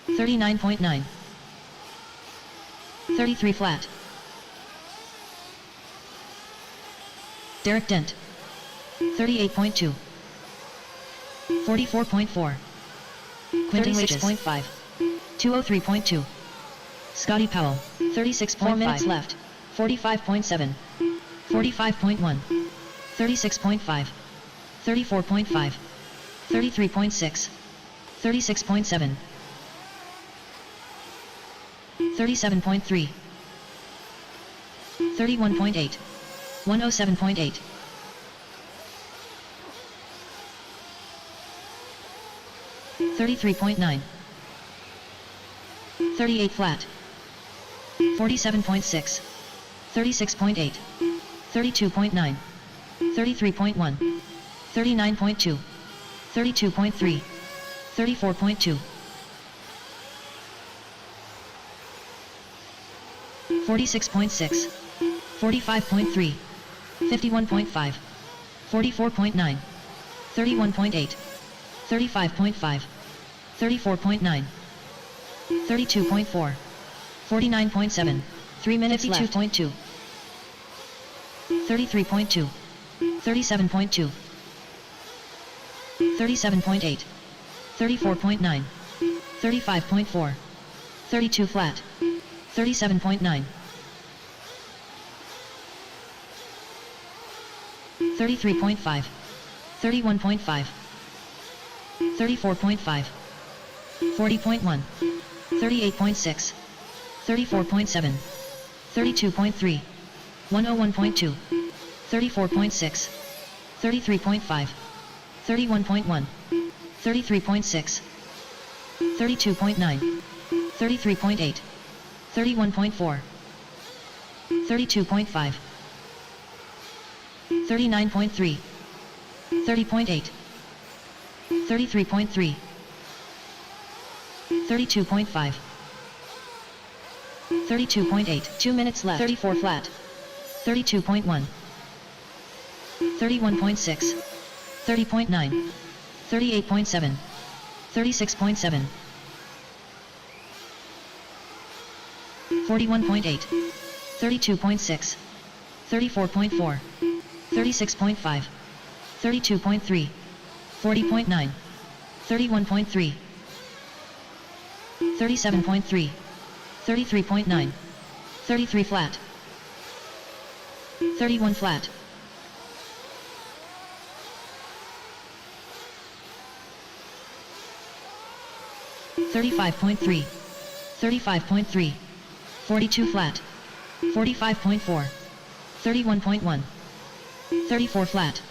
39.9. 33 flat. Derek Dent. 38.2. 44.4. Quentin 36.5. 203.2. Scotty Powell. 36.4 minutes left. 45.7. 45.1. 36.5. 34.5. 33.6. 36.7. 37.3. 31.8. 107.8. 33.9. 38 flat. 47.6. 36.8. 32.9. 33.1. 39.2. 32.3. 34.2. 46.6. 45.3. 51.5. 44.9. 31.8. 35.5. 34.9. 32.4. 49.7. 3 minutes 52.2. 33.2. 37.2. 37.8. 34.9. 35.4. 32 flat. 37.9. 33.5. 31.5. 34.5. 40.1. 38.6. 34.7. 32.3. 101.2. 34.6. 33.5. 31.1. 33.6. 32.9. 33.8. 31.4. 32.5. 39.3. 30.8. 33.3. 32.5. 32.8. 2 minutes left. 34 flat. 32.1. 31.6. 30.9. 38.7. 36.7. 41.8. 32.6. 34.4. 36.5. 32.3. 40.9. 31.3. 37.3. 33.9. 33 flat. 31 flat. 35.3. 35.3. 42 flat. 45.4. 31.1. 34 flat.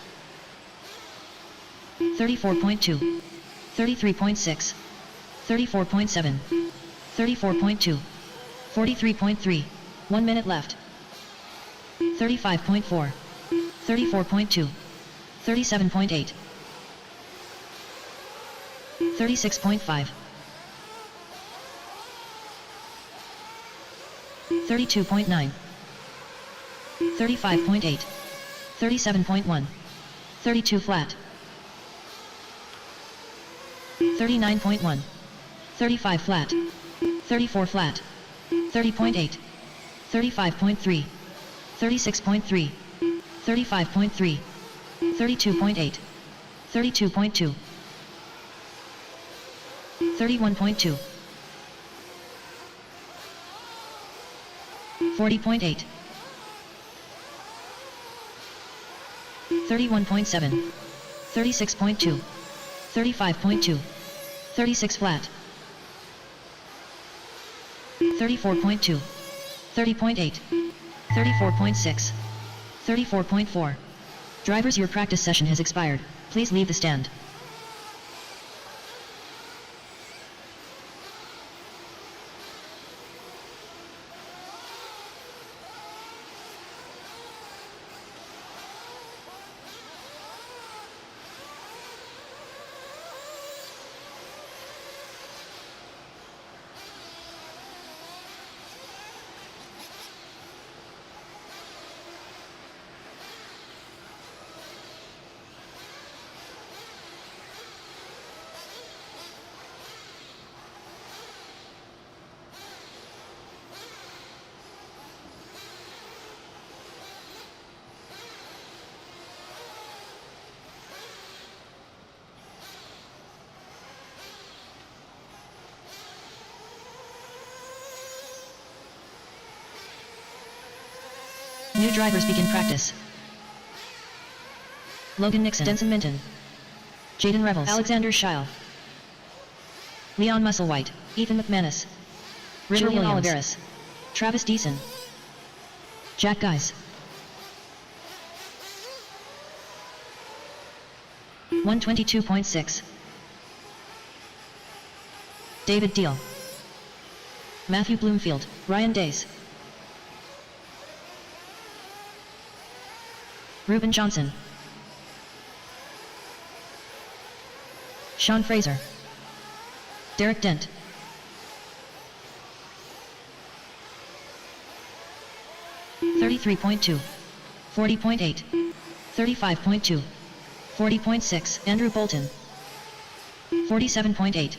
34.2. 33.6. 34.7. 34.2. 43.3. 1 minute left. 35.4. 34.2. 37.8. 36.5. 32.9. 35.8. 37.1. 32 flat. 39.1. 35 flat. 34 flat. 30.8. 35.3. 36.3. 35.3. 32.8. 32.2. 31.2. 40.8. 31.7. 36.2. 35.2. 36 flat. 34.2. 30.8. 34.6. 34.4. Drivers, your practice session has expired. Please leave the stand. New drivers begin practice. Logan Nixon, Denson Minton, Jaden Revels, Alexander Scheil, Leon Musselwhite, Ethan McManus, Julian Oliveras, Travis Deason, Jack Guys. 122.6. David Deal, Matthew Bloomfield, Ryan Days, Reuben Johnson, Sean Fraser, Derek Dent, .2, 40.8, 35.2, 40.6, Andrew Bolton, 47.8,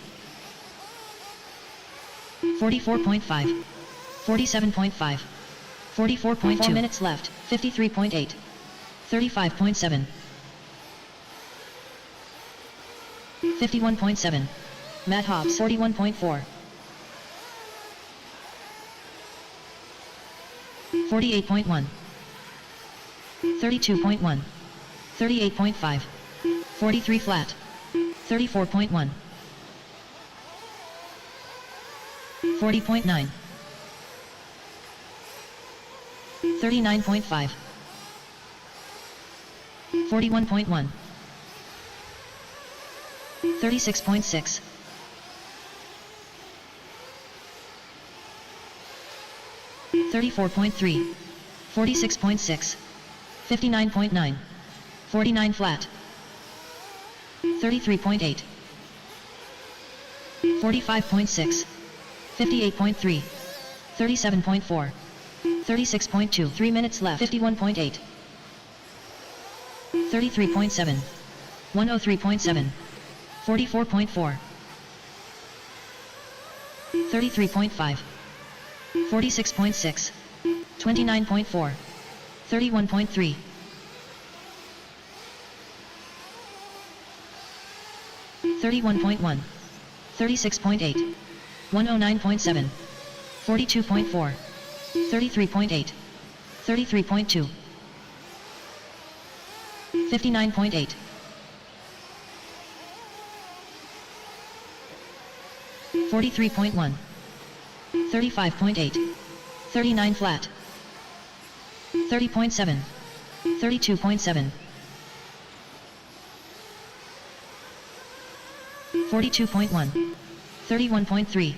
44.5, 47.5, 44.2 minutes left, 53.8, 35.7, 51.7, Matt Hobbs, 41.4, 48.1, 32.1, 38.5, 43 flat, 34.1, 40.9, 39.5, 41.1, 36.6, 34.3, 46.6, 59.9, 49 flat, 33.8, 45.6, 58.3, 37.4, 36.2, 3 minutes left, 51.8, 33.7, 103.7, 44.4, 33.5, 46.6, 29.4, 31.3, 31.1, 36.8, 109.7, 42.4, 33.8, 33.2, 59.8, 43.1, 35.8, 39 flat, 30.7, 32.7, 42.1, 31.3,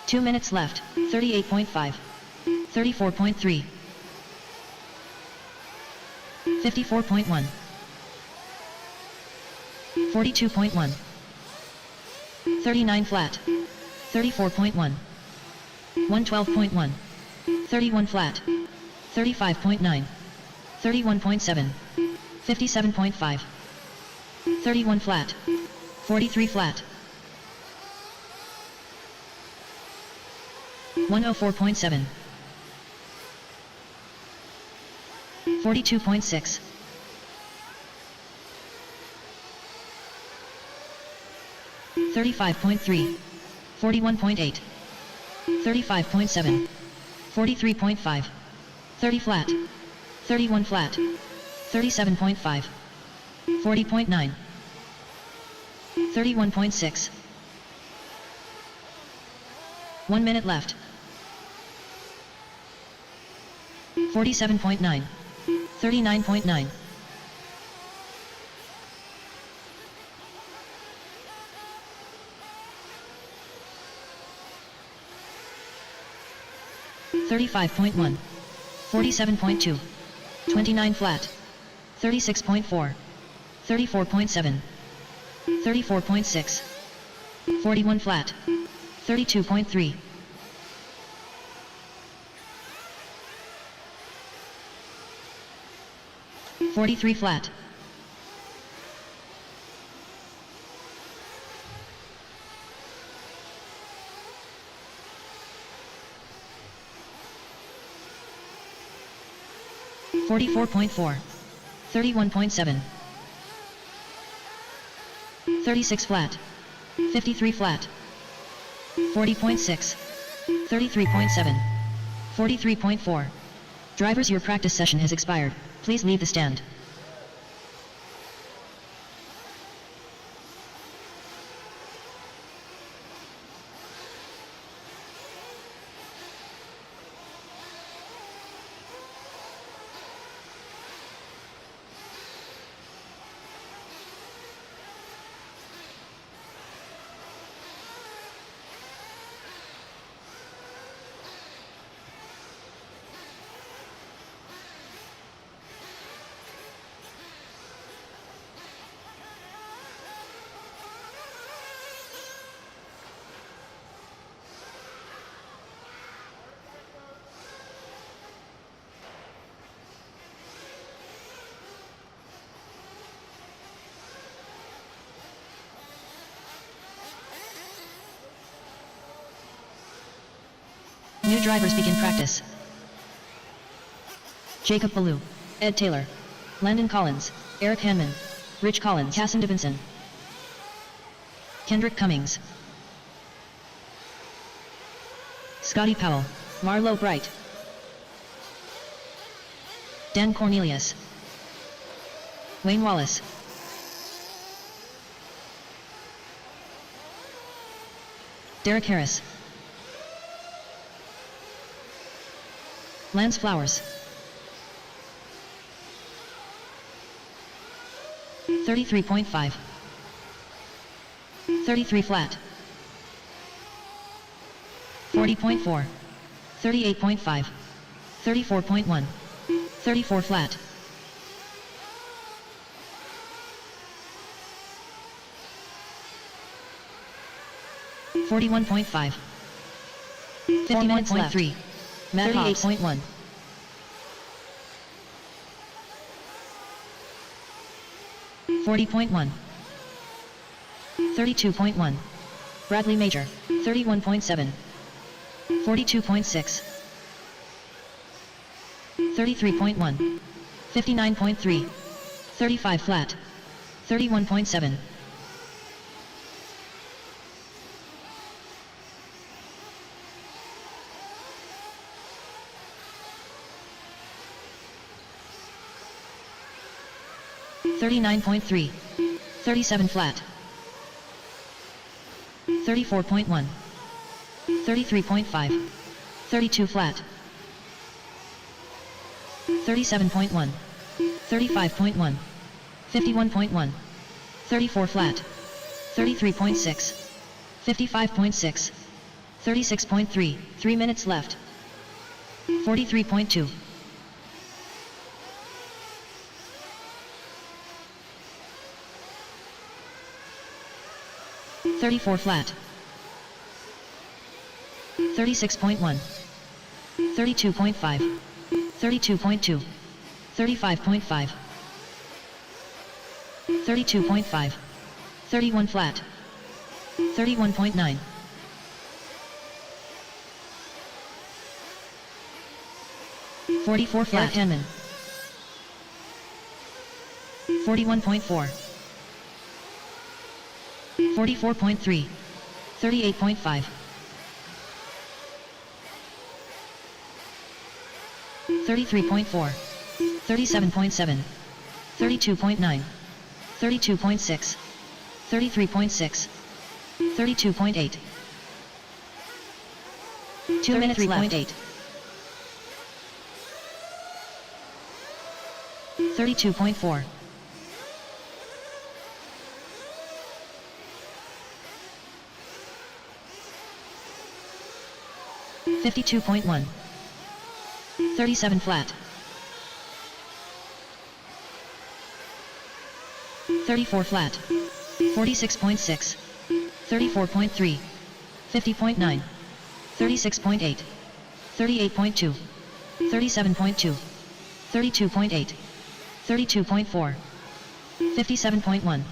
2 minutes left, 38.5, 34.3, 54.1, 42.1, 39 flat, 34.1, 112.1, 31 flat, 35.9, 31.7, 57.5, 31 flat, 43 flat, 104.7, 42.6, 35.3, 41.8, 35.7, 43.5, 30 flat, 31 flat, 37.5, 40.9, 31.6, 1 minute left. 47.9. 39.9. 35.1. 47.2. 29 flat. 36.4. 34.7. 34.6. 41 flat. 32.3. 43 flat. 44.4. 31.7. 36 flat. 53 flat. 40.6. 33.7. 43.4. Drivers, your practice session has expired. Please leave the stand. New drivers begin practice. Jacob Ballou, Ed Taylor, Landon Collins, Eric Hanman, Rich Collins, Casson Davinson, Kendrick Cummings, Scotty Powell, Marlo Bright, Dan Cornelius, Wayne Wallace, Derek Harris, Lance Flowers, 33.5, 33 flat, 40.4, 38.5, 34.1, 34 flat, 41.5, 51.3, 38.1, 40.1, 32.1, Bradley Major, 31.7, 42.6, 33.1, 59.3, 35 flat, 31.7, 39.3, 37 flat, 34.1, 33.5, 32 flat, 37.1, 35.1, 51.1, 34 flat, 33.6, 55.6, 36.3, 3 minutes left, 43.2, 34 flat, 36.1, 32.5, 32.2, 35.5, 32.5, 31 flat, 31.9, 44 flat, Hanman, 41.4, 44.3, 38.5, 33.4, 37.7, 32.9, 32.6, 33.6, 32.8, 2 minutes left. 32.4. 52.1. 37 flat. 34 flat. 46.6. 34.3. 50.9. 36.8. 38.2. 37.2. 32.8. 32.4. 57.1.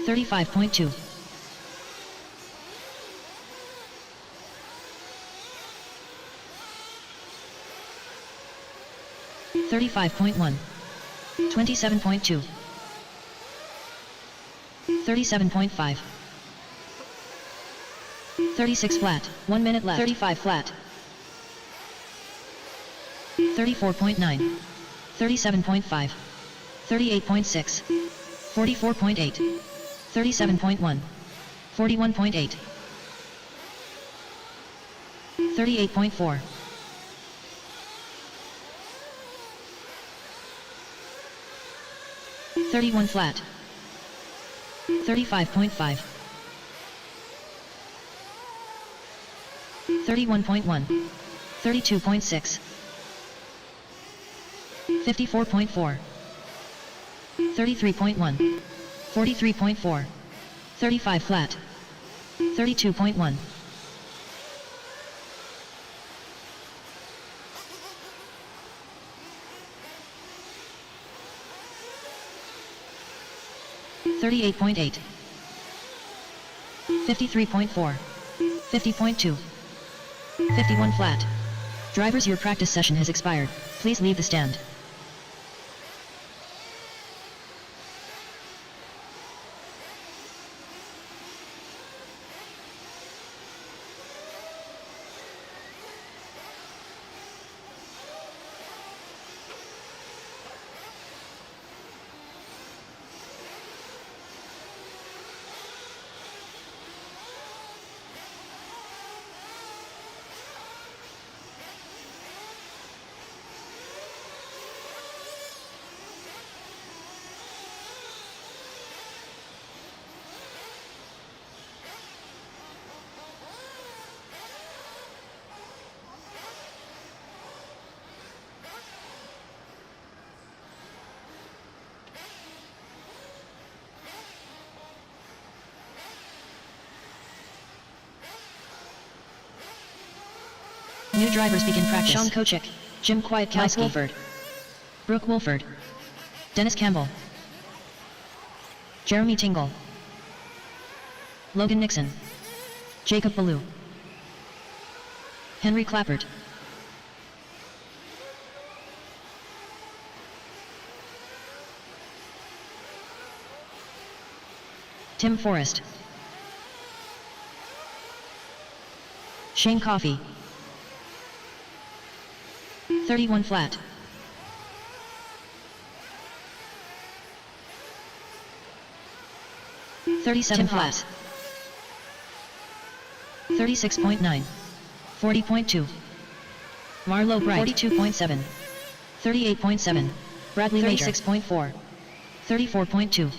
35.2. 35.1. 27.2. 37.5. 36 flat. 1 minute left. 35 flat. 34.9. 37.5. 38.6. 44.8. 37.1. 41.8. 38.4. 31 flat. 35.5. 31.1. 32.6. 54.4. 33.1. 43.4. 35 flat. 32.1. 38.8. 53.4. 50.2. 51 flat. Drivers, your practice session has expired. Please leave the stand. New drivers begin practice. Sean Kochik, Jim Kwiatkowski, Mike Wolford, Brooke Wolford, Dennis Campbell, Jeremy Tingle, Logan Nixon, Jacob Ballou, Henry Clappert, Tim Forrest, Shane Coffey, 31 flat. 37 flat. 36.9. 40.2. Marlo Bright. 42.7. 38.7. Bradley 36.4. 34.2.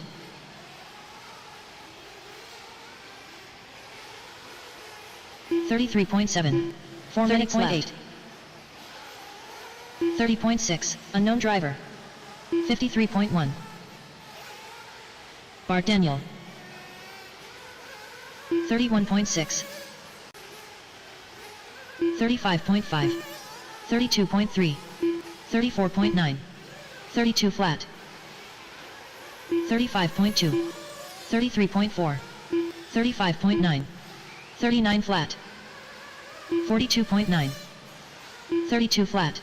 33.7. 4 minutes left. 30.6, unknown driver. 53.1. Bart Daniel. 31.6. 35.5. 32.3. 34.9. 32 flat. 35.2. 33.4. 35.9. 39 flat. 42.9. 32 flat.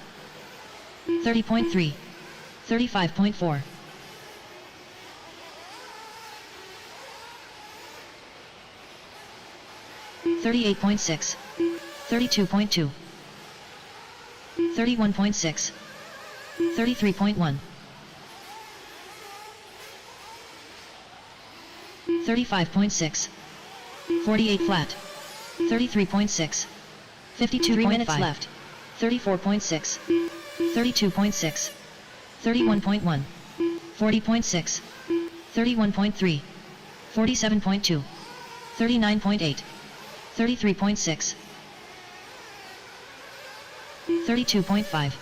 30.3. 35.4. 38.6. 32.2. 31.6. 33.1. 35.6. 48 flat. 33.6. 52. 3 minutes left. 34.6. 32.6. 31.1. 40.6. 31.3. 47.2. 39.8. 33.6. 32.5.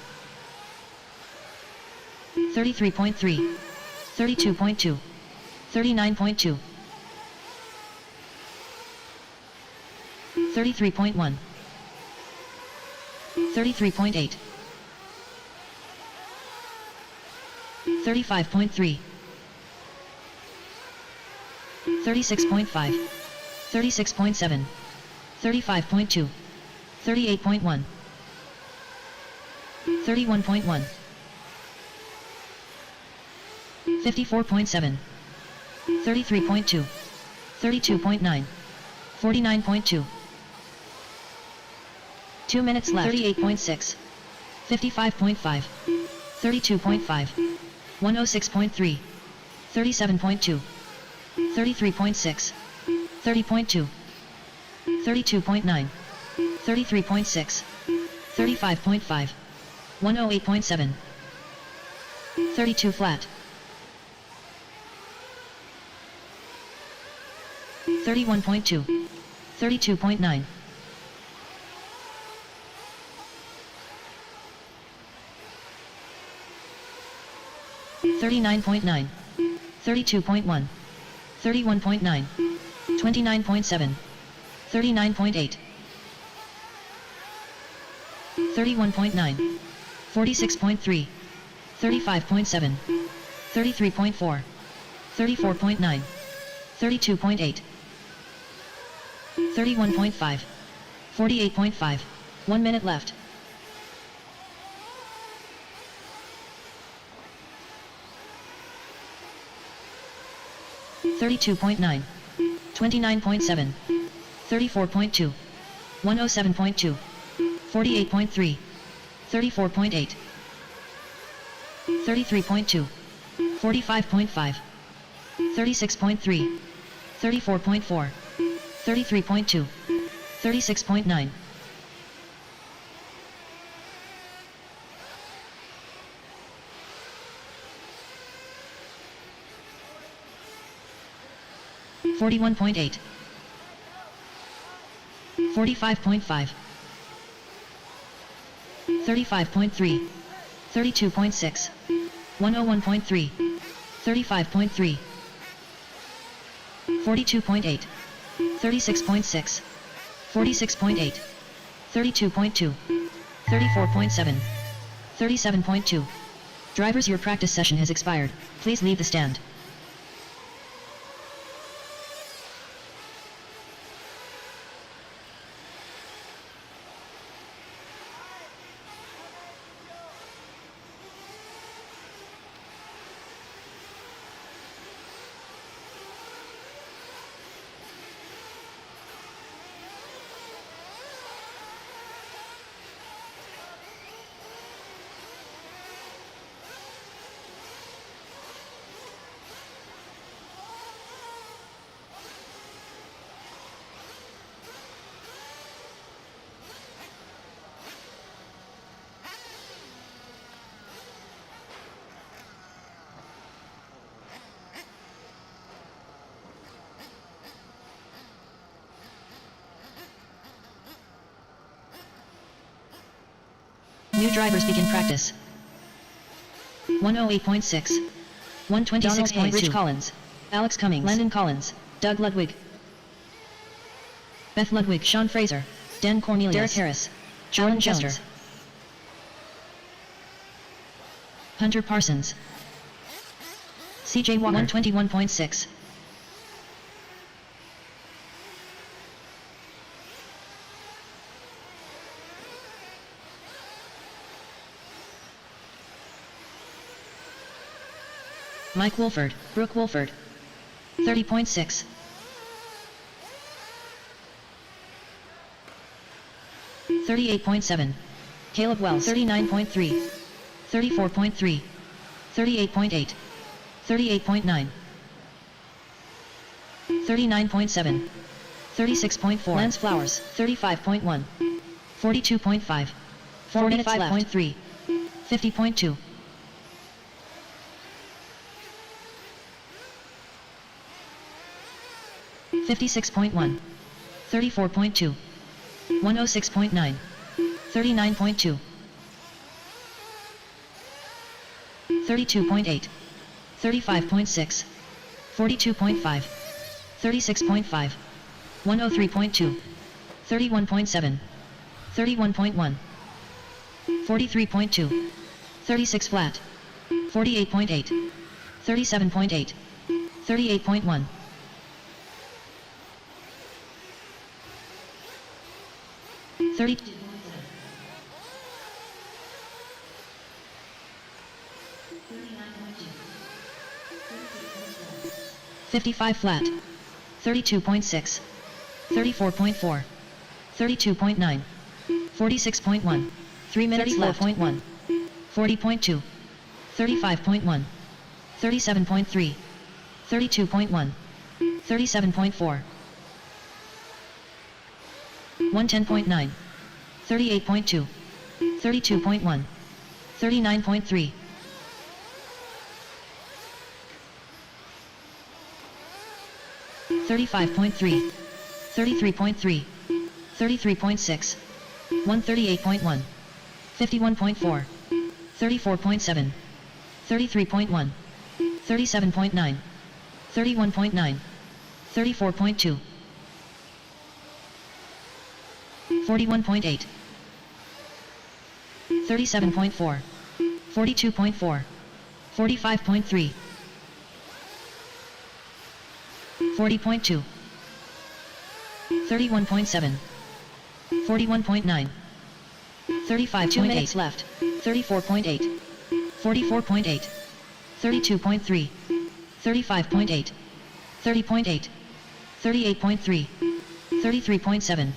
33.3. 32.2. 39.2. 33.1. 33.8. 35.3. 36.5. 36.7. 35.2. 38.1. 31.1. 54.7. 33.2. 32.9. 49.2. 2 minutes left. 38.6. 55.5. 32.5. 106.3. 37.2. 33.6. 30.2. 32.9. 33.6. 35.5. 108.7. 32 flat. 31.2. 32.9. 39.9. 32.1. 31.9. 29.7. 39.8. 31.9. 46.3. 35.7. 33.4. 34.9. 32.8. 31.5. 48.5. 1 minute left. 32.9. 29.7. 34.2. 107.2. 48.3. 34.8. 33.2. 45.5. 36.3. 34.4. 33.2. 36.9. 41.8. 45.5. 35.3. 32.6. 101.3. 35.3. 42.8. 36.6. 46.8. 32.2. 34.7. 37.2. Drivers, your practice session has expired. Please leave the stand. New drivers begin practice. 108.6. 126. Rich Collins. Alex Cummings. Landon Collins. Doug Ludwig. Beth Ludwig. Sean Fraser. Dan Cornelius. Derek Harris. Jordan Chester. Hunter Parsons. CJ Walker. 121.6. Mike Wolford, Brooke Wolford. 30.6. 38.7. Caleb Wells. 39.3. 34.3. 38.8. 38.9. 39.7. 36.4. Lance Flowers, 35.1. 42.5. 45.3. 50.2. 56.1. 34.2. 106.9. 39.2. 32.8. 35.6. 42.5. 36.5. 103.2. 31.7. 31.1. 43.2. 36 flat. 48.8. 37.8. 38.1. 30. 55 flat. 32.6. 34.4. 32.9. 46.1. 3 minutes left. 34.1. 40.2. 35.1. 37.3. 32.1. 37.4. 110.9. 38.2. 32.1. 39.3. 35.3. 33.3. 33.6. 138.1. 51.4. 34.7. 33.1. 37.9. 31.9. 34.2. 41.8. 37.4. 42.4. 45.3. 40.2. 31.7. 41.9. 35. 2 minutes left. 34.8. 44.8. 32.3. 35.8. 30.8. 38.3. 33.7.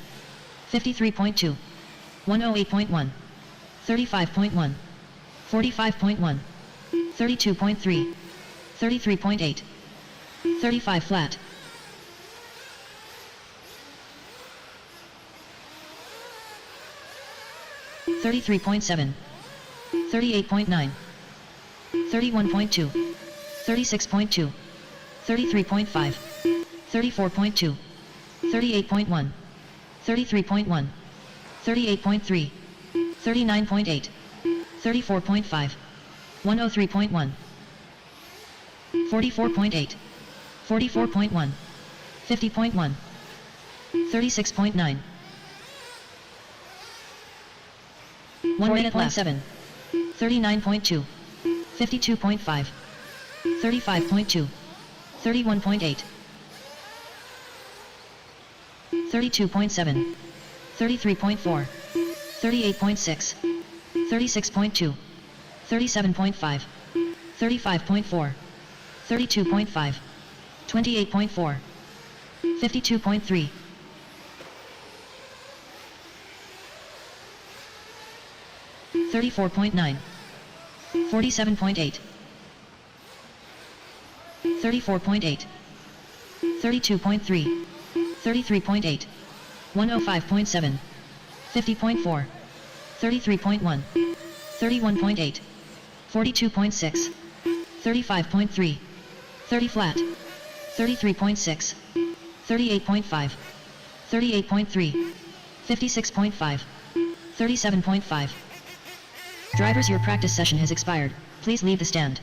53.2. 108.1. 35.1. 45.1. 32.3. 33.8. 35 flat. 33.7. 38.9. 31.2. 36.2. 33.5. 34.2. 38.1. 33.1. 38.3. 39.8. 34.5. 103.1. 44.8. 44.1. 50.1. 36.9. 1 minute left. 7. 39.2. 52.5. 35.2. 31.8. 32.7. 33.4. 38.6. 36.2. 37.5. 35.4. 32.5. 28.4. 52.3. 34.9. 47.8. 34.8. 32.3. 33.8. 105.7. 50.4. 33.1. 31.8. 42.6. 35.3. 30 flat. 33.6. 38.5. 38.3. 56.5. 37.5. Drivers, your practice session has expired. Please leave the stand.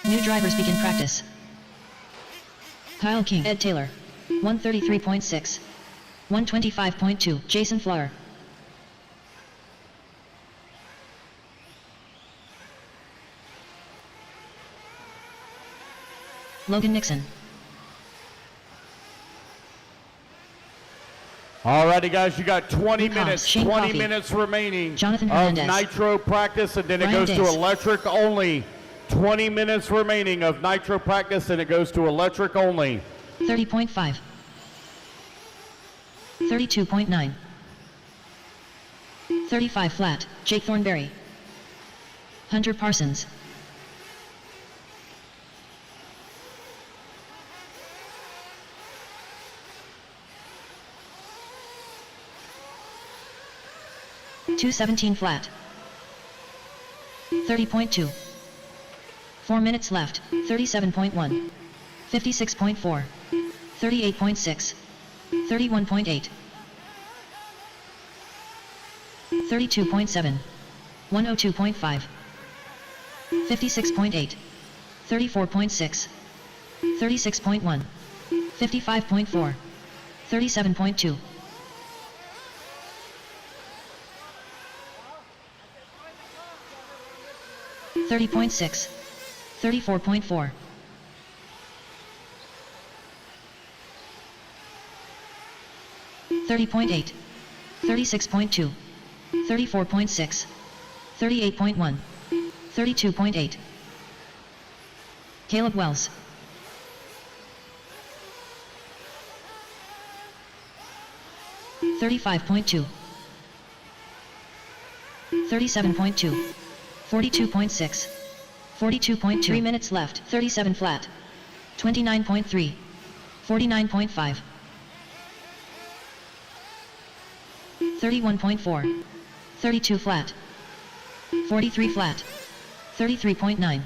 New drivers begin practice. Kyle King, Ed Taylor. 133.6. 125.2, Jason Flower. Logan Nixon. Alrighty, guys, you got 20 Luke Hobbs, minutes. Shane 20 Coffey, minutes remaining Jonathan of Hernandez, nitro practice, and then it Ryan goes to Days. electric only. 20 minutes remaining of nitro practice, and it goes to electric only. 30.5. 32.9. 35 flat, Jake Thornberry. Hunter Parsons. .217 flat. 30.2. 4 minutes left. 37.1. 56.4. 38.6. 31.8. 32.7. 102.5. 56.8. 34.6. 36.1. 55.4. 37.2. 30.6. 34.4. 30.8. 36.2. 34.6. 38.1. 32.8. Caleb Wells. .35.2. 37.2. 42.6. 42.2. 3 minutes left. 37 flat. 29.3. 49.5. 31.4. 32 flat. 43 flat. 33.9.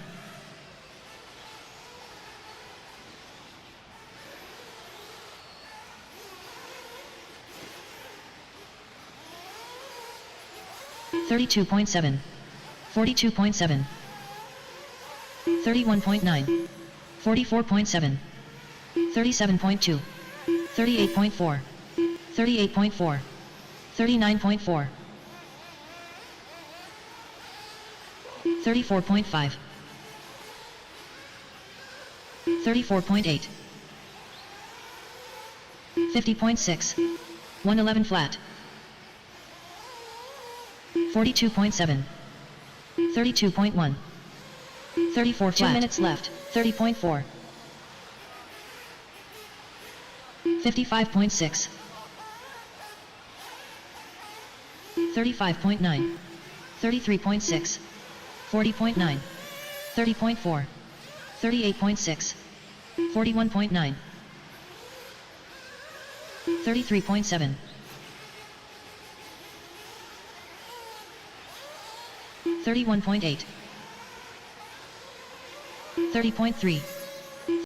32.7. 42.7. 31.9. 44.7. 37.2. 38.4. 38.4. 39.4. 34.5. 34.8. 50.6. 111 flat. 42.7. 32.1. 34 flat. 2 minutes left. 30.4. 55.6. 35.9. 33.6. 40.9. 30.4. 38.6. 41.9. 33.7. 31.8. 30.3.